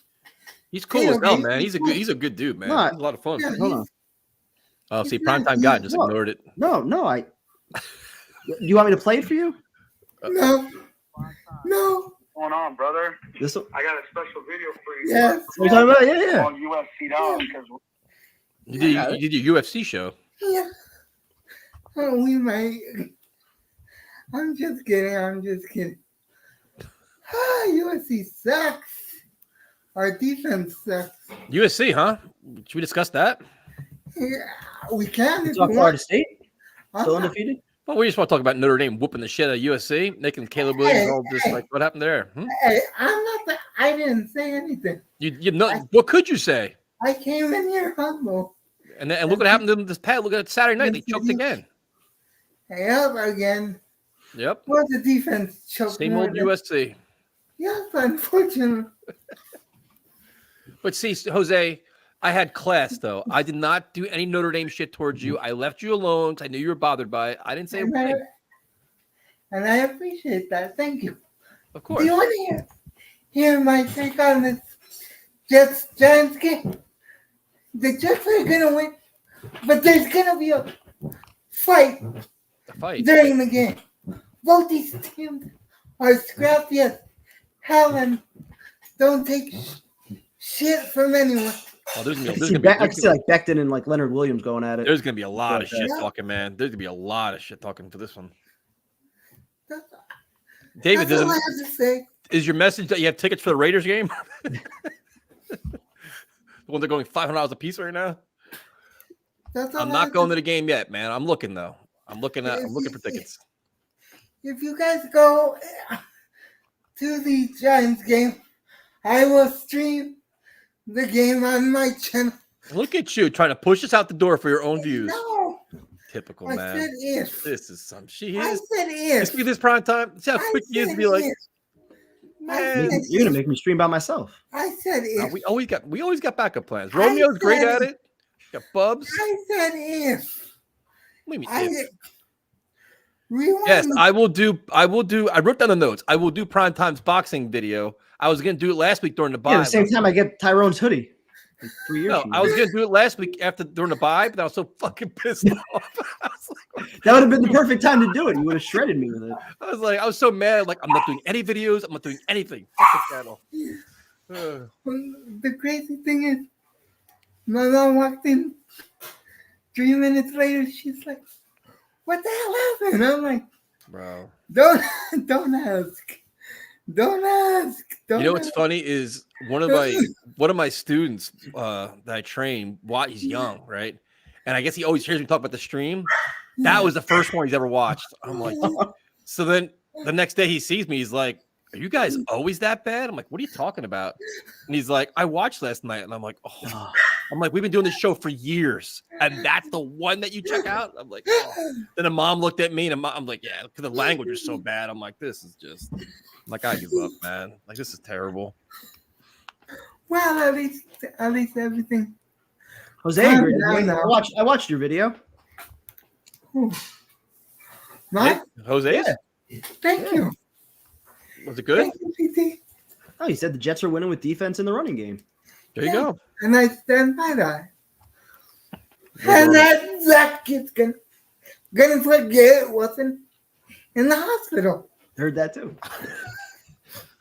He's cool as hell, man. He's a good dude, man. No, He's a lot of fun. Yeah, Hold on. Oh, see, primetime guy just ignored it. No. Do you want me to play it for you? No. What's going on, brother? This one? I got a special video for you. Yes. What are you talking about? Yeah. On UFC because You did your UFC show. Yeah. Oh, we might. I'm just kidding. USC sucks. Our defense sucks. USC, huh? Should we discuss that? Yeah, we can. You talk Florida State? Still Uh-huh. undefeated? Well, we just want to talk about Notre Dame whooping the shit out of USC, making Caleb Williams all just like what happened there. Hey, I didn't say anything. You know what could you say? I came in here humble. And look what happened to them this past. Look at Saturday night; they choked again. Hey, up again. Yep. Well, the defense choked. Same more old than- USC. Yes, unfortunately. But see, Jose, I had class though. I did not do any Notre Dame shit towards you. I left you alone because I knew you were bothered by it. I didn't say a thing. And I appreciate that. Thank you. Of course. Do you want to hear my take on this Jets-Giants game? The Jets are going to win, but there's going to be a fight during the game. Both these teams are scrappy as hell and don't take shit from anyone. Oh, there's gonna I be can see like Becton and like Leonard Williams going at it. There's gonna be a lot of shit Yeah. talking, man. There's gonna be a lot of shit talking for this one. David, That's all I have to say. is your message that you have tickets for the Raiders game? The one they're going $500 a piece right now. That's all I'm I not have going to to the game yet, man. I'm looking though. I'm looking for tickets. If you guys go to the Giants game, I will stream the game on my channel. Look at you trying to push us out the door for your own views. No, Typical, I man. said if. This is some shit. I said if. This be this prime time. See how I quick you is to said be like, if. man. You're gonna make me stream by myself. I said if. We always got backup plans. Romeo's great at it. Got Bubs. I said if. What do you mean I if? said, rewind. Yes, I will do. I wrote down the notes. I will do Prime Time's boxing video. I was going to do it last week during the bye. Yeah, the same time I get Tyrone's hoodie. Like 3 years. No, from I now. was going to do it last week during the bye, but I was so fucking pissed off. That would have been the perfect time to do it. You would have shredded me with it. I was so mad. Like, I'm not doing any videos. I'm not doing anything. Fuck the channel. The crazy thing is, my mom walked in 3 minutes later. She's like, "What the hell happened?" I'm like, Bro. Don't ask. Don't ask. You know what's funny is one of my students that I train. He's young, right? And I guess he always hears me talk about the stream. That was the first one he's ever watched. I'm like, so then the next day he sees me. He's like, "Are you guys always that bad?" I'm like, "What are you talking about?" And he's like, "I watched last night." And I'm like, "Oh." I'm like, "We've been doing this show for years, and that's the one that you check out." I'm like, oh. Then the mom looked at me, and I'm like, "Yeah," because the language is so bad. I'm like, "This is just." I'm like, I give up, man. Like, this is terrible. Well, at least everything. Jose, I watched your video. What? Jose's? Yeah. Thank you. Was it good? Thank you, PT. Oh, he said the Jets are winning with defense in the running game. There you go. And I stand by that. And that kid's gonna forget it wasn't in the hospital. Heard that too.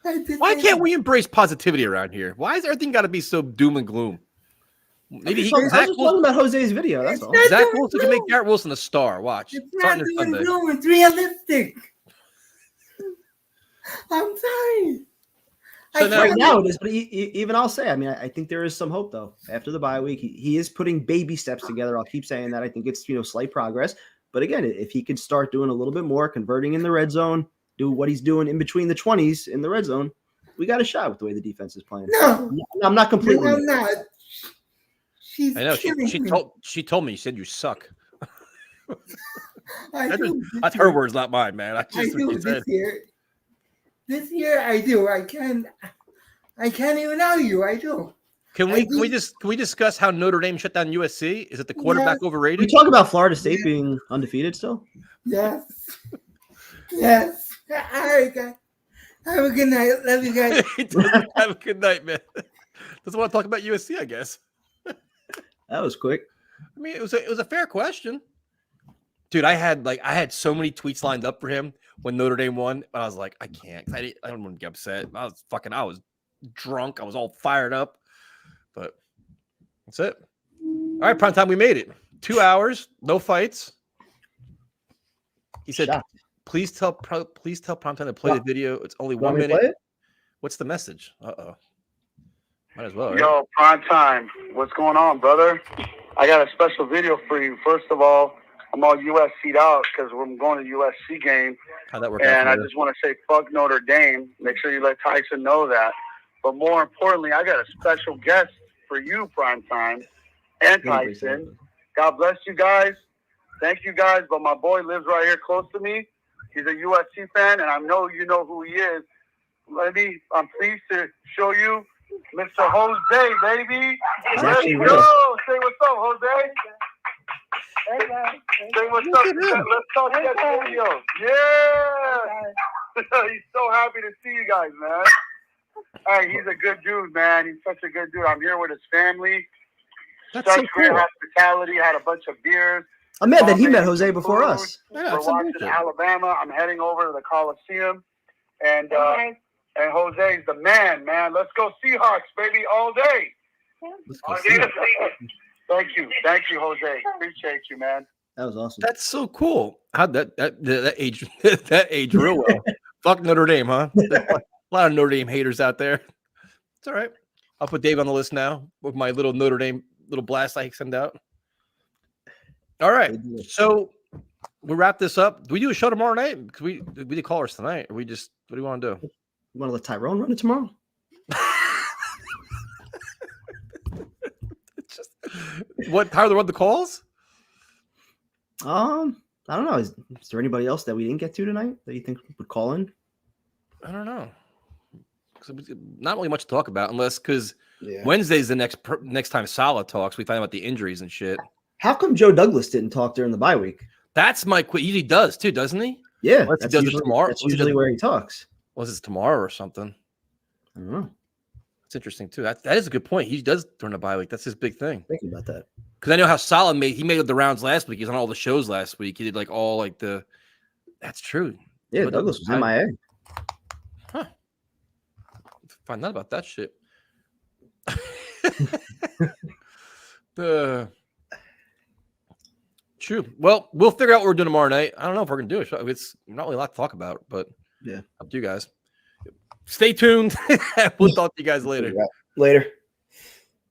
Why can't we embrace positivity around here? Why is everything got to be so doom and gloom? Maybe I was just talking about Jose's video. That's all. Zach Wilson can make Garrett Wilson a star. Watch. It's Starting not this doom Sunday. and gloom. It's realistic. I'm sorry. So now, right now it is, but even I'll say, I mean, I think there is some hope though. After the bye week, he is putting baby steps together. I'll keep saying that. I think it's slight progress. But again, if he could start doing a little bit more, converting in the red zone, do what he's doing in between the 20s in the red zone, we got a shot with the way the defense is playing. No, I'm not completely. No, I'm not. She's I know killing me. she told me, you said you suck. That's her words, not mine, man. I do what this year. This year I do. I can't even argue. I do. Can we discuss how Notre Dame shut down USC? Is it the quarterback overrated? We talk about Florida State being undefeated still. Yes. Yes. All right, guys. Have a good night. Love you guys. Have a good night, man. Doesn't want to talk about USC, I guess. That was quick. I mean, it was a fair question. Dude, I had so many tweets lined up for him when Notre Dame won, but I was like, I can't. I don't want to get upset. I was drunk. I was all fired up. But that's it. All right, prime time. We made it. 2 hours, no fights. He said, "Please tell Primetime to play the video. It's only 1 minute." What's the message? Uh-oh. Might as well. Right? Yo, Primetime. What's going on, brother? I got a special video for you. First of all, I'm all USC'd out because I'm going to USC game. How'd that work and out? I just want to say, fuck Notre Dame. Make sure you let Tyson know that. But more importantly, I got a special guest for you, Primetime, and Tyson. God bless you guys. Thank you guys. But my boy lives right here close to me. He's a USC fan, and I know you know who he is. I'm pleased to show you Mr. Jose, baby. Let's go. Say what's up, Jose. Hey, man. Say what's up. Let's talk to that video. Yeah. He's so happy to see you guys, man. Hey, he's a good dude, man. He's such a good dude. I'm here with his family. That's such so great cool. hospitality. Had a bunch of beers. I'm mad that he met Jose before us. Yeah, We're watching Alabama. I'm heading over to the Coliseum. And Jose's the man. Let's go Seahawks, baby, all day. Thank you, Jose. Appreciate you, man. That was awesome. That's so cool. How'd that age that age real well? Fuck Notre Dame, huh? A lot of Notre Dame haters out there. It's all right. I'll put Dave on the list now with my little Notre Dame little blast I send out. All right. So we wrap this up. Do we do a show tomorrow night? Because we did callers tonight. Or what do you want to do? You want to let Tyrone run it tomorrow? What Tyler won the calls? I don't know. Is there anybody else that we didn't get to tonight that you think would call in? I don't know. Not really much to talk about, unless because Wednesday's the next time Salah talks. We find out the injuries and shit. How come Joe Douglas didn't talk during the bye week? That's my quick. He does too, doesn't he? Yeah, unless he does it tomorrow. That's usually where he talks. Was it tomorrow or something? I don't know. It's interesting too. That is a good point. He does during the bye week. That's his big thing. Thinking about that because I know how Salah made the rounds last week. He's on all the shows last week. He did like all like the. That's true. Yeah, but Douglas was MIA. Huh. Find out about that shit. True. Well, we'll figure out what we're doing tomorrow night. I don't know if we're gonna do a show. It's not really a lot to talk about, but yeah, up to you guys. Stay tuned. We'll talk to you guys later. Later.